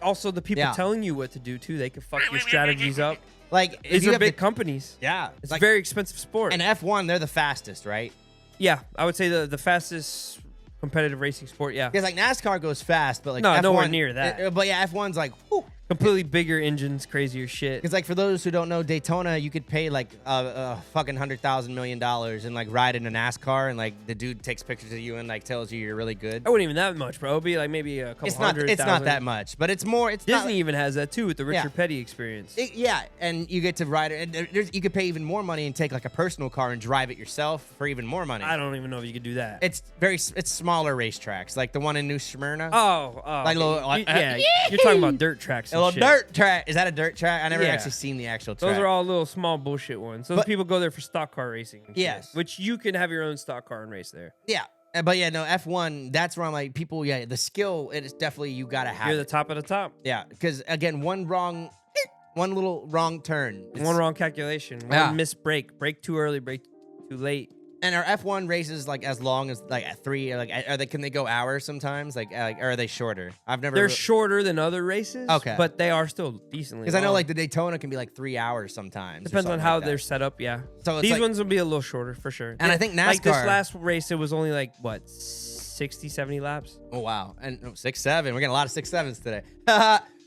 [SPEAKER 2] also the people telling you what to do too, they can fuck your strategies up.
[SPEAKER 1] Like,
[SPEAKER 2] these are big companies.
[SPEAKER 1] Yeah.
[SPEAKER 2] It's a very expensive sport.
[SPEAKER 1] And F1, they're the fastest, right?
[SPEAKER 2] Yeah, I would say the fastest competitive racing sport, yeah.
[SPEAKER 1] Because, like, NASCAR goes fast, but, like,
[SPEAKER 2] no,
[SPEAKER 1] F1,
[SPEAKER 2] nowhere near that.
[SPEAKER 1] But, yeah, F1's like, whew.
[SPEAKER 2] Completely bigger engines, crazier shit.
[SPEAKER 1] Because, like, for those who don't know, Daytona, you could pay, like, fucking $100,000 million and, like, ride in a NASCAR, and, like, the dude takes pictures of you and, like, tells you you're really good.
[SPEAKER 2] I wouldn't even that much, bro. It'd be, like, maybe a couple hundred.
[SPEAKER 1] It's not that much, but it's more. It's
[SPEAKER 2] Disney
[SPEAKER 1] not,
[SPEAKER 2] even has that, too, with the Richard Petty experience.
[SPEAKER 1] Yeah, and you get to ride it. And you could pay even more money and take, like, a personal car and drive it yourself for even more money.
[SPEAKER 2] I don't even know if you could do that.
[SPEAKER 1] It's smaller racetracks, like the one in New Smyrna.
[SPEAKER 2] Oh.
[SPEAKER 1] Like
[SPEAKER 2] you're talking about dirt tracks and
[SPEAKER 1] a
[SPEAKER 2] shit.
[SPEAKER 1] dirt track. Is that a dirt track? I never actually seen the actual track.
[SPEAKER 2] Those are all little small bullshit ones. Those people go there for stock car racing.
[SPEAKER 1] Yes.
[SPEAKER 2] Which you can have your own stock car and race there.
[SPEAKER 1] Yeah. But yeah, no, F1, that's where I'm like, people, the skill, it is definitely, you got to have
[SPEAKER 2] You're the top of the top.
[SPEAKER 1] Yeah. Because, again, one little wrong turn.
[SPEAKER 2] One wrong calculation. One missed break. Break too early, break too late.
[SPEAKER 1] And are F1 races like as long as like at 3? Like, can they go hours sometimes? Like, or are they shorter?
[SPEAKER 2] They're shorter than other races.
[SPEAKER 1] Okay,
[SPEAKER 2] but they are still decently.
[SPEAKER 1] Because I know like the Daytona can be like 3 hours sometimes.
[SPEAKER 2] Depends on how they're set up. Yeah.
[SPEAKER 1] So
[SPEAKER 2] these ones will be a little shorter for sure.
[SPEAKER 1] And I think NASCAR.
[SPEAKER 2] Like this last race, it was only like what 60, 70 laps.
[SPEAKER 1] Oh wow, and 6, 7. We're getting a lot of 6, 7s today.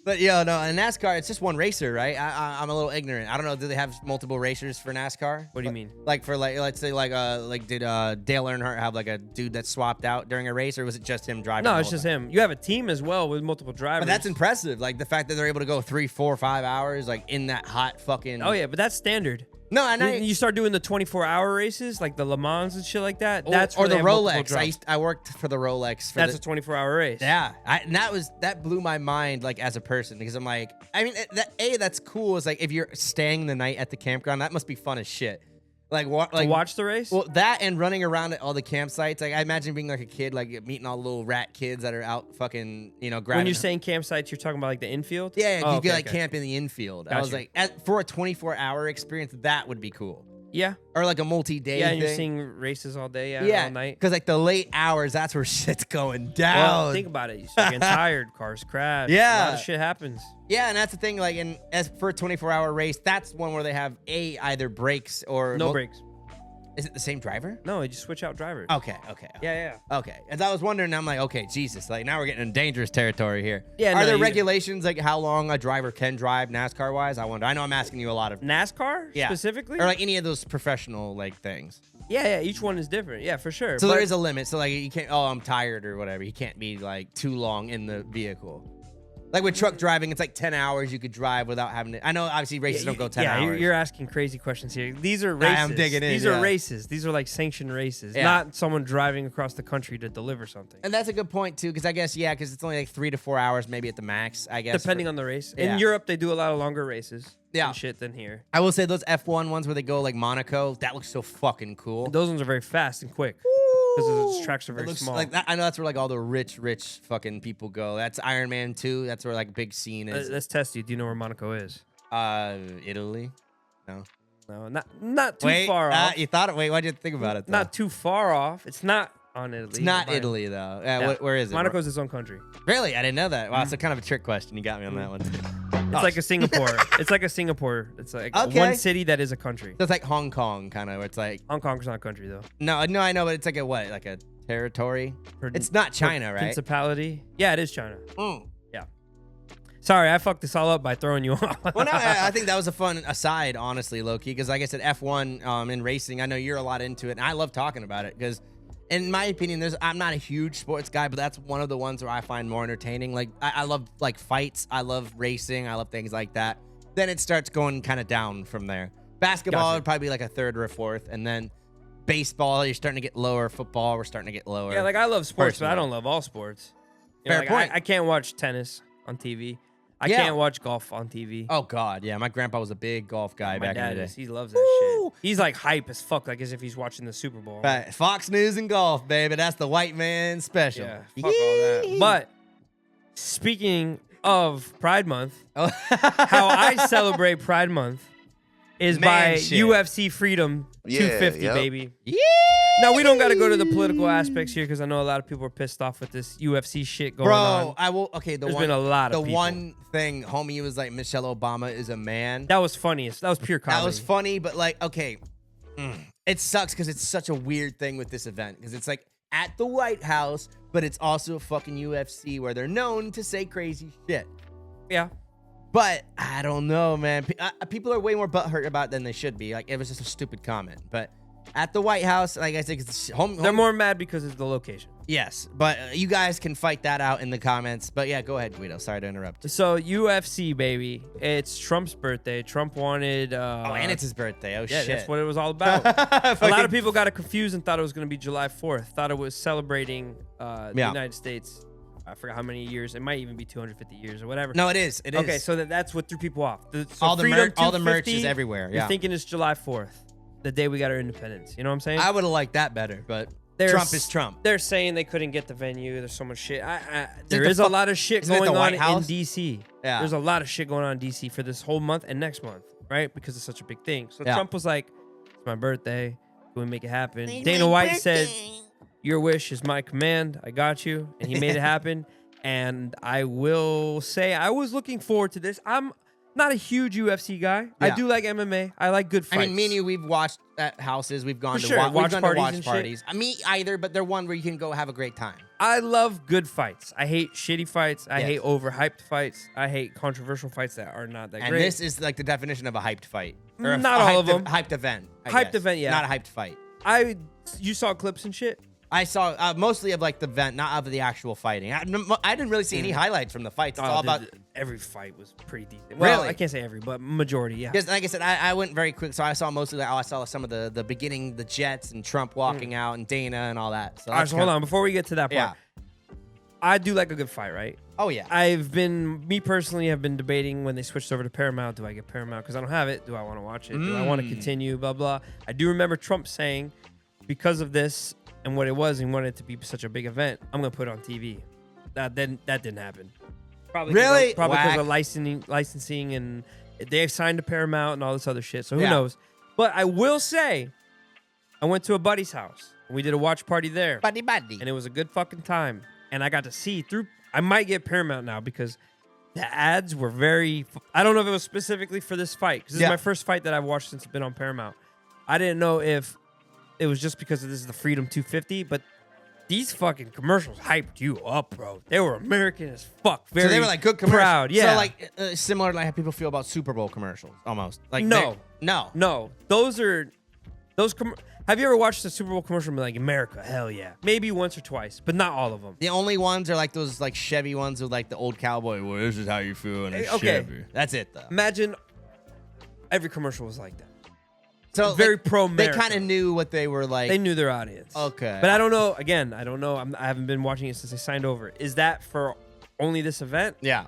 [SPEAKER 1] But in NASCAR, it's just one racer, right? I'm a little ignorant. I don't know. Do they have multiple racers for NASCAR?
[SPEAKER 2] What do you mean?
[SPEAKER 1] Like for let's say did Dale Earnhardt have like a dude that swapped out during a race, or was it just him driving?
[SPEAKER 2] No, it's just him. You have a team as well with multiple drivers.
[SPEAKER 1] But that's impressive. Like the fact that they're able to go 3, 4, 5 hours like in that hot fucking.
[SPEAKER 2] Oh yeah, but that's standard.
[SPEAKER 1] No, and
[SPEAKER 2] you start doing the 24-hour races like the Le Mans and shit like that. That's
[SPEAKER 1] or the Rolex. I worked for the Rolex.
[SPEAKER 2] That's a 24-hour race.
[SPEAKER 1] Yeah, and that blew my mind like as a person because I'm like, I mean, that's cool. Is like if you're staying the night at the campground, that must be fun as shit. Like to
[SPEAKER 2] watch the race?
[SPEAKER 1] Well, that and running around at all the campsites. Like I imagine being like a kid, like meeting all the little rat kids that are out fucking, grabbing.
[SPEAKER 2] When you're saying campsites, you're talking about like the infield?
[SPEAKER 1] Yeah, you get camp in the infield.
[SPEAKER 2] Gotcha.
[SPEAKER 1] I was like, for a 24-hour experience, that would be cool.
[SPEAKER 2] Yeah.
[SPEAKER 1] Or like a multi-day
[SPEAKER 2] Yeah,
[SPEAKER 1] thing.
[SPEAKER 2] You're seeing races all day, all night.
[SPEAKER 1] Because like the late hours, that's where shit's going down.
[SPEAKER 2] Well, think about it. You start getting tired, cars crash.
[SPEAKER 1] Yeah.
[SPEAKER 2] A lot of shit happens.
[SPEAKER 1] Yeah, and that's the thing. Like, as for a 24-hour race, that's one where they have either breaks or
[SPEAKER 2] no breaks.
[SPEAKER 1] Is it the same driver?
[SPEAKER 2] No, you just switch out drivers.
[SPEAKER 1] Okay.
[SPEAKER 2] Yeah.
[SPEAKER 1] Okay. As I was wondering, I'm like, okay, Jesus, like now we're getting in dangerous territory here.
[SPEAKER 2] Yeah.
[SPEAKER 1] Are there regulations like how long a driver can drive NASCAR wise? I wonder. I know I'm asking you a lot of
[SPEAKER 2] NASCAR specifically,
[SPEAKER 1] or like any of those professional like things.
[SPEAKER 2] Yeah. Each one is different. Yeah, for sure.
[SPEAKER 1] So there is a limit. So like you can't. Oh, I'm tired or whatever. You can't be like too long in the vehicle. Like with truck driving, it's like 10 hours you could drive without having to. I know obviously races don't go 10 hours.
[SPEAKER 2] Yeah, you're asking crazy questions here. These are races.
[SPEAKER 1] I'm digging in.
[SPEAKER 2] These are races. These are like sanctioned races, not someone driving across the country to deliver something.
[SPEAKER 1] And that's a good point too, because I guess because it's only like 3 to 4 hours, maybe at the max. I guess
[SPEAKER 2] depending on the race. In Europe, they do a lot of longer races. And shit than here.
[SPEAKER 1] I will say those F1 ones where they go like Monaco, that looks so fucking cool.
[SPEAKER 2] Those ones are very fast and quick. Because the tracks are very small.
[SPEAKER 1] Like that, I know that's where like all the rich fucking people go. That's Iron Man 2. That's where like big scene is.
[SPEAKER 2] Let's test you. Do you know where Monaco is?
[SPEAKER 1] Italy. No,
[SPEAKER 2] not too far off.
[SPEAKER 1] You thought it. Wait, why did you think about it? Though?
[SPEAKER 2] Not too far off. It's not on Italy.
[SPEAKER 1] It's not Italy though. Where is it?
[SPEAKER 2] Monaco's its own country.
[SPEAKER 1] Really? I didn't know that. Wow, it's kind of a trick question. You got me on that one too.
[SPEAKER 2] It's like a Singapore. It's like a Singapore. It's like one city that is a country.
[SPEAKER 1] So it's like Hong Kong, kind of. Where it's like
[SPEAKER 2] Hong Kong's not a country though.
[SPEAKER 1] No, I know, but it's like a what? Like a territory. It's not China, right?
[SPEAKER 2] Principality. Yeah, it is China. Yeah. Sorry, I fucked this all up by throwing you off.
[SPEAKER 1] Well, no, I think that was a fun aside, honestly, low-key, because like I said, F1 in racing, I know you're a lot into it, and I love talking about it, because in my opinion, I'm not a huge sports guy, but that's one of the ones where I find more entertaining. Like, I love, like, fights. I love racing. I love things like that. Then it starts going kind of down from there. Basketball would probably be like a third or a fourth, and then baseball, you're starting to get lower. Football, we're starting to get lower.
[SPEAKER 2] Yeah, like, I love sports, but I don't love all sports.
[SPEAKER 1] Fair point.
[SPEAKER 2] I can't watch tennis on TV. I can't watch golf on TV.
[SPEAKER 1] Oh, God, yeah. My grandpa was a big golf guy back in the day.
[SPEAKER 2] He loves that shit. He's like hype as fuck, like as if he's watching the Super Bowl.
[SPEAKER 1] Right. Fox News and golf, baby. That's the white man special.
[SPEAKER 2] Yeah, fuck all that. But speaking of Pride Month, how I celebrate Pride Month is by UFC Freedom 250, baby. Yeah. Now, we don't got to go to the political aspects here because I know a lot of people are pissed off with this UFC shit going on.
[SPEAKER 1] Bro, I will. Okay,
[SPEAKER 2] There's been a lot of people.
[SPEAKER 1] One thing, homie, was like Michelle Obama is a man.
[SPEAKER 2] That was funniest. That was pure comedy.
[SPEAKER 1] That was funny, but like, okay, it sucks because it's such a weird thing with this event because it's like at the White House, but it's also a fucking UFC where they're known to say crazy shit.
[SPEAKER 2] Yeah.
[SPEAKER 1] But I don't know, man. People are way more butthurt about it than they should be. Like, it was just a stupid comment. But at the White House, like I said,
[SPEAKER 2] they're more mad because it's the location.
[SPEAKER 1] Yes, but you guys can fight that out in the comments. But yeah, go ahead, Guido. Sorry to interrupt.
[SPEAKER 2] So UFC, baby, it's Trump's birthday. Trump wanted.
[SPEAKER 1] And it's his birthday. Oh shit,
[SPEAKER 2] that's what it was all about. A lot of people got it confused and thought it was going to be July 4th. Thought it was celebrating the United States. I forgot how many years. It might even be 250 years or whatever.
[SPEAKER 1] No, it is. It is.
[SPEAKER 2] Okay, so that's what threw people off. So
[SPEAKER 1] all the merch is everywhere. Yeah.
[SPEAKER 2] You're thinking it's July 4th, the day we got our independence. You know what I'm saying?
[SPEAKER 1] I would have liked that better, but Trump is Trump.
[SPEAKER 2] They're saying they couldn't get the venue. There's so much shit. There is a lot of shit going on in D.C. Yeah. There's a lot of shit going on in D.C. for this whole month and next month, right? Because it's such a big thing. So Trump was like, it's my birthday. Can we make it happen? Dana White said, your wish is my command. I got you. And he made it happen. And I will say I was looking forward to this. I'm not a huge UFC guy. Yeah. I do like MMA. I like good fights.
[SPEAKER 1] I mean, me and you, we've watched at houses. We've gone to watch parties. Me either, but they're one where you can go have a great time.
[SPEAKER 2] I love good fights. I hate shitty fights. I hate overhyped fights. I hate controversial fights that are not that great.
[SPEAKER 1] And this is like the definition of a hyped fight.
[SPEAKER 2] Or not all of them.
[SPEAKER 1] Hyped event.
[SPEAKER 2] Hyped event, yeah.
[SPEAKER 1] Not a hyped fight.
[SPEAKER 2] You saw clips and shit?
[SPEAKER 1] I saw mostly of like the event, not of the actual fighting. I didn't really see any highlights from the fights. It's all about
[SPEAKER 2] every fight was pretty decent. Well, really? I can't say every, but majority, yeah.
[SPEAKER 1] Because like I said, I went very quick, so I saw mostly I saw some of the beginning, the Jets and Trump walking out and Dana and all that. So
[SPEAKER 2] all right, so hold on before we get to that part. Yeah. I do like a good fight, right?
[SPEAKER 1] Oh yeah.
[SPEAKER 2] Me personally have been debating when they switched over to Paramount. Do I get Paramount because I don't have it? Do I want to watch it? Do I want to continue? Blah blah. I do remember Trump saying, because of this. And what it was, and wanted it to be such a big event, I'm gonna put it on TV. That didn't happen. Probably because of licensing, and they signed to Paramount and all this other shit. So who knows? But I will say, I went to a buddy's house. And we did a watch party there.
[SPEAKER 1] Buddy.
[SPEAKER 2] And it was a good fucking time. And I got to see through. I might get Paramount now because the ads were very. I don't know if it was specifically for this fight because this is my first fight that I've watched since it's been on Paramount. I didn't know if it was just because this is the Freedom 250, but these fucking commercials hyped you up, bro. They were American as fuck. Very
[SPEAKER 1] so they were like good commercials.
[SPEAKER 2] Proud, yeah.
[SPEAKER 1] So like similar to like how people feel about Super Bowl commercials, almost. Like
[SPEAKER 2] no.
[SPEAKER 1] Those
[SPEAKER 2] Have you ever watched a Super Bowl commercial and be like, America, hell yeah. Maybe once or twice, but not all of them.
[SPEAKER 1] The only ones are like those like Chevy ones with like the old cowboy. Well, this is how you feel in a Chevy. That's it though.
[SPEAKER 2] Imagine every commercial was like that.
[SPEAKER 1] So
[SPEAKER 2] very
[SPEAKER 1] like,
[SPEAKER 2] pro-America.
[SPEAKER 1] They kind of knew what they were like.
[SPEAKER 2] They knew their audience.
[SPEAKER 1] Okay.
[SPEAKER 2] But I don't know. Again, I don't know. I haven't been watching it since they signed over. Is that for only this event?
[SPEAKER 1] Yeah.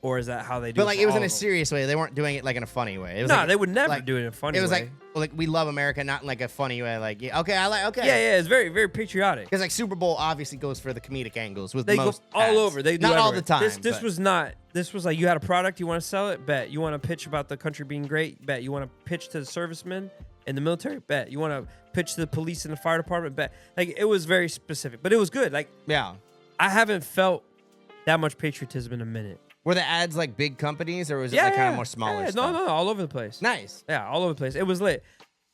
[SPEAKER 2] Or is that how they do it?
[SPEAKER 1] But like it was in a serious way. They weren't doing it like in a funny way. It was
[SPEAKER 2] they would never do it in a funny way.
[SPEAKER 1] It was like we love America, not in like a funny way. Like okay,
[SPEAKER 2] Yeah, it's very, very patriotic.
[SPEAKER 1] Because like Super Bowl obviously goes for the comedic angles with
[SPEAKER 2] they
[SPEAKER 1] most
[SPEAKER 2] go all
[SPEAKER 1] ads.
[SPEAKER 2] over. They do
[SPEAKER 1] not all
[SPEAKER 2] everywhere.
[SPEAKER 1] the time.
[SPEAKER 2] This was not. This was like you had a product, you want to sell it, bet. You want to pitch about the country being great, bet. You want to pitch to the servicemen in the military, bet. You want to pitch to the police and the fire department, bet. Like it was very specific, but it was good. Like I haven't felt that much patriotism in a minute.
[SPEAKER 1] Were the ads like big companies or was it like kind of more smaller stuff?
[SPEAKER 2] No, all over the place.
[SPEAKER 1] Nice.
[SPEAKER 2] Yeah, all over the place. It was lit.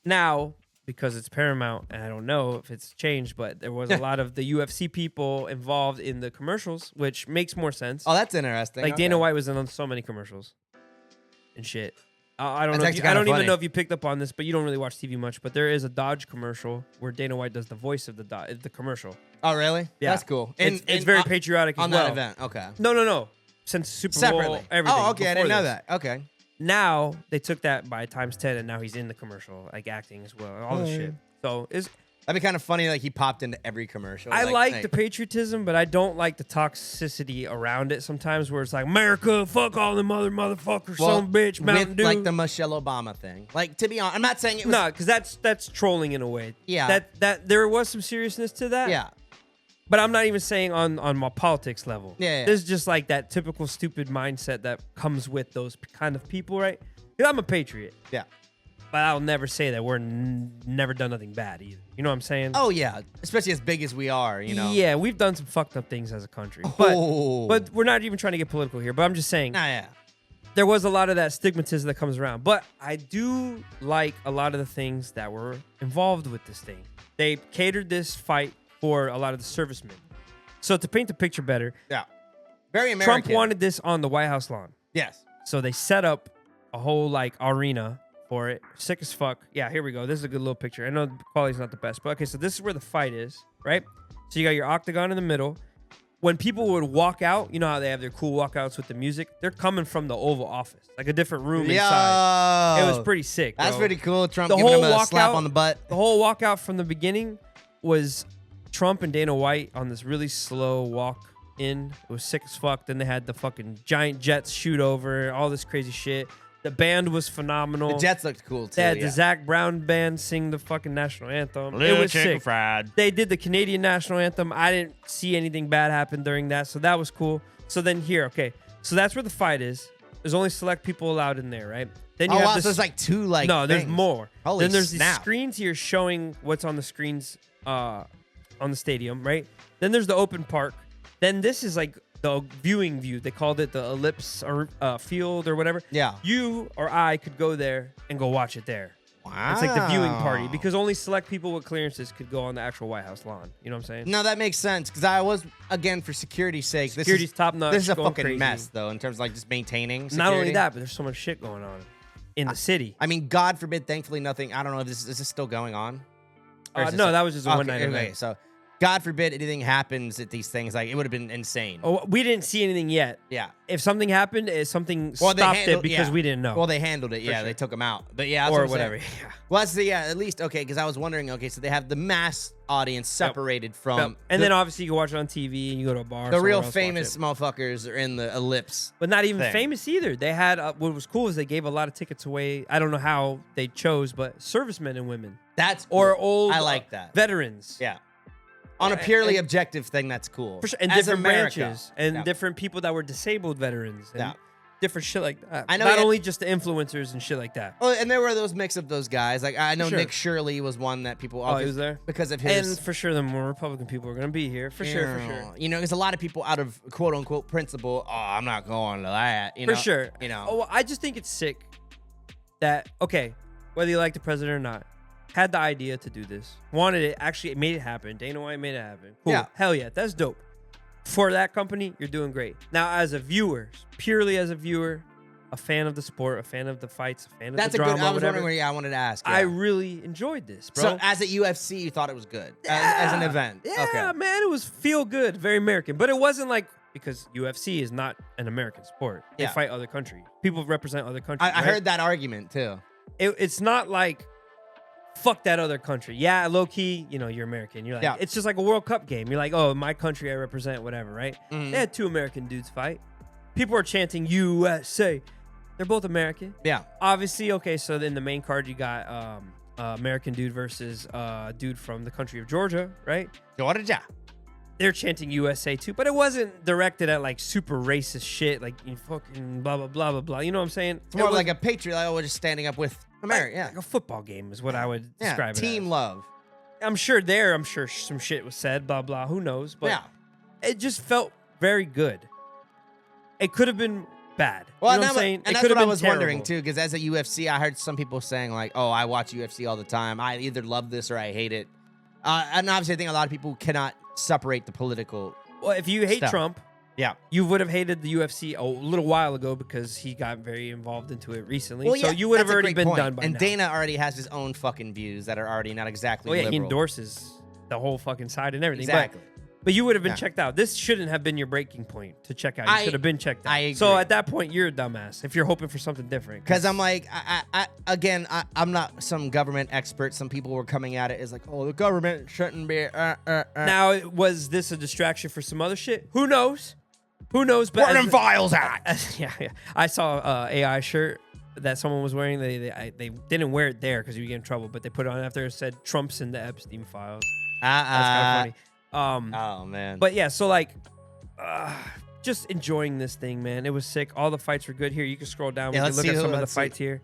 [SPEAKER 2] Now, because it's Paramount, and I don't know if it's changed, but there was a lot of the UFC people involved in the commercials, which makes more sense.
[SPEAKER 1] Oh, that's interesting.
[SPEAKER 2] Like Dana White was in on so many commercials and shit. I don't
[SPEAKER 1] That's
[SPEAKER 2] know. I don't even know if you picked up on this, but you don't really watch TV much. But there is a Dodge commercial where Dana White does the voice of the commercial.
[SPEAKER 1] Oh, really?
[SPEAKER 2] Yeah,
[SPEAKER 1] That's cool.
[SPEAKER 2] It's very patriotic as
[SPEAKER 1] on
[SPEAKER 2] well.
[SPEAKER 1] that event. Okay.
[SPEAKER 2] No. Since Super
[SPEAKER 1] Separately.
[SPEAKER 2] Bowl, everything.
[SPEAKER 1] Oh, okay. I didn't know
[SPEAKER 2] this.
[SPEAKER 1] that. Okay.
[SPEAKER 2] Now they took that by times 10, and now he's in the commercial, like acting as well, all this shit. So
[SPEAKER 1] that'd be kind of funny. Like he popped into every commercial.
[SPEAKER 2] I like the patriotism, but I don't like the toxicity around it sometimes, where it's like America, fuck all the motherfuckers, some bitch, Mountain Dew,
[SPEAKER 1] like the Michelle Obama thing. Like to be honest, I'm not saying it was
[SPEAKER 2] because that's trolling in a way.
[SPEAKER 1] Yeah,
[SPEAKER 2] that there was some seriousness to that.
[SPEAKER 1] Yeah.
[SPEAKER 2] But I'm not even saying on my politics level.
[SPEAKER 1] Yeah.
[SPEAKER 2] This is just like that typical stupid mindset that comes with those kind of people, right? Because I'm a patriot.
[SPEAKER 1] Yeah.
[SPEAKER 2] But I'll never say that we're never done nothing bad either. You know what I'm saying?
[SPEAKER 1] Oh, yeah. Especially as big as we are, you know?
[SPEAKER 2] Yeah, we've done some fucked up things as a country.
[SPEAKER 1] Oh.
[SPEAKER 2] But we're not even trying to get political here. But I'm just saying.
[SPEAKER 1] Nah, yeah.
[SPEAKER 2] There was a lot of that stigmatism that comes around. But I do like a lot of the things that were involved with this thing. They catered this fight for a lot of the servicemen. So to paint the picture better,
[SPEAKER 1] very American.
[SPEAKER 2] Trump wanted this on the White House lawn.
[SPEAKER 1] Yes.
[SPEAKER 2] So they set up a whole like arena for it. Sick as fuck. Yeah, here we go. This is a good little picture. I know the quality's not the best, but okay, so this is where the fight is, right? So you got your octagon in the middle. When people would walk out, you know how they have their cool walkouts with the music? They're coming from the Oval Office, like a different room inside. It was pretty sick, bro.
[SPEAKER 1] That's pretty cool. Trump giving him a slap on the butt.
[SPEAKER 2] The whole walkout from the beginning was Trump and Dana White on this really slow walk in. It was sick as fuck. Then they had the fucking giant jets shoot over, all this crazy shit. The band was phenomenal.
[SPEAKER 1] The Jets looked cool too.
[SPEAKER 2] They had the Zach Brown band sing the fucking national anthem. It was sick.
[SPEAKER 10] Fried.
[SPEAKER 2] They did the Canadian national anthem. I didn't see anything bad happen during that, so that was cool. So then here, okay, so that's where the fight is. There's only select people allowed in there, right? Then you have this,
[SPEAKER 1] so there's like two like
[SPEAKER 2] no, there's
[SPEAKER 1] things.
[SPEAKER 2] more.
[SPEAKER 1] Holy
[SPEAKER 2] then there's
[SPEAKER 1] snap.
[SPEAKER 2] these screens here showing what's on the screens on the stadium, right? Then there's the open park. Then this is like the viewing view. They called it the ellipse or field or whatever.
[SPEAKER 1] Yeah.
[SPEAKER 2] You or I could go there and go watch it there.
[SPEAKER 1] Wow.
[SPEAKER 2] It's like the viewing party because only select people with clearances could go on the actual White House lawn. You know what I'm saying?
[SPEAKER 1] No, that makes sense because I was, again, for security's sake.
[SPEAKER 2] Security's top notch.
[SPEAKER 1] This is a
[SPEAKER 2] going
[SPEAKER 1] fucking
[SPEAKER 2] crazy.
[SPEAKER 1] mess, though, in terms of like just maintaining security.
[SPEAKER 2] Not only that, but there's so much shit going on in the city.
[SPEAKER 1] I mean, God forbid, thankfully, nothing. I don't know if is this still going on? Or is this
[SPEAKER 2] No, that was just a one-night event.
[SPEAKER 1] Okay, so God forbid anything happens at these things. Like, it would have been insane.
[SPEAKER 2] Oh, we didn't see anything yet.
[SPEAKER 1] Yeah.
[SPEAKER 2] If something happened, something stopped it because we didn't know.
[SPEAKER 1] Well, they handled it. Yeah,
[SPEAKER 2] sure.
[SPEAKER 1] they took them out. But yeah, that's
[SPEAKER 2] or
[SPEAKER 1] what I'm
[SPEAKER 2] whatever.
[SPEAKER 1] saying.
[SPEAKER 2] Yeah.
[SPEAKER 1] Well, that's at least okay. Because I was wondering. Okay, so they have the mass audience separated from,
[SPEAKER 2] Yep. And then obviously you can watch it on TV and you go to a bar.
[SPEAKER 1] the real
[SPEAKER 2] somewhere else,
[SPEAKER 1] famous motherfuckers are in the ellipse.
[SPEAKER 2] But not even
[SPEAKER 1] thing.
[SPEAKER 2] famous either. They had what was cool is they gave a lot of tickets away. I don't know how they chose, but servicemen and women.
[SPEAKER 1] That's
[SPEAKER 2] or
[SPEAKER 1] cool.
[SPEAKER 2] old.
[SPEAKER 1] I like that.
[SPEAKER 2] Veterans.
[SPEAKER 1] Yeah. On a purely objective thing, that's cool.
[SPEAKER 2] For sure. And
[SPEAKER 1] As
[SPEAKER 2] different
[SPEAKER 1] America.
[SPEAKER 2] branches and different people that were disabled veterans. And different shit like that.
[SPEAKER 1] I know
[SPEAKER 2] not only just the influencers and shit like that.
[SPEAKER 1] Oh, and there were those mix of those guys. Like I know
[SPEAKER 2] Sure.
[SPEAKER 1] Nick Shirley was one that people.
[SPEAKER 2] Oh, he was there
[SPEAKER 1] because of his.
[SPEAKER 2] And for sure, the more Republican people are going to be here. For sure, for sure.
[SPEAKER 1] You know, there's a lot of people out of quote unquote principle. Oh, I'm not going to that. You
[SPEAKER 2] For
[SPEAKER 1] know?
[SPEAKER 2] sure.
[SPEAKER 1] You know.
[SPEAKER 2] Oh, I just think it's sick that whether you like the president or not, had the idea to do this, wanted it, actually made it happen. Dana White made it happen. Cool.
[SPEAKER 1] Yeah.
[SPEAKER 2] Hell yeah, that's dope. For that company, you're doing great. Now, as a viewer, purely as a viewer, a fan of the sport, a fan of the fights, a fan of the drama,
[SPEAKER 1] I was wondering where I wanted to ask. Yeah.
[SPEAKER 2] I really enjoyed this, bro.
[SPEAKER 1] So, as a UFC, you thought it was good as an event?
[SPEAKER 2] Yeah,
[SPEAKER 1] okay.
[SPEAKER 2] man, it was feel good, very American. But it wasn't like, because UFC is not an American sport. They fight other countries. People represent other countries.
[SPEAKER 1] I heard that argument, too.
[SPEAKER 2] It's not like, fuck that other country. Yeah, low key, you know, you're American. You're like, it's just like a World Cup game. You're like, oh, my country, I represent, whatever, right? They had 2 American dudes fight. People are chanting USA. They're both American.
[SPEAKER 1] Yeah.
[SPEAKER 2] Obviously, okay, so in the main card, you got American dude versus dude from the country of Georgia, right?
[SPEAKER 1] Georgia.
[SPEAKER 2] They're chanting USA too, but it wasn't directed at like super racist shit, like you fucking blah, blah, blah, blah, blah. You know what I'm saying?
[SPEAKER 1] It's more like a patriot, like, we're just standing up with America.
[SPEAKER 2] Like a football game is what I would describe it
[SPEAKER 1] team
[SPEAKER 2] as.
[SPEAKER 1] love.
[SPEAKER 2] I'm sure some shit was said, blah, blah, who knows? But it just felt very good. It could have been bad.
[SPEAKER 1] Well,
[SPEAKER 2] you know what I'm saying?
[SPEAKER 1] And that's what I was wondering too, because as a UFC, I heard some people saying like, "Oh, I watch UFC all the time. I either love this or I hate it." And obviously, I think a lot of people cannot separate the political.
[SPEAKER 2] Well, if you hate
[SPEAKER 1] stuff.
[SPEAKER 2] Trump, you would have hated the UFC a little while ago because he got very involved into it recently.
[SPEAKER 1] Well,
[SPEAKER 2] so you would have already been done by
[SPEAKER 1] and
[SPEAKER 2] now.
[SPEAKER 1] Dana already has his own fucking views that are already not exactly.
[SPEAKER 2] He
[SPEAKER 1] liberal.
[SPEAKER 2] endorses the whole fucking side and everything.
[SPEAKER 1] Exactly.
[SPEAKER 2] But you would have been checked out. This shouldn't have been your breaking point to check out. You should have been checked out.
[SPEAKER 1] I agree.
[SPEAKER 2] So at that point, you're a dumbass if you're hoping for something different.
[SPEAKER 1] Because I'm like, I'm not some government expert. Some people were coming at it as like, oh, the government shouldn't be.
[SPEAKER 2] Now, was this a distraction for some other shit? Who knows? Who knows? But
[SPEAKER 1] where them files at?
[SPEAKER 2] Yeah. I saw an AI shirt that someone was wearing. They didn't wear it there because you get in trouble, but they put it on after it said Trump's in the Epstein files. That's kind of funny.
[SPEAKER 1] Oh man.
[SPEAKER 2] But yeah, so like just enjoying this thing, man. It was sick. All the fights were good. Here, you can scroll down.
[SPEAKER 1] Yeah,
[SPEAKER 2] we can look at some of the fights here.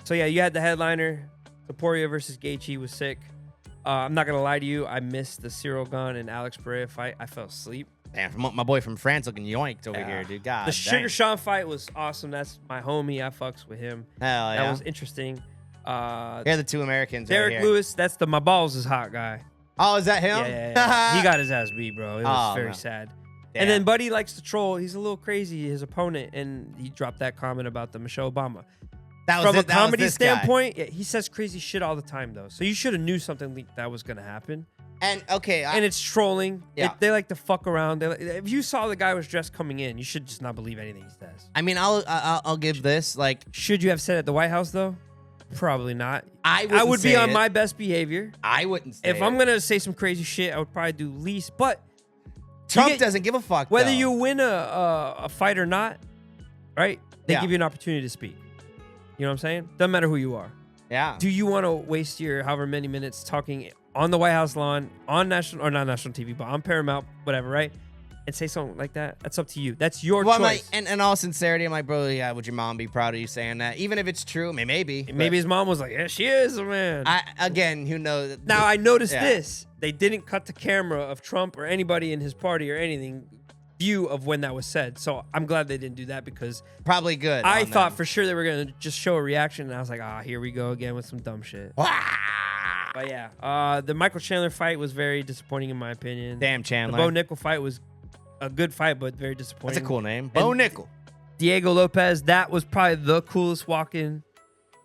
[SPEAKER 2] So yeah, you had the headliner, Topuria versus Gaethje was sick. I'm not gonna lie to you, I missed the Cyril Gane and Alex Pereira fight. I fell asleep.
[SPEAKER 1] Man, my boy from France looking yoinked over here, dude. God,
[SPEAKER 2] the Sugar Sean fight was awesome. That's my homie. I fucks with him.
[SPEAKER 1] Hell yeah.
[SPEAKER 2] That was interesting.
[SPEAKER 1] They're the 2 Americans.
[SPEAKER 2] Derek
[SPEAKER 1] right here.
[SPEAKER 2] Lewis, that's the my balls is hot guy.
[SPEAKER 1] Oh, is that him?
[SPEAKER 2] Yeah. He got his ass beat, bro. It was very sad.
[SPEAKER 1] Damn.
[SPEAKER 2] And then Buddy likes to troll. He's a little crazy, his opponent, and he dropped that comment about the Michelle Obama. From a comedy standpoint, he says crazy shit all the time, though. So you should have knew something like that was going to happen.
[SPEAKER 1] And
[SPEAKER 2] and it's trolling.
[SPEAKER 1] Yeah.
[SPEAKER 2] They like to fuck around. If you saw the guy was dressed coming in, you should just not believe anything he says.
[SPEAKER 1] I mean, I'll give this, like,
[SPEAKER 2] should you have said it at the White House though? Probably not.
[SPEAKER 1] I
[SPEAKER 2] would be on my best behavior.
[SPEAKER 1] I wouldn't say
[SPEAKER 2] if I'm gonna say some crazy shit, I would probably do least. But
[SPEAKER 1] Trump doesn't give a fuck.
[SPEAKER 2] Whether
[SPEAKER 1] though.
[SPEAKER 2] you win a fight or not, right? They give you an opportunity to speak. You know what I'm saying? Doesn't matter who you are.
[SPEAKER 1] Yeah.
[SPEAKER 2] Do you want to waste your however many minutes talking on the White House lawn, on national or not national TV, but on Paramount, whatever, right? And say something like that? That's up to you. That's your choice.
[SPEAKER 1] And in all sincerity, I'm like, bro, yeah, would your mom be proud of you saying that? Even if it's true, I mean, maybe.
[SPEAKER 2] Maybe his mom was like, yeah, she is, man.
[SPEAKER 1] Again, who knows?
[SPEAKER 2] Now, I noticed this. They didn't cut the camera of Trump or anybody in his party or anything view of when that was said. So I'm glad they didn't do that because
[SPEAKER 1] probably good.
[SPEAKER 2] I thought for sure they were going to just show a reaction. And I was like, here we go again with some dumb shit. But yeah, the Michael Chandler fight was very disappointing in my opinion.
[SPEAKER 1] Damn, Chandler.
[SPEAKER 2] The Bo Nickel fight was a good fight, but very disappointing.
[SPEAKER 1] That's a cool name. Bo Nickel.
[SPEAKER 2] Diego Lopez, that was probably the coolest walk-in.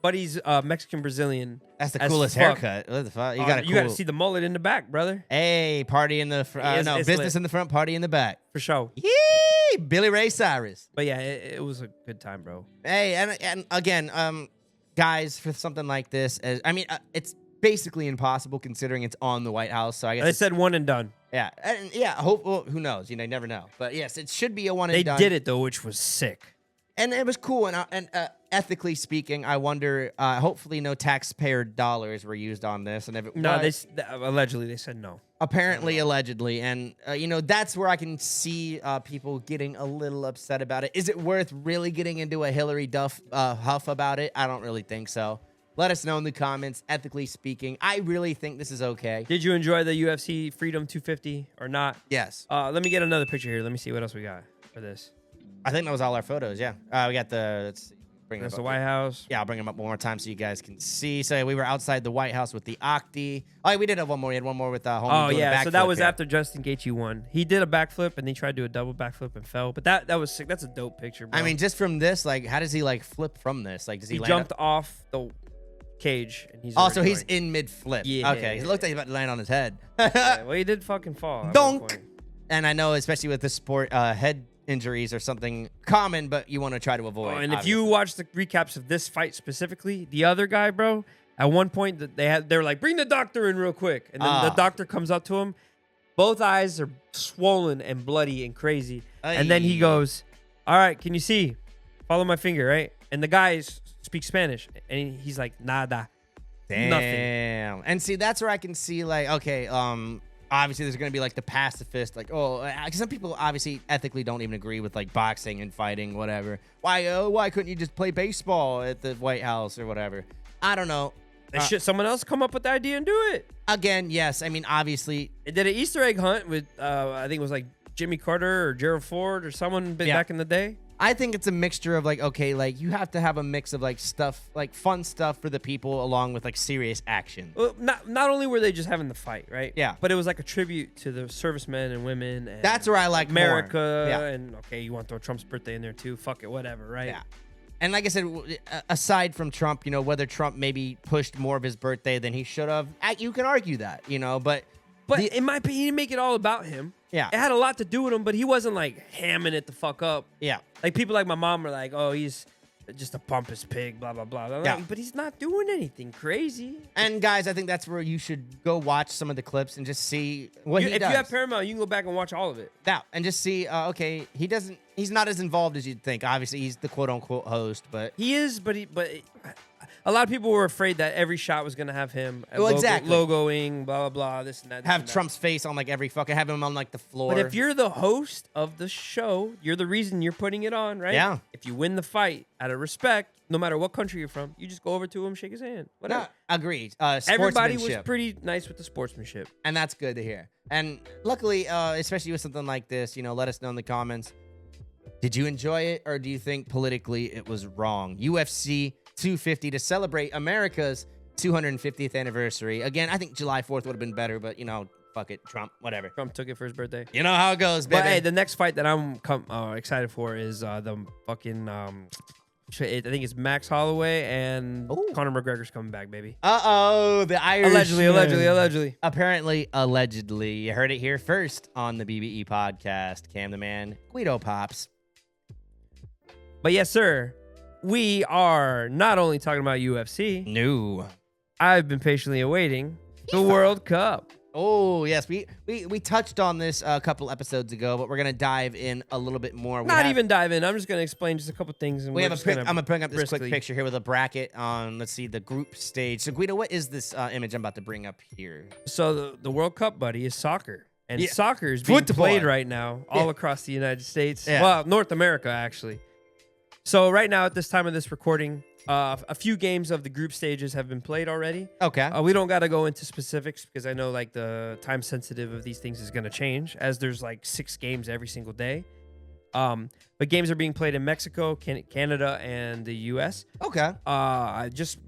[SPEAKER 2] Buddy's Mexican-Brazilian.
[SPEAKER 1] That's the coolest haircut. What the fuck? You got
[SPEAKER 2] to see the mullet in the back, brother.
[SPEAKER 1] Hey, party in the front. No, business lit. In the front, party in the back.
[SPEAKER 2] For sure.
[SPEAKER 1] Yee! Billy Ray Cyrus.
[SPEAKER 2] But yeah, it was a good time, bro.
[SPEAKER 1] Hey, and again, guys, for something like this, it's basically impossible considering it's on the White House. So I guess
[SPEAKER 2] they said one and done.
[SPEAKER 1] Yeah, and who knows? You never know. But yes, it should be a one and done.
[SPEAKER 2] They did it though, which was sick.
[SPEAKER 1] And it was cool. And ethically speaking, I wonder. Hopefully, no taxpayer dollars were used on this. And if it was,
[SPEAKER 2] allegedly they said no.
[SPEAKER 1] Apparently, allegedly, and that's where I can see people getting a little upset about it. Is it worth really getting into a Hillary Duff huff about it? I don't really think so. Let us know in the comments. Ethically speaking, I really think this is okay.
[SPEAKER 2] Did you enjoy the UFC Freedom 250 or not?
[SPEAKER 1] Yes.
[SPEAKER 2] Let me get another picture here. Let me see what else we got for this.
[SPEAKER 1] I think that was all our photos. Yeah. We got the. Let's see. bring
[SPEAKER 2] That's
[SPEAKER 1] him
[SPEAKER 2] the
[SPEAKER 1] up.
[SPEAKER 2] White House.
[SPEAKER 1] Yeah, I'll bring him up one more time so you guys can see. So we were outside the White House with the Octi. Oh, yeah, we did have one more. We had one more with homie.
[SPEAKER 2] Oh
[SPEAKER 1] doing a
[SPEAKER 2] yeah, so that
[SPEAKER 1] backflip
[SPEAKER 2] was
[SPEAKER 1] here.
[SPEAKER 2] after Justin Gaethje won. He did a backflip and he tried to do a double backflip and fell. But that was sick. That's a dope picture, bro.
[SPEAKER 1] I mean, just from this, like, how does he like flip from this? Like, does he land
[SPEAKER 2] jumped
[SPEAKER 1] up?
[SPEAKER 2] off the cage and he's
[SPEAKER 1] Also,
[SPEAKER 2] already
[SPEAKER 1] he's
[SPEAKER 2] going.
[SPEAKER 1] in mid flip.
[SPEAKER 2] Yeah,
[SPEAKER 1] Okay, he looked like he was about to land on his head.
[SPEAKER 2] Yeah, well, he did fucking fall. at one
[SPEAKER 1] Donk.
[SPEAKER 2] point.
[SPEAKER 1] And I know, especially with this sport, head injuries are something common, but you want to try to avoid.
[SPEAKER 2] Oh, and if you watch the recaps of this fight specifically, the other guy, bro, at one point that they were like, bring the doctor in real quick, and then the doctor comes up to him, both eyes are swollen and bloody and crazy, and then he goes, all right, can you see? Follow my finger, right? And the guy speaks Spanish, and he's like, nada.
[SPEAKER 1] Damn.
[SPEAKER 2] Nothing.
[SPEAKER 1] And see, that's where I can see, like, okay, obviously there's going to be like the pacifist, like, because some people obviously ethically don't even agree with like boxing and fighting, whatever. Why couldn't you just play baseball at the White House or whatever? I don't know.
[SPEAKER 2] Should someone else come up with the idea and do it?
[SPEAKER 1] Again, yes. I mean, obviously.
[SPEAKER 2] It did an Easter egg hunt with, I think it was like Jimmy Carter or Gerald Ford or someone back in the day.
[SPEAKER 1] I think it's a mixture of like, okay, like you have to have a mix of like stuff, like fun stuff for the people along with like serious action.
[SPEAKER 2] Well, not only were they just having the fight, right?
[SPEAKER 1] Yeah.
[SPEAKER 2] But it was like a tribute to the servicemen and women. And
[SPEAKER 1] That's where I like
[SPEAKER 2] America.
[SPEAKER 1] more. Yeah.
[SPEAKER 2] And okay, you want to throw Trump's birthday in there too? Fuck it, whatever, right?
[SPEAKER 1] Yeah. And like I said, aside from Trump, you know, whether Trump maybe pushed more of his birthday than he should have, you can argue that, you know, but
[SPEAKER 2] in my opinion, he didn't make it all about him.
[SPEAKER 1] Yeah.
[SPEAKER 2] It had a lot to do with him, but he wasn't like hamming it the fuck up.
[SPEAKER 1] Yeah.
[SPEAKER 2] Like people like my mom are like, oh, he's just a pompous pig, blah, blah, blah. I'm
[SPEAKER 1] Yeah.
[SPEAKER 2] like, but he's not doing anything crazy.
[SPEAKER 1] And guys, I think that's where you should go watch some of the clips and just see what he does.
[SPEAKER 2] If you have Paramount, you can go back and watch all of it.
[SPEAKER 1] Yeah, and just see, okay, he's not as involved as you'd think. Obviously, he's the quote unquote host, but
[SPEAKER 2] he is, but a lot of people were afraid that every shot was going to have him
[SPEAKER 1] exactly
[SPEAKER 2] logoing, blah, blah, blah, this and that.
[SPEAKER 1] Have Trump's face on like every fucking, have him on like the floor.
[SPEAKER 2] But if you're the host of the show, you're the reason you're putting it on, right?
[SPEAKER 1] Yeah.
[SPEAKER 2] If you win the fight out of respect, no matter what country you're from, you just go over to him, shake his hand. Whatever.
[SPEAKER 1] No, agreed.
[SPEAKER 2] Everybody was
[SPEAKER 1] Sportsmanship.
[SPEAKER 2] pretty nice with the sportsmanship.
[SPEAKER 1] And that's good to hear. And luckily, especially with something like this, you know, let us know in the comments. Did you enjoy it, or do you think politically it was wrong? UFC 250 to celebrate America's 250th anniversary. Again, I think July 4th would have been better, but, you know, fuck it. Trump, whatever.
[SPEAKER 2] Trump took it for his birthday.
[SPEAKER 1] You know how it goes, baby.
[SPEAKER 2] But hey, the next fight that I'm excited for is the fucking I think it's Max Holloway and Conor McGregor's coming back, baby.
[SPEAKER 1] The Irish.
[SPEAKER 2] Allegedly.
[SPEAKER 1] Apparently, allegedly. You heard it here first on the BBE podcast. Cam the Man, Guido Pops.
[SPEAKER 2] But yes, sir, we are not only talking about UFC.
[SPEAKER 1] No.
[SPEAKER 2] I've been patiently awaiting the World Cup.
[SPEAKER 1] Oh, yes. We touched on this a couple episodes ago, but we're going to dive in a little bit more.
[SPEAKER 2] Not even dive in. I'm just going to explain just a couple things. And
[SPEAKER 1] I'm going to bring up this
[SPEAKER 2] briskly.
[SPEAKER 1] quick picture here with a bracket on, let's see, the group stage. So, Guido, what is this image I'm about to bring up here?
[SPEAKER 2] So, the World Cup, buddy, is soccer. And soccer is being played right now all across the United States.
[SPEAKER 1] Yeah.
[SPEAKER 2] Well, North America, actually. So, right now, at this time of this recording, a few games of the group stages have been played already.
[SPEAKER 1] Okay.
[SPEAKER 2] We don't got to go into specifics because I know like the time sensitive of these things is going to change as there's like 6 games every single day. But games are being played in Mexico, Canada, and the U.S.
[SPEAKER 1] Okay.
[SPEAKER 2] Just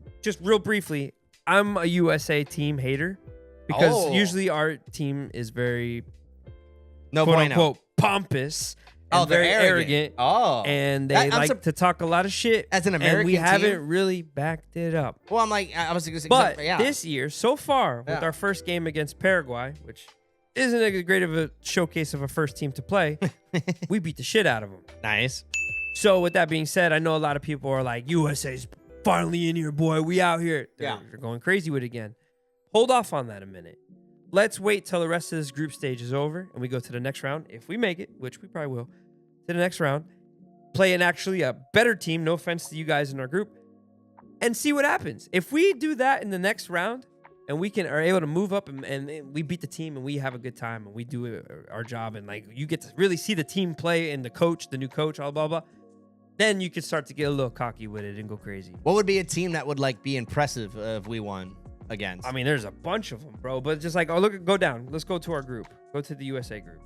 [SPEAKER 2] real briefly, I'm a USA team hater because usually our team is very quote unquote pompous. And very arrogant. And they like to talk a lot of shit.
[SPEAKER 1] As an American
[SPEAKER 2] and we
[SPEAKER 1] team?
[SPEAKER 2] haven't really backed it up.
[SPEAKER 1] Well, I'm like, I was going to say,
[SPEAKER 2] but this year, so far, with our first game against Paraguay, which isn't a great of a showcase of a first team to play, we beat the shit out of them.
[SPEAKER 1] Nice.
[SPEAKER 2] So with that being said, I know a lot of people are like, USA's finally in here, boy. We out here. They're going crazy with it again. Hold off on that a minute. Let's wait till the rest of this group stage is over and we go to the next round. If we make it, which we probably will, to the next round, play actually a better team, no offense to you guys in our group, and see what happens. If we do that in the next round and are able to move up and we beat the team and we have a good time and we do our job and like you get to really see the team play and the new coach, blah, blah, blah, then you can start to get a little cocky with it and go crazy.
[SPEAKER 1] What would be a team that would like be impressive if we won? Against.
[SPEAKER 2] I mean, there's a bunch of them, bro. But just like, go down. Let's go to our group. Go to the USA group.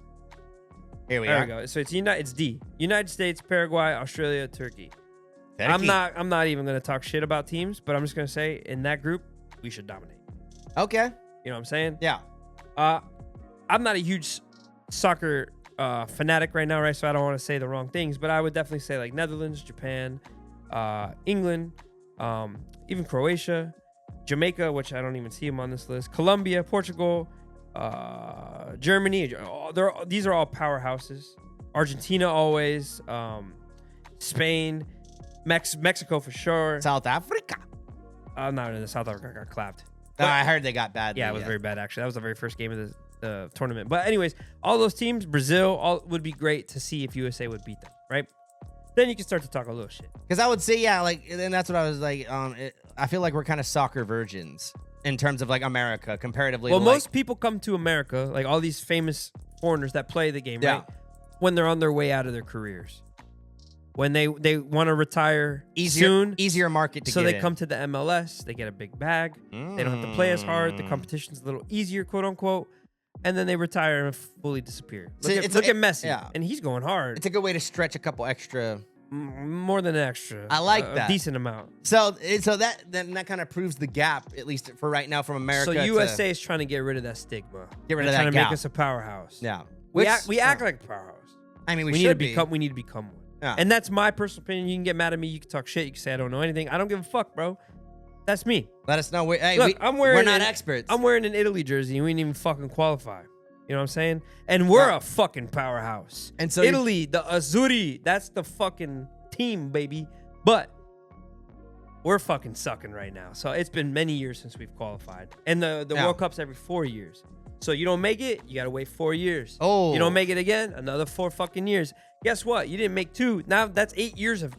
[SPEAKER 1] Here we
[SPEAKER 2] there
[SPEAKER 1] are.
[SPEAKER 2] We go. So it's D. United States, Paraguay, Australia, Turkey. I'm not even gonna talk shit about teams, but I'm just gonna say in that group we should dominate.
[SPEAKER 1] Okay.
[SPEAKER 2] You know what I'm saying?
[SPEAKER 1] Yeah.
[SPEAKER 2] I'm not a huge soccer fanatic right now, right? So I don't want to say the wrong things, but I would definitely say like Netherlands, Japan, England, even Croatia, Jamaica, which I don't even see them on this list, Colombia, Portugal, Germany. These are all powerhouses. Argentina always, Spain, Mexico for sure.
[SPEAKER 1] South Africa.
[SPEAKER 2] Not in the South Africa got clapped.
[SPEAKER 1] I heard they got bad.
[SPEAKER 2] Yeah, it was very bad actually. That was the very first game of the tournament. But anyways, all those teams, Brazil, all would be great to see if USA would beat them, right? Then you can start to talk a little shit.
[SPEAKER 1] Because I would say, yeah, like, and that's what I was like. I feel like we're kind of soccer virgins in terms of like America comparatively.
[SPEAKER 2] Well,
[SPEAKER 1] to,
[SPEAKER 2] most people come to America, like all these famous foreigners that play the game, right? When they're on their way out of their careers, when they want to retire
[SPEAKER 1] easier market to
[SPEAKER 2] so
[SPEAKER 1] get
[SPEAKER 2] they
[SPEAKER 1] in.
[SPEAKER 2] come to the MLS, they get a big bag, they don't have to play as hard, the competition's a little easier, quote unquote, and then they retire and fully disappear. Look at Messi, and he's going hard.
[SPEAKER 1] It's a good way to stretch a couple extra.
[SPEAKER 2] More than an extra.
[SPEAKER 1] I like that.
[SPEAKER 2] A decent amount.
[SPEAKER 1] So that kind of proves the gap, at least for right now, from America.
[SPEAKER 2] So USA is trying to get rid of that stigma.
[SPEAKER 1] Get rid of that
[SPEAKER 2] trying to
[SPEAKER 1] gap.
[SPEAKER 2] make us a powerhouse.
[SPEAKER 1] Yeah.
[SPEAKER 2] We act like a powerhouse.
[SPEAKER 1] I mean, we
[SPEAKER 2] need
[SPEAKER 1] should
[SPEAKER 2] to we need to become one.
[SPEAKER 1] Yeah.
[SPEAKER 2] And that's my personal opinion. You can get mad at me. You can talk shit. You can say I don't know anything. I don't give a fuck, bro. That's me.
[SPEAKER 1] Let us know. Hey,
[SPEAKER 2] look, we're
[SPEAKER 1] not experts.
[SPEAKER 2] I'm wearing an Italy jersey and we didn't even fucking qualify. You know what I'm saying? And we're a fucking powerhouse.
[SPEAKER 1] And so
[SPEAKER 2] Italy, the Azzurri, that's the fucking team, baby. But we're fucking sucking right now. So it's been many years since we've qualified. And the World Cup's every 4 years. So you don't make it, you got to wait 4 years.
[SPEAKER 1] Oh.
[SPEAKER 2] You don't make it again, another 4 fucking years. Guess what? You didn't make 2. Now that's 8 years have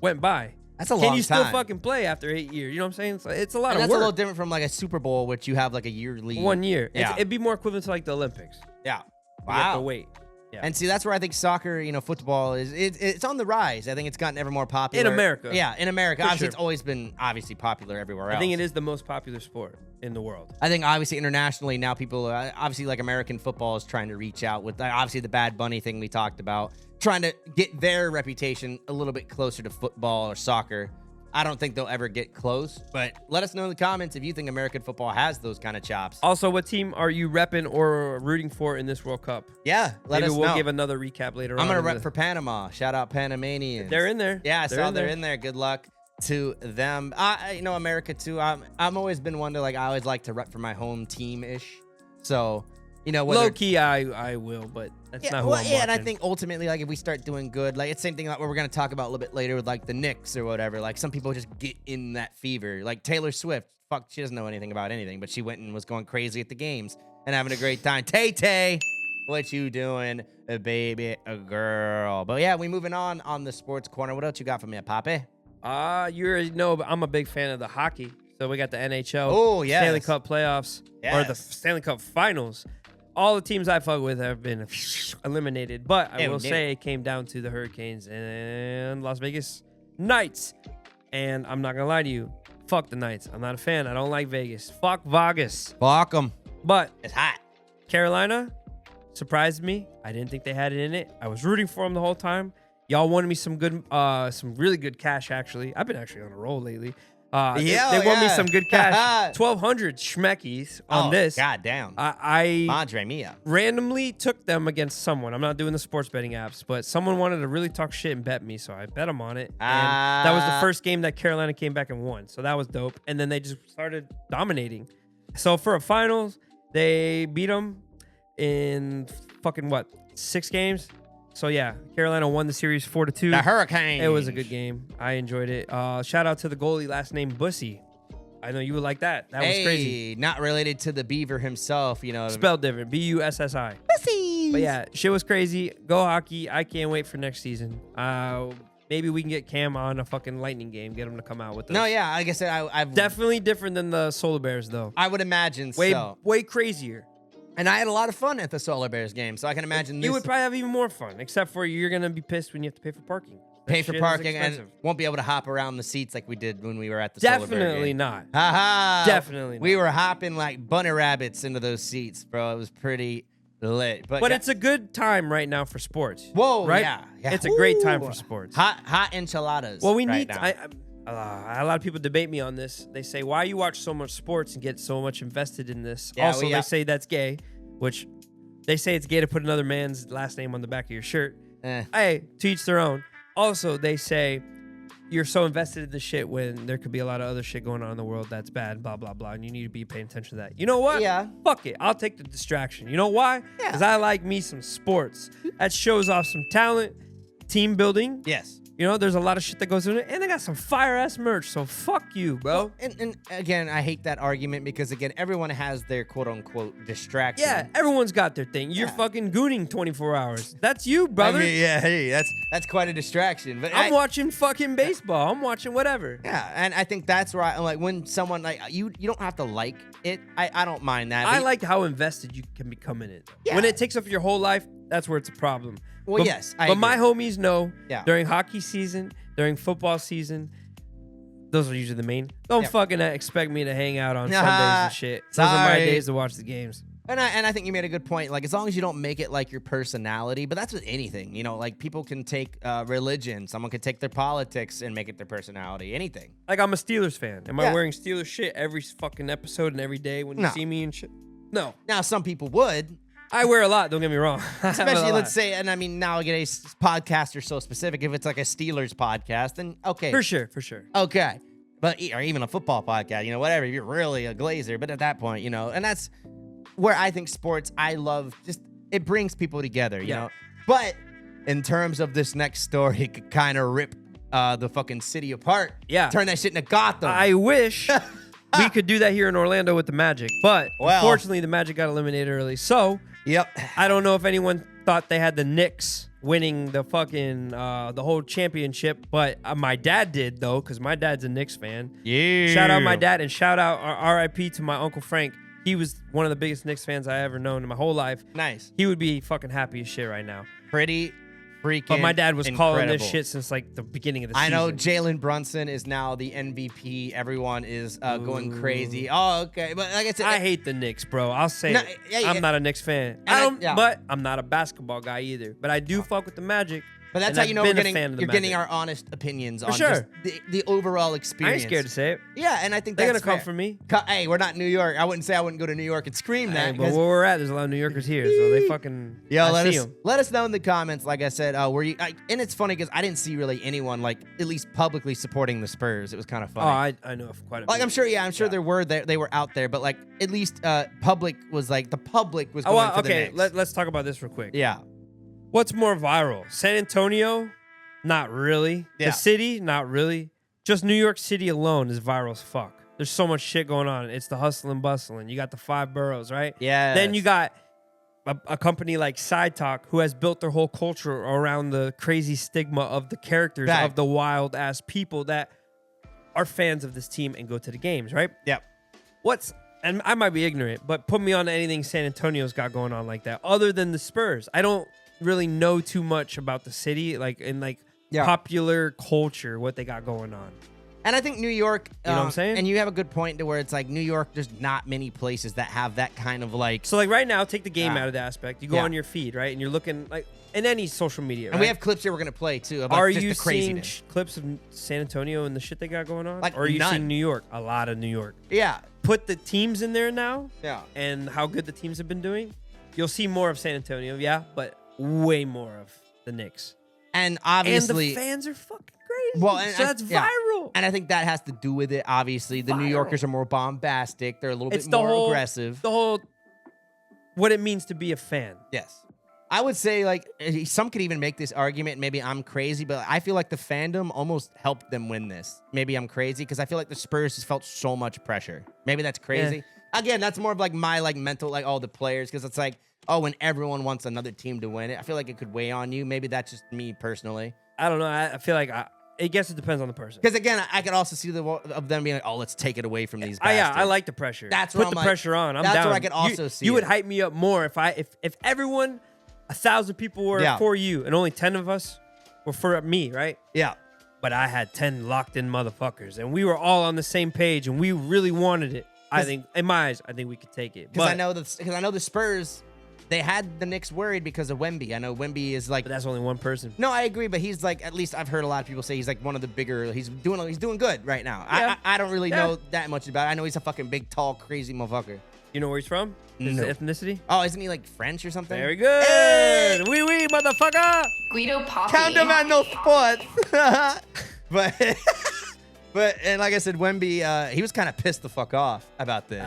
[SPEAKER 2] went by.
[SPEAKER 1] That's a long time.
[SPEAKER 2] Can you still fucking play after 8 years? You know what I'm saying? It's a lot of work.
[SPEAKER 1] That's a little different from like a Super Bowl, which you have like a yearly.
[SPEAKER 2] 1 year.
[SPEAKER 1] Yeah.
[SPEAKER 2] It'd be more equivalent to like the Olympics.
[SPEAKER 1] Yeah.
[SPEAKER 2] You have to wait. Yeah.
[SPEAKER 1] And see, that's where I think soccer, football it's on the rise. I think it's gotten ever more popular.
[SPEAKER 2] In America.
[SPEAKER 1] Yeah, in America.
[SPEAKER 2] For
[SPEAKER 1] Obviously,
[SPEAKER 2] sure.
[SPEAKER 1] it's always been popular everywhere else.
[SPEAKER 2] I think it is the most popular sport in the world.
[SPEAKER 1] I think obviously internationally now people, obviously like American football is trying to reach out with obviously the Bad Bunny thing we talked about, trying to get their reputation a little bit closer to football or soccer. I don't think they'll ever get close, but let us know in the comments if you think American football has those kind of chops.
[SPEAKER 2] Also, what team are you repping or rooting for in this World Cup?
[SPEAKER 1] Yeah, let us know.
[SPEAKER 2] Maybe we'll give another recap later on.
[SPEAKER 1] I'm going to rep for Panama. Shout out Panamanians.
[SPEAKER 2] They're in there.
[SPEAKER 1] Yeah, I saw they're in there. Good luck to them. America too. I'm always been one to I always like to rep for my home team-ish. So,
[SPEAKER 2] low key, I will, but that's not who I'm watching.
[SPEAKER 1] And I think ultimately, if we start doing good, it's same thing what we're gonna talk about a little bit later with the Knicks or whatever. Some people just get in that fever. Like Taylor Swift, she doesn't know anything about anything, but she went and was going crazy at the games and having a great time. Tay, what you doing, baby, a girl? But yeah, we moving on the sports corner. What else you got for me, Papi?
[SPEAKER 2] You already know, but I'm a big fan of the hockey. So we got the NHL.
[SPEAKER 1] Oh yeah,
[SPEAKER 2] Stanley Cup playoffs or the Stanley Cup finals. All the teams I fuck with have been eliminated, but I will say it came down to the Hurricanes and Las Vegas Knights. And I'm not going to lie to you. Fuck the Knights. I'm not a fan. I don't like Vegas. Fuck Vegas.
[SPEAKER 1] Fuck them.
[SPEAKER 2] But
[SPEAKER 1] it's hot.
[SPEAKER 2] Carolina surprised me. I didn't think they had it in it. I was rooting for them the whole time. Y'all wanted me some really good cash, actually. I've been actually on a roll lately. They won me some good cash. 1,200 schmeckies on this.
[SPEAKER 1] God damn.
[SPEAKER 2] I
[SPEAKER 1] Madre mia.
[SPEAKER 2] randomly took them against someone. I'm not doing the sports betting apps, but someone wanted to really talk shit and bet me, so I bet them on it. And that was the first game that Carolina came back and won, so that was dope. And then they just started dominating. So for a finals, they beat them in fucking 6 games? So yeah, Carolina won the series 4-2.
[SPEAKER 1] The Hurricanes.
[SPEAKER 2] It was a good game. I enjoyed it. Shout out to the goalie, last name Bussy. I know you would like that. That was crazy.
[SPEAKER 1] Not related to the Beaver himself,
[SPEAKER 2] Spelled different. Bussi.
[SPEAKER 1] Bussy.
[SPEAKER 2] But yeah, shit was crazy. Go hockey. I can't wait for next season. Maybe we can get Cam on a fucking Lightning game. Get him to come out with us.
[SPEAKER 1] No, yeah, like I said, I've
[SPEAKER 2] definitely different than the Solar Bears though.
[SPEAKER 1] I would imagine so.
[SPEAKER 2] Way crazier.
[SPEAKER 1] And I had a lot of fun at the Solar Bears game, so I can imagine this.
[SPEAKER 2] You would probably have even more fun, except for you're going to be pissed when you have to pay for parking.
[SPEAKER 1] Pay for parking and won't be able to hop around the seats like we did when we were at the Solar Bears game.
[SPEAKER 2] Definitely not.
[SPEAKER 1] Ha-ha.
[SPEAKER 2] Definitely not.
[SPEAKER 1] We were hopping like bunny rabbits into those seats, bro. It was pretty lit.
[SPEAKER 2] But it's a good time right now for sports.
[SPEAKER 1] Whoa,
[SPEAKER 2] right?
[SPEAKER 1] yeah.
[SPEAKER 2] It's a great time for sports.
[SPEAKER 1] Hot enchiladas.
[SPEAKER 2] Well, we
[SPEAKER 1] right
[SPEAKER 2] need.
[SPEAKER 1] now.
[SPEAKER 2] A lot of people debate me on this. They say, "Why you watch so much sports and get so much invested in this?"
[SPEAKER 1] Yeah,
[SPEAKER 2] also, they say that's gay, which they say it's gay to put another man's last name on the back of your shirt. Hey, to each their own. Also, they say you're so invested in the shit when there could be a lot of other shit going on in the world that's bad, blah, blah, blah, and you need to be paying attention to that. You know what?
[SPEAKER 1] Yeah.
[SPEAKER 2] Fuck it. I'll take the distraction. You know why? Because I like me some sports. That shows off some talent, team building.
[SPEAKER 1] Yes.
[SPEAKER 2] You know, there's a lot of shit that goes into it, and they got some fire-ass merch, so fuck you, bro.
[SPEAKER 1] Well, and again, I hate that argument because, again, everyone has their quote-unquote distraction.
[SPEAKER 2] Yeah, everyone's got their thing. You're fucking gooning 24 hours. That's you, brother.
[SPEAKER 1] I mean, hey, that's quite a distraction. But
[SPEAKER 2] I'm watching fucking baseball. I'm watching whatever.
[SPEAKER 1] Yeah, and I think that's right. Like, when someone, like, you don't have to like it. I don't mind that.
[SPEAKER 2] I like how invested you can become in it.
[SPEAKER 1] Yeah.
[SPEAKER 2] When it takes up your whole life, that's where it's a problem.
[SPEAKER 1] Well,
[SPEAKER 2] but,
[SPEAKER 1] yes,
[SPEAKER 2] but my homies know
[SPEAKER 1] Yeah.
[SPEAKER 2] during hockey season, during football season, those are usually the main. Don't fucking expect me to hang out on Sundays and shit. Those are my days to watch the games.
[SPEAKER 1] And I think you made a good point. Like, as long as you don't make it like your personality, but that's with anything. You know, like, people can take religion. Someone could take their politics and make it their personality. Anything.
[SPEAKER 2] Like, I'm a Steelers fan. Am I wearing Steelers shit every fucking episode and every day when you see me and shit? No.
[SPEAKER 1] Now, some people would.
[SPEAKER 2] I wear a lot, don't get me wrong.
[SPEAKER 1] Especially, let's say, and I mean, nowadays, podcasts are so specific. If it's like a Steelers podcast, then okay.
[SPEAKER 2] For sure.
[SPEAKER 1] Okay. But, or even a football podcast, you know, whatever. You're really a Glazer. But at that point, you know, and that's where I think sports, I love, just, it brings people together, you know. But in terms of this next story, it could kind of rip the fucking city apart.
[SPEAKER 2] Yeah.
[SPEAKER 1] Turn that shit into Gotham.
[SPEAKER 2] I wish we could do that here in Orlando with the Magic. But unfortunately, the Magic got eliminated early. So, I don't know if anyone thought they had the Knicks winning the fucking the whole championship, but my dad did, though, because my dad's a Knicks fan.
[SPEAKER 1] Yeah.
[SPEAKER 2] Shout out my dad, and shout out RIP to my Uncle Frank. He was one of the biggest Knicks fans I ever known in my whole life.
[SPEAKER 1] Nice.
[SPEAKER 2] He would be fucking happy as shit right now.
[SPEAKER 1] Pretty freaking
[SPEAKER 2] But my dad was
[SPEAKER 1] incredible.
[SPEAKER 2] calling this shit since like the beginning of the season.
[SPEAKER 1] I know Jalen Brunson is now the MVP. Everyone is going crazy. Oh, okay. But like I said,
[SPEAKER 2] I hate the Knicks, bro. I'll say it. I'm not a Knicks fan.
[SPEAKER 1] And
[SPEAKER 2] but I'm not a basketball guy either. But I do fuck with the Magic.
[SPEAKER 1] But that's
[SPEAKER 2] and
[SPEAKER 1] how
[SPEAKER 2] I've
[SPEAKER 1] you know
[SPEAKER 2] been
[SPEAKER 1] you're
[SPEAKER 2] a fan of the
[SPEAKER 1] getting
[SPEAKER 2] Magic.
[SPEAKER 1] our honest opinions on
[SPEAKER 2] sure.
[SPEAKER 1] just the overall experience.
[SPEAKER 2] I ain't scared to say it.
[SPEAKER 1] Yeah, and I think
[SPEAKER 2] they're
[SPEAKER 1] that's
[SPEAKER 2] gonna come
[SPEAKER 1] fair.
[SPEAKER 2] for me.
[SPEAKER 1] Hey, we're not New York. I wouldn't say I wouldn't go to New York and scream that.
[SPEAKER 2] But where we're at, there's a lot of New Yorkers here, so they fucking.
[SPEAKER 1] Let us know in the comments. Like I said, were you? And it's funny because I didn't see really anyone like at least publicly supporting the Spurs. It was kind of funny.
[SPEAKER 2] Oh, I know of quite a bit.
[SPEAKER 1] Like I'm sure there were they were out there, but like at least public was like the public was going for the Knicks.
[SPEAKER 2] Let's talk about this real quick.
[SPEAKER 1] Yeah.
[SPEAKER 2] What's more viral? San Antonio? Not really.
[SPEAKER 1] Yeah.
[SPEAKER 2] The city? Not really. Just New York City alone is viral as fuck. There's so much shit going on. It's the hustle and bustling. You got the 5 boroughs, right?
[SPEAKER 1] Yeah.
[SPEAKER 2] Then you got a company like Side Talk who has built their whole culture around the crazy stigma of the characters of the wild ass people that are fans of this team and go to the games, right?
[SPEAKER 1] Yep.
[SPEAKER 2] And I might be ignorant, but put me on anything San Antonio's got going on like that, other than the Spurs. I don't really know too much about the city, like in popular culture, what they got going on.
[SPEAKER 1] And I think New York,
[SPEAKER 2] you know what I'm saying?
[SPEAKER 1] And you have a good point to where it's like New York, there's not many places that have that kind of like.
[SPEAKER 2] So like right now, take the game out of the aspect. You go on your feed, right? And you're looking like in any social media, right?
[SPEAKER 1] And we have clips here we're going to play too. About
[SPEAKER 2] are
[SPEAKER 1] just
[SPEAKER 2] you
[SPEAKER 1] the craziness.
[SPEAKER 2] seeing clips of San Antonio and the shit they got going on?
[SPEAKER 1] Like
[SPEAKER 2] or are you
[SPEAKER 1] none.
[SPEAKER 2] seeing New York? A lot of New York.
[SPEAKER 1] Yeah.
[SPEAKER 2] Put the teams in there now.
[SPEAKER 1] Yeah.
[SPEAKER 2] And how good the teams have been doing. You'll see more of San Antonio, yeah, but way more of the Knicks.
[SPEAKER 1] And obviously,
[SPEAKER 2] and the fans are fucking crazy.
[SPEAKER 1] Well, and
[SPEAKER 2] so that's viral.
[SPEAKER 1] And I think that has to do with it. Obviously, the New Yorkers are more bombastic. They're a little bit more aggressive.
[SPEAKER 2] The whole what it means to be a fan.
[SPEAKER 1] Yes. I would say, like, some could even make this argument. Maybe I'm crazy, but I feel like the fandom almost helped them win this. Maybe I'm crazy because I feel like the Spurs just felt so much pressure. Maybe that's crazy. Again, that's more of like my like mental, like all the players, because it's like, oh, when everyone wants another team to win it, I feel like it could weigh on you. Maybe that's just me personally.
[SPEAKER 2] I don't know. I feel like I guess it depends on the person.
[SPEAKER 1] Because again, I could also see of them being like, oh, let's take it away from these bastards.
[SPEAKER 2] I like the pressure.
[SPEAKER 1] That's
[SPEAKER 2] Put the pressure on. I'm
[SPEAKER 1] that's
[SPEAKER 2] down.
[SPEAKER 1] where I could also see
[SPEAKER 2] You would
[SPEAKER 1] it.
[SPEAKER 2] hype me up more if everyone, 1,000 people were for you and only 10 of us were for me, right?
[SPEAKER 1] Yeah.
[SPEAKER 2] But I had 10 locked in motherfuckers and we were all on the same page and we really wanted it. I think in my eyes, I think we could take it.
[SPEAKER 1] Because I know the Spurs they had the Knicks worried because of Wemby. I know Wemby is like.
[SPEAKER 2] But that's only one person.
[SPEAKER 1] No, I agree, but he's like, at least I've heard a lot of people say he's like one of the bigger. He's doing good right now.
[SPEAKER 2] Yeah.
[SPEAKER 1] I don't really know that much about it. I know he's a fucking big, tall, crazy motherfucker.
[SPEAKER 2] You know where he's from? His ethnicity?
[SPEAKER 1] Oh, isn't he like French or something?
[SPEAKER 2] Very good.
[SPEAKER 1] Hey!
[SPEAKER 2] Oui, oui, motherfucker.
[SPEAKER 5] Guido Papi.
[SPEAKER 1] Count them at no sports. But and like I said, Wemby, he was kind of pissed the fuck off about this.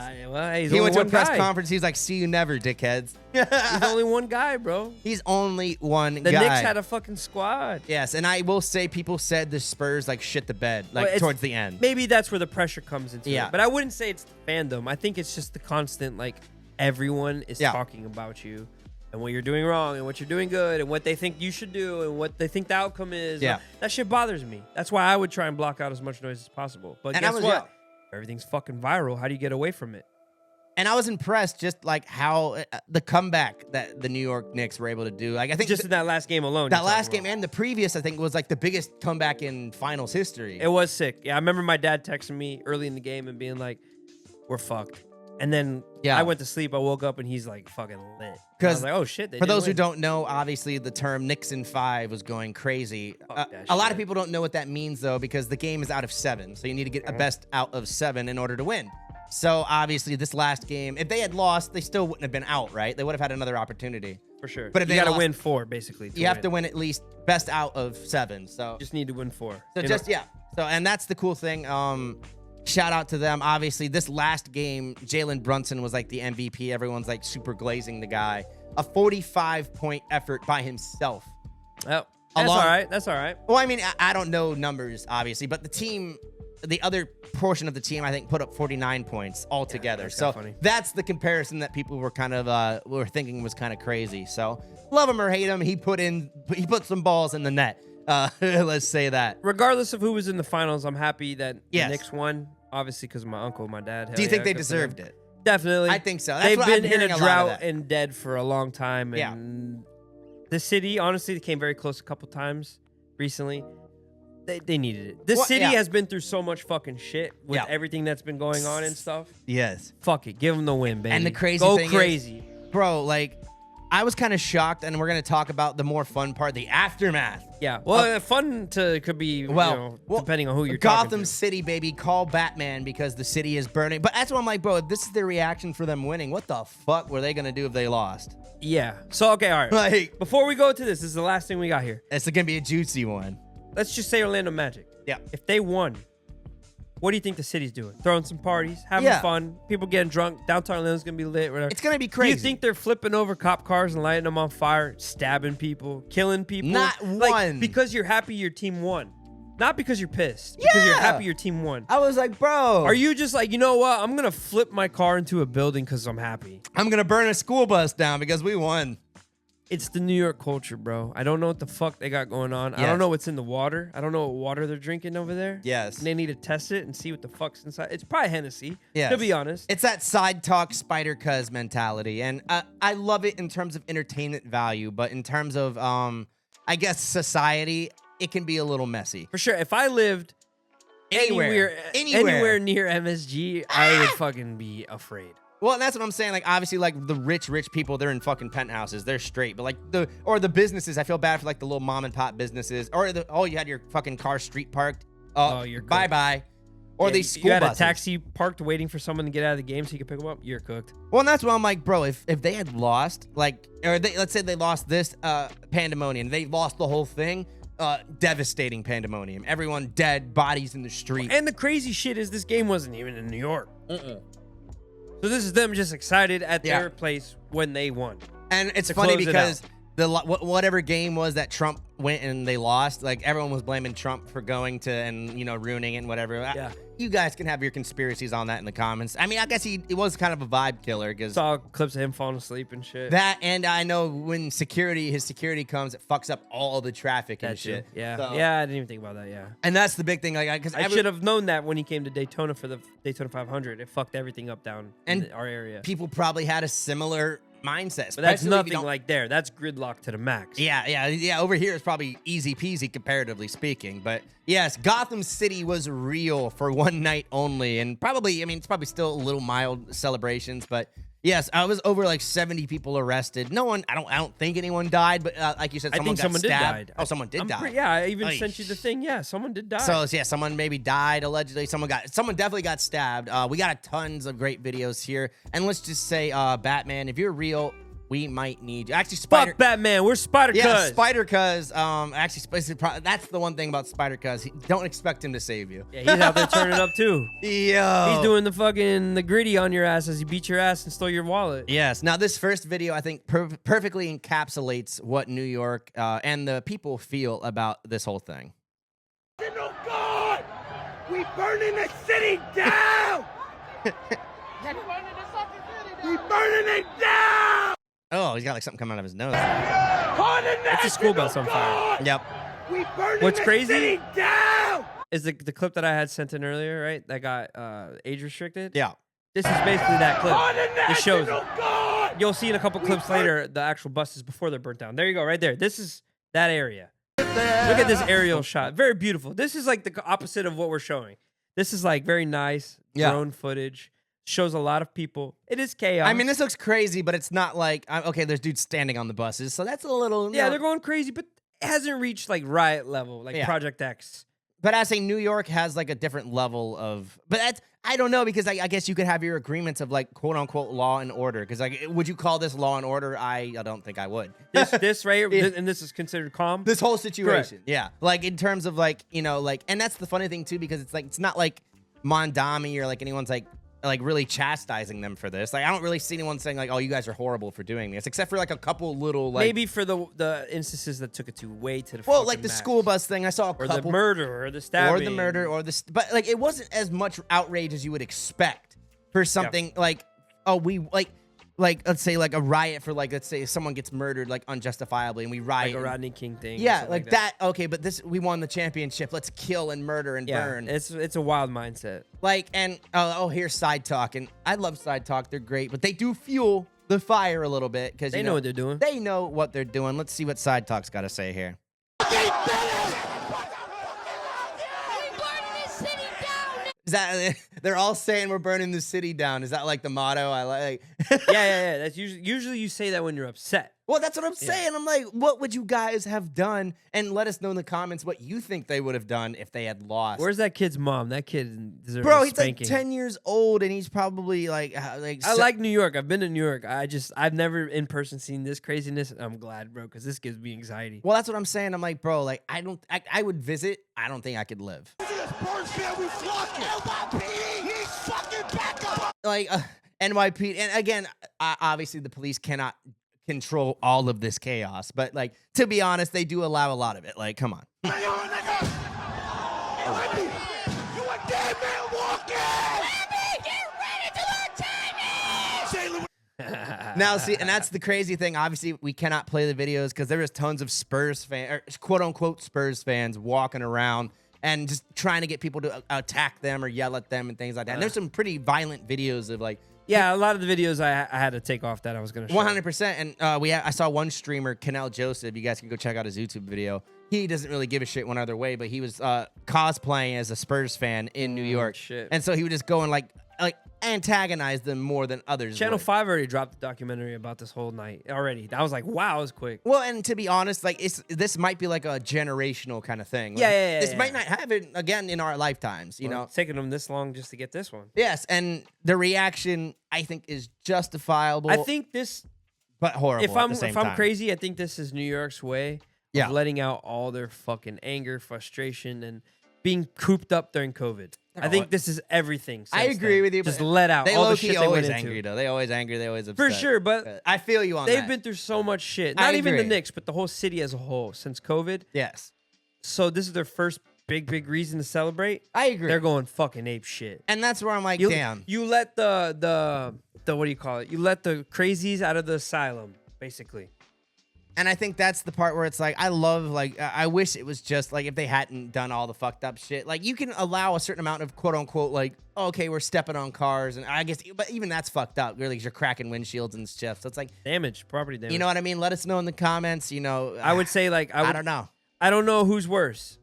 [SPEAKER 2] He
[SPEAKER 1] went to a press conference. He's like, "See you never, dickheads."
[SPEAKER 2] He's only one guy, bro.
[SPEAKER 1] He's only one guy.
[SPEAKER 2] The Knicks had a fucking squad.
[SPEAKER 1] Yes, and I will say, people said the Spurs like shit the bed towards the end.
[SPEAKER 2] Maybe that's where the pressure comes into
[SPEAKER 1] it.
[SPEAKER 2] But I wouldn't say it's the fandom. I think it's just the constant like everyone is talking about you. And what you're doing wrong, and what you're doing good, and what they think you should do, and what they think the outcome is.
[SPEAKER 1] Yeah.
[SPEAKER 2] That shit bothers me. That's why I would try and block out as much noise as possible. But guess what? Everything's fucking viral. How do you get away from it?
[SPEAKER 1] And I was impressed just like how the comeback that the New York Knicks were able to do. Like I think
[SPEAKER 2] just in that last game alone.
[SPEAKER 1] That last game and the previous, I think, was like the biggest comeback in finals history.
[SPEAKER 2] It was sick. Yeah, I remember my dad texting me early in the game and being like, "We're fucked." And then I went to sleep. I woke up and he's like fucking lit. Because like, oh shit.
[SPEAKER 1] For those who don't know, obviously the term Knicks in 5 was going crazy. A lot of people don't know what that means though, because the game is out of 7. So you need to get a best out of 7 in order to win. So obviously this last game, if they had lost, they still wouldn't have been out, right? They would have had another opportunity.
[SPEAKER 2] For sure.
[SPEAKER 1] But if
[SPEAKER 2] you
[SPEAKER 1] they
[SPEAKER 2] got to win 4 basically.
[SPEAKER 1] You have to win at least best out of 7. So
[SPEAKER 2] just need to win 4.
[SPEAKER 1] So So and that's the cool thing. Shout out to them. Obviously, this last game, Jalen Brunson was like the MVP. Everyone's like super glazing the guy. A 45-point effort by himself.
[SPEAKER 2] Oh, that's all right. That's all right.
[SPEAKER 1] Well, I mean, I don't know numbers, obviously, but the team, the other portion of the team, I think, put up 49 points altogether. So that's the comparison that people were kind of were thinking was kind of crazy. So love him or hate him, he put some balls in the net. Let's say that.
[SPEAKER 2] Regardless of who was in the finals, I'm happy that the Knicks won. Obviously, because of my uncle, my dad.
[SPEAKER 1] Do you think they deserved it?
[SPEAKER 2] Definitely.
[SPEAKER 1] I think so.
[SPEAKER 2] They've been in a drought and dead for a long time. And the city, honestly, they came very close a couple times recently. They needed it. This city has been through so much fucking shit with everything that's been going on and stuff.
[SPEAKER 1] Yes.
[SPEAKER 2] Fuck it. Give them the win, baby.
[SPEAKER 1] And the crazy thing is, bro, like, I was kind of shocked, and we're going to talk about the more fun part, the aftermath.
[SPEAKER 2] Yeah, well, fun could be, depending on who you're talking to.
[SPEAKER 1] Gotham City, baby, call Batman because the city is burning. But that's what I'm like, bro, if this is their reaction for them winning, what the fuck were they going to do if they lost?
[SPEAKER 2] Yeah, so, okay, all right.
[SPEAKER 1] Like,
[SPEAKER 2] before we go to this is the last thing we got here.
[SPEAKER 1] It's going to be a juicy one.
[SPEAKER 2] Let's just say Orlando Magic.
[SPEAKER 1] Yeah.
[SPEAKER 2] If they won, what do you think the city's doing? Throwing some parties, having fun, people getting drunk. Downtown Orlando's going to be lit, whatever.
[SPEAKER 1] It's going to be crazy.
[SPEAKER 2] Do you think they're flipping over cop cars and lighting them on fire, stabbing people, killing people?
[SPEAKER 1] Not one.
[SPEAKER 2] Because you're happy your team won. Not because you're pissed. Because you're happy your team won.
[SPEAKER 1] I was like, bro.
[SPEAKER 2] Are you just like, you know what? I'm going to flip my car into a building because I'm happy.
[SPEAKER 1] I'm going to burn a school bus down because we won.
[SPEAKER 2] It's the New York culture, bro. I don't know what the fuck they got going on. Yes. I don't know what's in the water. I don't know what water they're drinking over there.
[SPEAKER 1] Yes.
[SPEAKER 2] And they need to test it and see what the fuck's inside. It's probably Hennessy,
[SPEAKER 1] yes.
[SPEAKER 2] to be honest.
[SPEAKER 1] It's that side talk spider cuz mentality. And I love it in terms of entertainment value. But in terms of, I guess, society, it can be a little messy.
[SPEAKER 2] For sure. If I lived anywhere near MSG, I would fucking be afraid.
[SPEAKER 1] Well, and that's what I'm saying. Like, obviously, like the rich people, they're in fucking penthouses. They're straight. But like the businesses, I feel bad for like the little mom and pop businesses. Or you had your fucking car street parked.
[SPEAKER 2] You're cooked.
[SPEAKER 1] Bye. Or these school buses.
[SPEAKER 2] You had a taxi parked waiting for someone to get out of the game so you could pick them up. You're cooked.
[SPEAKER 1] Well, and that's why I'm like, bro, if they had lost, like, or let's say they lost this pandemonium, they lost the whole thing. Devastating pandemonium. Everyone dead, bodies in the street.
[SPEAKER 2] And the crazy shit is this game wasn't even in New York. So this is them just excited at their place when they won.
[SPEAKER 1] And it's funny because whatever game was that Trump went and they lost, like everyone was blaming Trump for going to and ruining it and whatever.
[SPEAKER 2] Yeah.
[SPEAKER 1] You guys can have your conspiracies on that in the comments. I mean, I guess he was kind of a vibe killer because
[SPEAKER 2] saw clips of him falling asleep and shit.
[SPEAKER 1] That, and I know when his security comes, it fucks up all the traffic and shit.
[SPEAKER 2] Yeah,
[SPEAKER 1] so,
[SPEAKER 2] yeah, I didn't even think about that. Yeah,
[SPEAKER 1] and that's the big thing. Like, because
[SPEAKER 2] I should have known that when he came to Daytona for the Daytona 500, it fucked everything up down in our area.
[SPEAKER 1] People probably had a similar mindset,
[SPEAKER 2] but that's nothing like there. That's gridlock to the max.
[SPEAKER 1] Yeah. Over here, it's probably easy peasy comparatively speaking. But yes, Gotham City was real for one night only, and probably, I mean, it's probably still a little mild celebrations, but Yes, I was over like 70 people arrested. No one, I don't think anyone died, but like you said, someone got stabbed. Oh, someone did die.
[SPEAKER 2] Yeah, I even sent you the thing. Yeah, someone did die.
[SPEAKER 1] So yeah, someone maybe died allegedly. Someone definitely got stabbed. We got tons of great videos here, and let's just say, Batman, if you're real, we might need you. Actually,
[SPEAKER 2] Fuck Batman. We're Spider-Cuz.
[SPEAKER 1] Yeah, Spider-Cuz. Actually, that's the one thing about Spider-Cuz. Don't expect him to save you.
[SPEAKER 2] Yeah, he's out there turning up too.
[SPEAKER 1] Yo.
[SPEAKER 2] He's doing the gritty on your ass as he beat your ass and stole your wallet.
[SPEAKER 1] Yes. Now, this first video, I think, perfectly encapsulates what New York and the people feel about this whole thing.
[SPEAKER 4] Oh God! We burning the city down! We burning it down!
[SPEAKER 1] Oh, he's got like something coming out of his nose.
[SPEAKER 2] It's a school bus on fire.
[SPEAKER 1] Yep.
[SPEAKER 2] What's crazy is the clip that I had sent in earlier, right? That got age restricted.
[SPEAKER 1] Yeah.
[SPEAKER 2] This is basically that clip. This shows it. You'll see in a couple clips later the actual buses before they're burnt down. There you go, right there. This is that area. Look at this aerial shot. Very beautiful. This is like the opposite of what we're showing. This is like very nice drone footage. Shows a lot of people. It is chaos.
[SPEAKER 1] I mean, this looks crazy, but it's not like, okay, there's dudes standing on the buses, so that's a little...
[SPEAKER 2] Yeah, they're going crazy, but it hasn't reached like riot level, like Project X.
[SPEAKER 1] But I say New York has like a different level of... But that's... I don't know, because I guess you could have your agreements of like, quote-unquote, law and order. Because like, would you call this law and order? I don't think I would.
[SPEAKER 2] This right here, and this is considered calm?
[SPEAKER 1] This whole situation.
[SPEAKER 2] Correct.
[SPEAKER 1] Yeah. Like, in terms of like, you know, like... And that's the funny thing, too, because it's like, it's not like Mondami or like anyone's like really chastising them for this. Like, I don't really see anyone saying like, oh, you guys are horrible for doing this, except for like a couple little like...
[SPEAKER 2] Maybe for the instances that took it to way to the
[SPEAKER 1] like the school bus thing. I saw a couple...
[SPEAKER 2] Or the murder, or the stabbing.
[SPEAKER 1] Or the murder, or the... But like, it wasn't as much outrage as you would expect for something like, oh, we like let's say like a riot for like, let's say someone gets murdered like unjustifiably and we riot.
[SPEAKER 2] Like a Rodney King thing.
[SPEAKER 1] Yeah, like that. Okay, but we won the championship. Let's kill and murder and burn.
[SPEAKER 2] It's a wild mindset.
[SPEAKER 1] Like, and here's side talk, and I love side talk. They're great, but they do fuel the fire a little bit because
[SPEAKER 2] they know what they're doing.
[SPEAKER 1] They know what they're doing. Let's see what side talk's got to say here. Is that they're all saying we're burning the city down? Is that like the motto? I like.
[SPEAKER 2] yeah. That's usually you say that when you're upset.
[SPEAKER 1] Well, that's what I'm saying. I'm like, what would you guys have done? And let us know in the comments what you think they would have done if they had lost.
[SPEAKER 2] Where's that kid's mom? That kid deserves
[SPEAKER 1] Bro,
[SPEAKER 2] a
[SPEAKER 1] he's
[SPEAKER 2] spanking.
[SPEAKER 1] like 10 years old, and he's probably like
[SPEAKER 2] I like New York. I've been to New York. I've never in person seen this craziness. I'm glad, bro, because this gives me anxiety.
[SPEAKER 1] Well, that's what I'm saying. I'm like, bro, like I would visit. I don't think I could live. Like NYP, and again, obviously the police cannot control all of this chaos, but like, to be honest, they do allow a lot of it. Like, come on. Now, see, and that's the crazy thing. Obviously, we cannot play the videos because there was tons of Spurs fans, or quote unquote Spurs fans, walking around and just trying to get people to attack them or yell at them and things like that. And there's some pretty violent videos of like...
[SPEAKER 2] Yeah, a lot of the videos I had to take off that I was going to show.
[SPEAKER 1] 100%. And I saw one streamer, Canal Joseph. You guys can go check out his YouTube video. He doesn't really give a shit one other way, but he was cosplaying as a Spurs fan in New York.
[SPEAKER 2] Shit.
[SPEAKER 1] And so he would just go and like antagonize them more than others.
[SPEAKER 2] Channel 5 already dropped the documentary about this whole night already. I was like, wow, it was quick.
[SPEAKER 1] Well, and to be honest, like this might be like a generational kind of thing. Like,
[SPEAKER 2] Yeah.
[SPEAKER 1] This might not happen again in our lifetimes, you know.
[SPEAKER 2] It's taking them this long just to get this one.
[SPEAKER 1] Yes, and the reaction I think is justifiable.
[SPEAKER 2] I think this,
[SPEAKER 1] but horrible.
[SPEAKER 2] If I'm crazy, I think this is New York's way of letting out all their fucking anger, frustration, and being cooped up during COVID. I think this is everything.
[SPEAKER 1] I agree with you.
[SPEAKER 2] Just let out all the shit they
[SPEAKER 1] always
[SPEAKER 2] went
[SPEAKER 1] angry
[SPEAKER 2] into.
[SPEAKER 1] though. They always angry. They always upset.
[SPEAKER 2] For sure, but
[SPEAKER 1] I feel you on that.
[SPEAKER 2] They've been through so much shit. Not even the Knicks, but the whole city as a whole since COVID.
[SPEAKER 1] Yes.
[SPEAKER 2] So this is their first big reason to celebrate.
[SPEAKER 1] I agree.
[SPEAKER 2] They're going fucking ape shit.
[SPEAKER 1] And that's where I'm like, damn.
[SPEAKER 2] You let the what do you call it? You let the crazies out of the asylum, basically.
[SPEAKER 1] And I think that's the part where it's like, I love, like, I wish it was just, like, if they hadn't done all the fucked up shit. Like, you can allow a certain amount of, quote-unquote, like, okay, we're stepping on cars. And I guess, but even that's fucked up, really, because you're cracking windshields and stuff. So it's like...
[SPEAKER 2] Property damage.
[SPEAKER 1] You know what I mean? Let us know in the comments, you know.
[SPEAKER 2] I would say, like... I don't
[SPEAKER 1] know.
[SPEAKER 2] I don't know who's worse.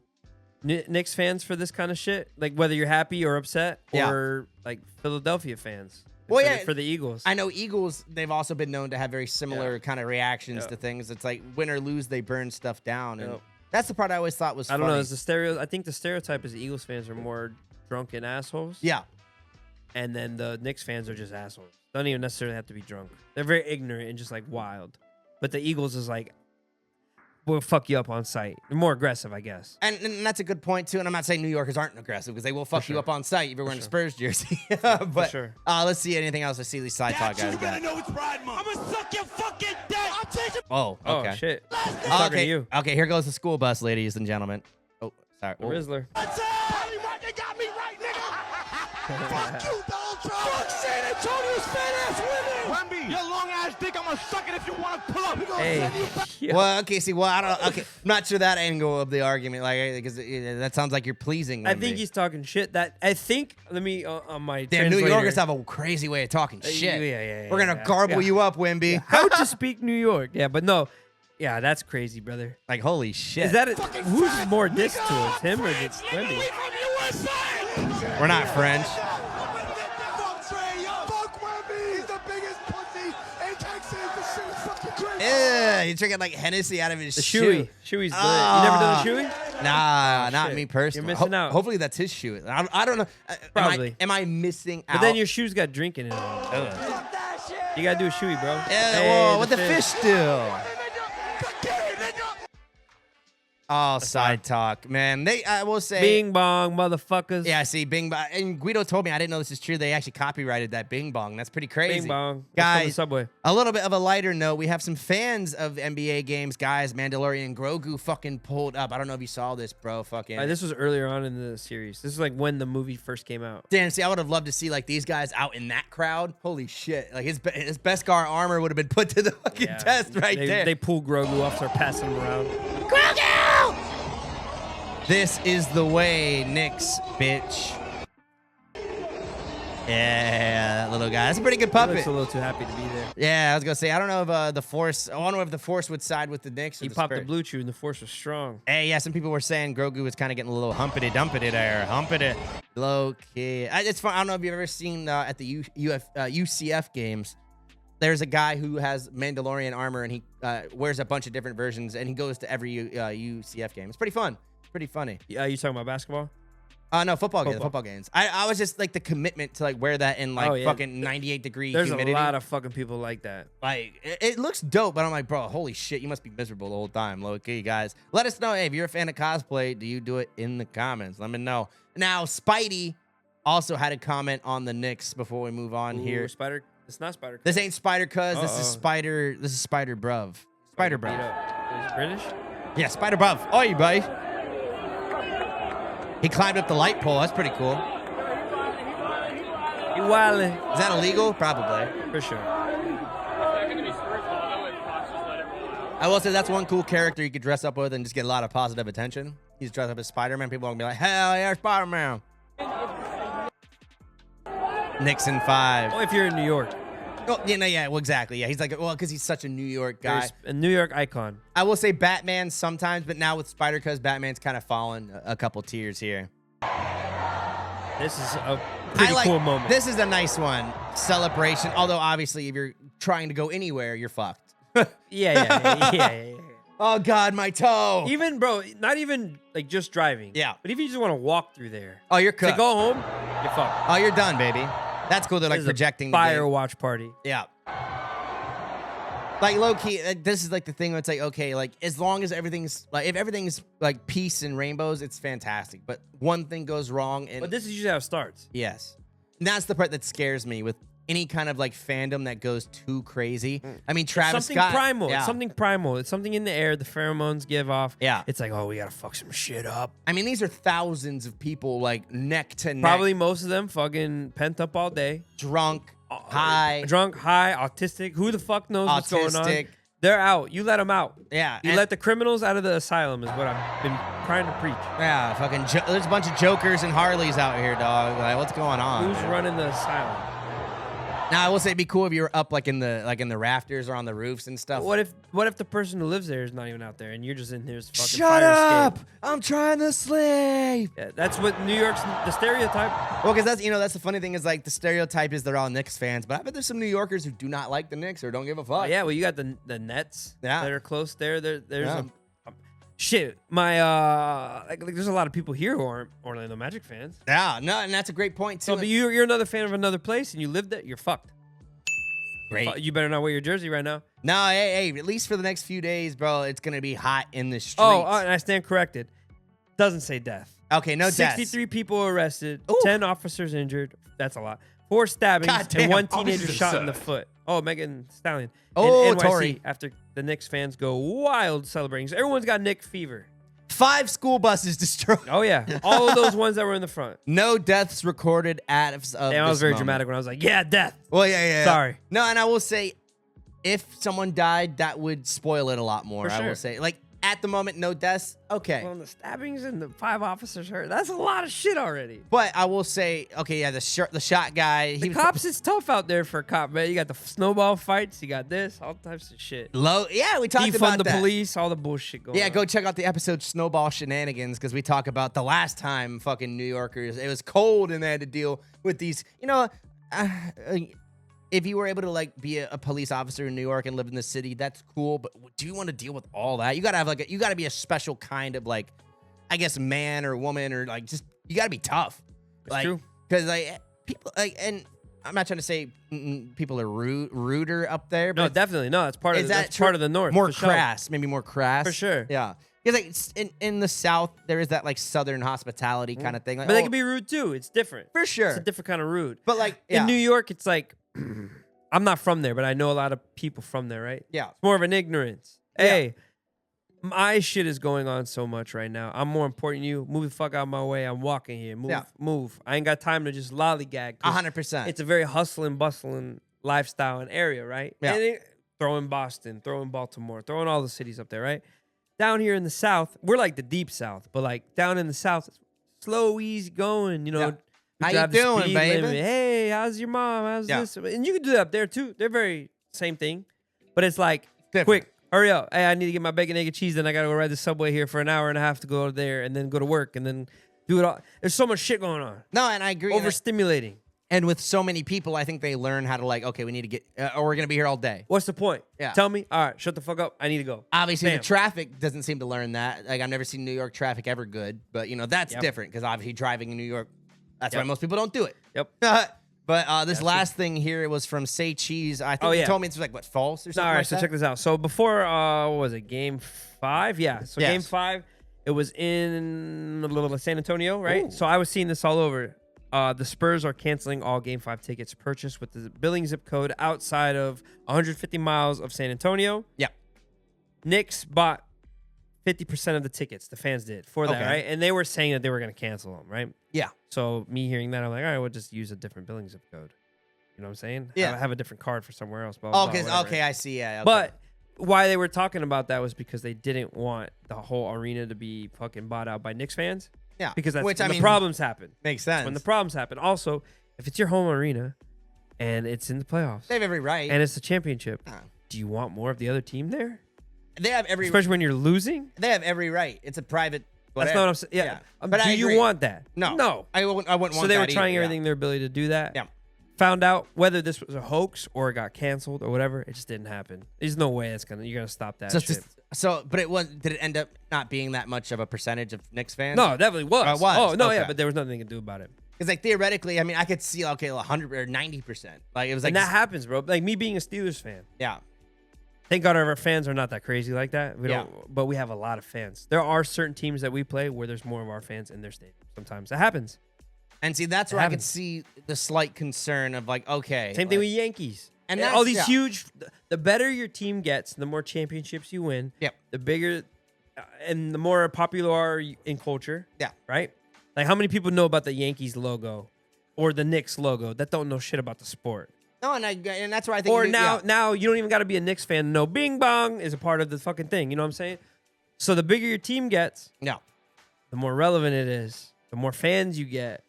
[SPEAKER 2] Knicks fans for this kind of shit? Like, whether you're happy or upset? Or, like, Philadelphia fans? for the Eagles.
[SPEAKER 1] I know Eagles, they've also been known to have very similar kind of reactions to things. It's like win or lose, they burn stuff down. And that's the part I always thought was funny.
[SPEAKER 2] I don't know. I think the stereotype is the Eagles fans are more drunken assholes.
[SPEAKER 1] Yeah.
[SPEAKER 2] And then the Knicks fans are just assholes. Don't even necessarily have to be drunk. They're very ignorant and just like wild. But the Eagles is like, we'll fuck you up on sight. They're more aggressive, I guess.
[SPEAKER 1] And that's a good point, too. And I'm not saying New Yorkers aren't aggressive because they will fuck you up on sight if you're wearing a Spurs jersey. But let's see anything else to see these side talk guys got.
[SPEAKER 4] I'm gonna suck your fucking dick. I'm taking.
[SPEAKER 1] Oh, okay.
[SPEAKER 2] Oh, shit. I'm talking to you.
[SPEAKER 1] Okay, here goes the school bus, ladies and gentlemen. Oh, sorry.
[SPEAKER 2] The Rizzler.
[SPEAKER 4] They got me right, nigga. Fuck you, Donald Trump. Fuck San Antonio's fat ass women. Wemby, your long ass dick. I'm gonna suck it if you want to pull up.
[SPEAKER 2] Hey.
[SPEAKER 1] Well, okay, see, well, I don't. Okay, I'm not sure that angle of the argument, like, because that sounds like you're pleasing.
[SPEAKER 2] I think he's talking shit. That I think. Let me on my.
[SPEAKER 1] Damn, New Yorkers have a crazy way of talking shit.
[SPEAKER 2] Yeah.
[SPEAKER 1] We're gonna garble you up, Wemby.
[SPEAKER 2] How would you speak New York? Yeah, but no. Yeah, that's crazy, brother.
[SPEAKER 1] Like, holy shit.
[SPEAKER 2] Is that who's more diss towards him or just Wemby?
[SPEAKER 1] We're not French. Yeah, he's drinking like Hennessy out of his shoe.
[SPEAKER 2] Shoey's lit. You never done a shoey?
[SPEAKER 1] Nah, not me personally.
[SPEAKER 2] You're missing out.
[SPEAKER 1] Hopefully that's his shoe. I don't know.
[SPEAKER 2] Probably.
[SPEAKER 1] Am I missing out?
[SPEAKER 2] But then your shoe's got drinking in it. You gotta do a shoey, bro.
[SPEAKER 1] Yeah, whoa, what the fish do? Oh, side talk, man. I will say,
[SPEAKER 2] Bing bong, motherfuckers.
[SPEAKER 1] Yeah, see, Bing bong. And Guido told me, I didn't know this is true. They actually copyrighted that Bing bong. That's pretty crazy.
[SPEAKER 2] Bing bong,
[SPEAKER 1] guys.
[SPEAKER 2] Subway.
[SPEAKER 1] A little bit of a lighter note. We have some fans of NBA games, guys. Mandalorian Grogu fucking pulled up. I don't know if you saw this, bro. Fucking.
[SPEAKER 2] This was earlier on in the series. This is like when the movie first came out.
[SPEAKER 1] Damn, see, I would have loved to see like these guys out in that crowd. Holy shit! Like his Beskar armor would have been put to the fucking test right there.
[SPEAKER 2] They pulled Grogu off, start passing him around.
[SPEAKER 1] Grogu! This is the way, Knicks, bitch. Yeah, that little guy. That's a pretty good puppet.
[SPEAKER 2] He looks a little too happy to be there.
[SPEAKER 1] Yeah, I was gonna say, I don't know if the Force. I wonder if the Force would side with the Knicks. Or
[SPEAKER 2] he popped the blue chew, and the Force was strong.
[SPEAKER 1] Hey, yeah, some people were saying Grogu was kind of getting a little humpity-dumpity there, humpity, low key. It's fun. I don't know if you've ever seen at the UCF games. There's a guy who has Mandalorian armor, and he wears a bunch of different versions, and he goes to every UCF game. It's pretty fun. Pretty funny.
[SPEAKER 2] Yeah, you talking about basketball?
[SPEAKER 1] No, football games. I was just like the commitment to like wear that in like fucking 98-degree humidity.
[SPEAKER 2] There's a lot of fucking people like that.
[SPEAKER 1] Like it looks dope, but I'm like, bro, holy shit, you must be miserable the whole time. Low key, guys. Let us know, hey, if you're a fan of cosplay, do you do it in the comments? Let me know. Now, Spidey also had a comment on the Knicks before we move on here.
[SPEAKER 2] Spider. It's not Spider.
[SPEAKER 1] This ain't Spider Cuz. This is Spider. This is Spider Bruv. Spider Bruv.
[SPEAKER 2] Is he British?
[SPEAKER 1] Yeah, Spider Bruv. Oi, buddy. He climbed up the light pole. That's pretty cool.
[SPEAKER 2] You wildin'.
[SPEAKER 1] Is that illegal? Probably.
[SPEAKER 2] For sure.
[SPEAKER 1] I will say that's one cool character you could dress up with and just get a lot of positive attention. He's dressed up as Spider-Man. People are going to be like, hell yeah, Spider-Man. Knicks in 5.
[SPEAKER 2] Oh, if you're in New York.
[SPEAKER 1] Oh, yeah, well, exactly. Yeah, he's like, well, because he's such a New York guy.
[SPEAKER 2] There's a New York icon.
[SPEAKER 1] I will say Batman sometimes, but now with Spider-Cuz, Batman's kind of fallen a couple tiers here.
[SPEAKER 2] This is a pretty cool moment.
[SPEAKER 1] This is a nice one. Celebration. Although, obviously, if you're trying to go anywhere, you're fucked.
[SPEAKER 2] Yeah.
[SPEAKER 1] Oh, God, my toe.
[SPEAKER 2] Even, bro, not even like just driving.
[SPEAKER 1] Yeah.
[SPEAKER 2] But if you just want to walk through there.
[SPEAKER 1] Oh, you're cooked.
[SPEAKER 2] To go home, you're fucked.
[SPEAKER 1] Oh, you're done, baby. That's cool. They're like projecting
[SPEAKER 2] the fire watch party.
[SPEAKER 1] Yeah. Like low key, this is like the thing where it's like, okay, like as long as everything's like, if everything's like peace and rainbows, it's fantastic. But one thing goes wrong, and
[SPEAKER 2] but this is usually how it starts.
[SPEAKER 1] Yes, and that's the part that scares me with any kind of like fandom that goes too crazy. I mean, Travis
[SPEAKER 2] Scott.
[SPEAKER 1] Something
[SPEAKER 2] Primal. Yeah. It's something primal. It's something in the air. The pheromones give off.
[SPEAKER 1] Yeah.
[SPEAKER 2] It's like, oh, we gotta fuck some shit up.
[SPEAKER 1] I mean, these are thousands of people like neck to neck.
[SPEAKER 2] Probably most of them fucking pent up all day.
[SPEAKER 1] Drunk, high,
[SPEAKER 2] autistic. Who the fuck knows what's going on? They're out. You let them out.
[SPEAKER 1] Yeah.
[SPEAKER 2] You let the criminals out of the asylum is what I've been trying to preach.
[SPEAKER 1] Yeah, fucking. There's a bunch of Jokers and Harleys out here, dog. Like, what's going on?
[SPEAKER 2] Who's running the asylum?
[SPEAKER 1] Now I will say it'd be cool if you were up like in the rafters or on the roofs and stuff.
[SPEAKER 2] What if the person who lives there is not even out there and you're just in here? Fucking
[SPEAKER 1] Shut
[SPEAKER 2] fire
[SPEAKER 1] up!
[SPEAKER 2] escape?
[SPEAKER 1] I'm trying to sleep.
[SPEAKER 2] Yeah, that's what New York's the stereotype.
[SPEAKER 1] Well, because that's the funny thing is like the stereotype is they're all Knicks fans, but I bet there's some New Yorkers who do not like the Knicks or don't give a fuck.
[SPEAKER 2] Yeah, well, you got the Nets that are close there. There's shit. There's a lot of people here who aren't Orlando Magic fans.
[SPEAKER 1] Yeah, no, and that's a great point too.
[SPEAKER 2] So, but you're another fan of another place and you live there, you're fucked.
[SPEAKER 1] Great.
[SPEAKER 2] You better not wear your jersey right now.
[SPEAKER 1] No, hey, at least for the next few days, bro, it's gonna be hot in the streets.
[SPEAKER 2] Oh, and I stand corrected. Doesn't say death.
[SPEAKER 1] Okay, no deaths.
[SPEAKER 2] 63 people arrested, 10 officers injured. That's a lot. 4 stabbings and 1 teenager shot in the foot. Oh, Megan Stallion.
[SPEAKER 1] Oh,
[SPEAKER 2] in NYC
[SPEAKER 1] Tory.
[SPEAKER 2] After the Knicks fans go wild celebrating. So everyone's got Knick fever.
[SPEAKER 1] 5 school buses destroyed.
[SPEAKER 2] Oh, yeah. All of those ones that were in the front.
[SPEAKER 1] No deaths recorded at of
[SPEAKER 2] I was very dramatic when I was like, yeah, death.
[SPEAKER 1] Well, yeah.
[SPEAKER 2] Sorry.
[SPEAKER 1] No, and I will say, if someone died, that would spoil it a lot more.
[SPEAKER 2] For sure.
[SPEAKER 1] I will say. Like, at the moment, no deaths. Okay.
[SPEAKER 2] Well, the stabbings and the 5 officers hurt. That's a lot of shit already.
[SPEAKER 1] But I will say, okay, yeah, the shot guy.
[SPEAKER 2] The cops, it's tough out there for a cop, man. You got the snowball fights. You got this. All types of shit.
[SPEAKER 1] Yeah, we talked
[SPEAKER 2] Defund
[SPEAKER 1] about
[SPEAKER 2] the
[SPEAKER 1] that.
[SPEAKER 2] police. All the bullshit going on.
[SPEAKER 1] Yeah, go check out the episode Snowball Shenanigans because we talk about the last time fucking New Yorkers. It was cold and they had to deal with these, if you were able to like be a police officer in New York and live in the city, that's cool. But do you want to deal with all that? You gotta have you gotta be a special kind of like, I guess, man or woman or like just you gotta be tough.
[SPEAKER 2] That's true.
[SPEAKER 1] Because people and I'm not trying to say people are ruder up there. But
[SPEAKER 2] No, definitely no. It's part of that's part of the North.
[SPEAKER 1] More
[SPEAKER 2] for
[SPEAKER 1] crass,
[SPEAKER 2] sure.
[SPEAKER 1] maybe more crass.
[SPEAKER 2] For sure.
[SPEAKER 1] Yeah. Because in the South, there is that like Southern hospitality kind of thing. Like,
[SPEAKER 2] But they can be rude too. It's different.
[SPEAKER 1] For sure.
[SPEAKER 2] It's a different kind of rude.
[SPEAKER 1] But like
[SPEAKER 2] in New York, it's like I'm not from there, but I know a lot of people from there, right?
[SPEAKER 1] Yeah.
[SPEAKER 2] It's more of an ignorance. Hey, my shit is going on so much right now. I'm more important than you. Move the fuck out of my way. I'm walking here. Move. I ain't got time to just lollygag.
[SPEAKER 1] 100%.
[SPEAKER 2] It's a very hustling, bustling lifestyle and area, right?
[SPEAKER 1] Yeah.
[SPEAKER 2] And throw in Boston, throw in Baltimore, throw in all the cities up there, right? Down here in the South, we're like the deep South, but like down in the South, slow, easy going,
[SPEAKER 1] Yeah.
[SPEAKER 2] We
[SPEAKER 1] How you
[SPEAKER 2] drive the
[SPEAKER 1] doing,
[SPEAKER 2] speed
[SPEAKER 1] baby?
[SPEAKER 2] limit. Hey, how's your mom? How's this? And you can do that up there too. They're very same thing, but it's like quick, hurry up. Hey, I need to get my bacon, egg, and cheese. Then I gotta go ride the subway here for an hour and a half to go there, and then go to work, and then do it all. There's so much shit going on.
[SPEAKER 1] No, and I agree.
[SPEAKER 2] Overstimulating.
[SPEAKER 1] And with so many people, I think they learn how to like, okay, we need to get, or we're gonna be here all day.
[SPEAKER 2] What's the point?
[SPEAKER 1] Yeah.
[SPEAKER 2] Tell me. All right, shut the fuck up. I need to go.
[SPEAKER 1] Obviously,
[SPEAKER 2] Bam.
[SPEAKER 1] the traffic doesn't seem to learn that. Like, I've never seen New York traffic ever good, but that's different because obviously driving in New York, that's why most people don't do it.
[SPEAKER 2] Yep.
[SPEAKER 1] But this last thing here, it was from Say Cheese. I think you told me it's like what, false or something.
[SPEAKER 2] All right,
[SPEAKER 1] like
[SPEAKER 2] so
[SPEAKER 1] that?
[SPEAKER 2] check this out. So before, what was it, Game 5? Yeah. So Game 5, it was in San Antonio, right?
[SPEAKER 1] Ooh.
[SPEAKER 2] So I was seeing this all over. The Spurs are canceling all Game 5 tickets purchased with the billing zip code outside of 150 miles of San Antonio.
[SPEAKER 1] Yeah.
[SPEAKER 2] Knicks bought 50% of the tickets. The fans did for that, right? And they were saying that they were going to cancel them, right?
[SPEAKER 1] Yeah.
[SPEAKER 2] So me hearing that, I'm like, all right, we'll just use a different billing zip code. You know what I'm saying?
[SPEAKER 1] Yeah.
[SPEAKER 2] Have a different card for somewhere else. Blah, blah, blah, whatever.
[SPEAKER 1] Okay, I see. Yeah. Okay.
[SPEAKER 2] But why they were talking about that was because they didn't want the whole arena to be fucking bought out by Knicks fans.
[SPEAKER 1] Yeah.
[SPEAKER 2] Because that's
[SPEAKER 1] Which,
[SPEAKER 2] when
[SPEAKER 1] I mean,
[SPEAKER 2] the problems happen.
[SPEAKER 1] Makes sense.
[SPEAKER 2] When the problems happen. Also, if it's your home arena and it's in the playoffs.
[SPEAKER 1] They have every right.
[SPEAKER 2] And it's the championship. Do you want more of the other team there?
[SPEAKER 1] They have every
[SPEAKER 2] Especially when you're losing?
[SPEAKER 1] They have every right. It's a private whatever.
[SPEAKER 2] That's not what I'm saying. Yeah.
[SPEAKER 1] But
[SPEAKER 2] do you want that?
[SPEAKER 1] No.
[SPEAKER 2] No.
[SPEAKER 1] I wouldn't want that.
[SPEAKER 2] So they were trying
[SPEAKER 1] either,
[SPEAKER 2] everything in their ability to do that.
[SPEAKER 1] Yeah.
[SPEAKER 2] Found out whether this was a hoax or it got canceled or whatever. It just didn't happen. There's no way you're gonna stop that shit.
[SPEAKER 1] But it was. Did it end up not being that much of a percentage of Knicks fans?
[SPEAKER 2] No, it definitely was.
[SPEAKER 1] It was.
[SPEAKER 2] Oh no,
[SPEAKER 1] Okay.
[SPEAKER 2] yeah, but there was nothing they could do about it.
[SPEAKER 1] Because like theoretically, I mean, I could see 100 or 90%. Like it was like
[SPEAKER 2] And that happens, bro. Like me being a Steelers fan.
[SPEAKER 1] Yeah.
[SPEAKER 2] Thank God our fans are not that crazy like that. We
[SPEAKER 1] Yeah.
[SPEAKER 2] don't, but we have a lot of fans. There are certain teams that we play where there's more of our fans in their stadium. Sometimes that happens.
[SPEAKER 1] And see, that's where I could see the slight concern of like, okay.
[SPEAKER 2] Same thing with Yankees.
[SPEAKER 1] And
[SPEAKER 2] all
[SPEAKER 1] that's-
[SPEAKER 2] these
[SPEAKER 1] yeah.
[SPEAKER 2] huge. The better your team gets, the more championships you win.
[SPEAKER 1] Yep.
[SPEAKER 2] The bigger, and the more popular are you in culture.
[SPEAKER 1] Yeah.
[SPEAKER 2] Right. Like how many people know about the Yankees logo, or the Knicks logo that don't know shit about the sport?
[SPEAKER 1] No, and that's where I think.
[SPEAKER 2] Or now you don't even got to be a Knicks fan. No, Bing Bong is a part of the fucking thing. You know what I'm saying? So the bigger your team gets,
[SPEAKER 1] yeah,
[SPEAKER 2] the more relevant it is. The more fans you get,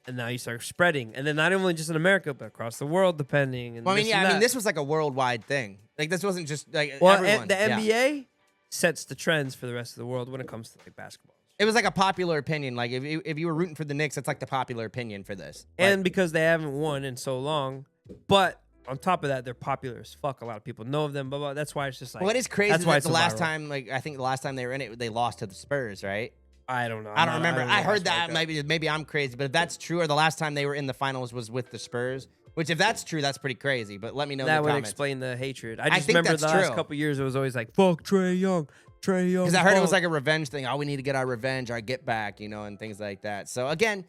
[SPEAKER 2] And now you start spreading. And then not only just in America, but across the world, depending. And
[SPEAKER 1] well, I mean, this was like a worldwide thing. Like, this wasn't just like
[SPEAKER 2] everyone. The NBA sets the trends for the rest of the world when it comes to like basketball.
[SPEAKER 1] It was like a popular opinion. Like, if you were rooting for the Knicks, it's like the popular opinion for this.
[SPEAKER 2] And because they haven't won in so long. But on top of that, they're popular as fuck. A lot of people know of them. Blah. That's why it's just like.
[SPEAKER 1] Well, it is crazy that the last time, like, I think the last time they were in it, they lost to the Spurs, right?
[SPEAKER 2] I don't know.
[SPEAKER 1] I don't remember. I heard that. Maybe I'm crazy, but if that's true, or the last time they were in the finals was with the Spurs, which if that's true, that's pretty crazy. But let me know in the comments. That would
[SPEAKER 2] explain the hatred. I just remember the last couple years, it was always like, fuck Trae Young.
[SPEAKER 1] Because I heard it was like a revenge thing. Oh, we need to get our revenge, our get back, and things like that. So again,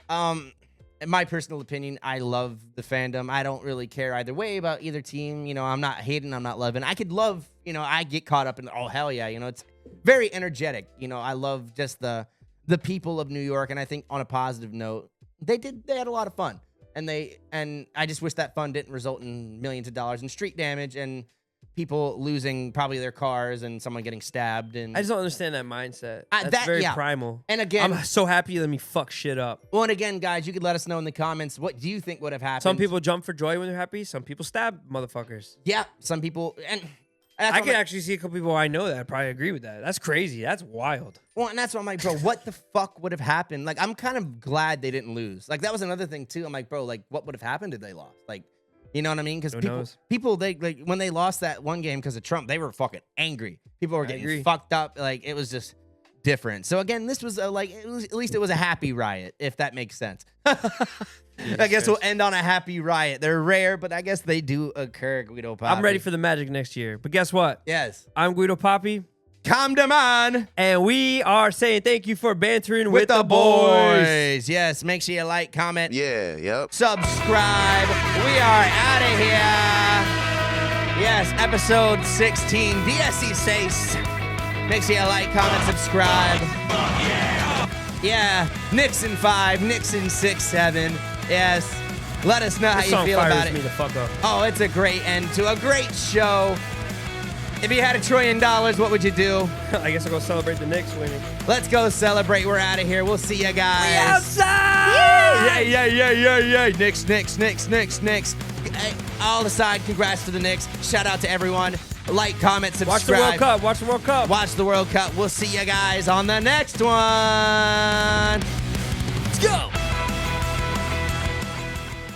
[SPEAKER 1] in my personal opinion, I love the fandom. I don't really care either way about either team. I'm not hating, I'm not loving. I could love, I get caught up in, oh, hell yeah. It's very energetic. I love just the people of New York. And I think on a positive note, they had a lot of fun. And I just wish that fun didn't result in millions of dollars in street damage and people losing probably their cars and someone getting stabbed. And
[SPEAKER 2] I just don't understand that mindset. That's very primal.
[SPEAKER 1] And again,
[SPEAKER 2] I'm so happy you let me fuck shit up.
[SPEAKER 1] Well, and again, guys, you could let us know in the comments, what do you think would have happened?
[SPEAKER 2] Some people jump for joy when they're happy. Some people stab motherfuckers.
[SPEAKER 1] Yeah, some people. And
[SPEAKER 2] I can actually see a couple people I know that probably agree with that. That's crazy. That's wild.
[SPEAKER 1] Well, and that's why I'm like, bro, what the fuck would have happened? Like, I'm kind of glad they didn't lose. Like, that was another thing, too. I'm like, bro, like, what would have happened if they lost? Like, you know what I mean? Because people, they like when they lost that one game because of Trump, they were fucking angry. People were getting fucked up. Like, it was just different. So again, this was at least it was a happy riot, if that makes sense. I guess we'll end on a happy riot. They're rare, but I guess they do occur. Guido Papi.
[SPEAKER 2] I'm ready for the Magic next year. But guess what?
[SPEAKER 1] Yes,
[SPEAKER 2] I'm Guido Papi.
[SPEAKER 1] Come to man.
[SPEAKER 2] And we are saying thank you for bantering with the boys.
[SPEAKER 1] Yes, make sure you like, comment.
[SPEAKER 13] Yeah, yep.
[SPEAKER 1] Subscribe. We are out of here. Yes, episode 16. DSC says. Make sure you like, comment, subscribe. Yeah. Knicks in 5, Knicks in 6, 7. Yes. Let us know how you feel about it.
[SPEAKER 2] Me the fuck up.
[SPEAKER 1] Oh, it's a great end to a great show. If you had $1 trillion, what would you do?
[SPEAKER 2] I guess I'll go celebrate the Knicks winning.
[SPEAKER 1] Let's go celebrate. We're out of here. We'll see you guys.
[SPEAKER 2] We outside!
[SPEAKER 1] Yeah. Knicks. All aside, congrats to the Knicks. Shout out to everyone. Like, comment, subscribe.
[SPEAKER 2] Watch the World Cup.
[SPEAKER 1] Watch the World Cup. We'll see you guys on the next one. Let's go.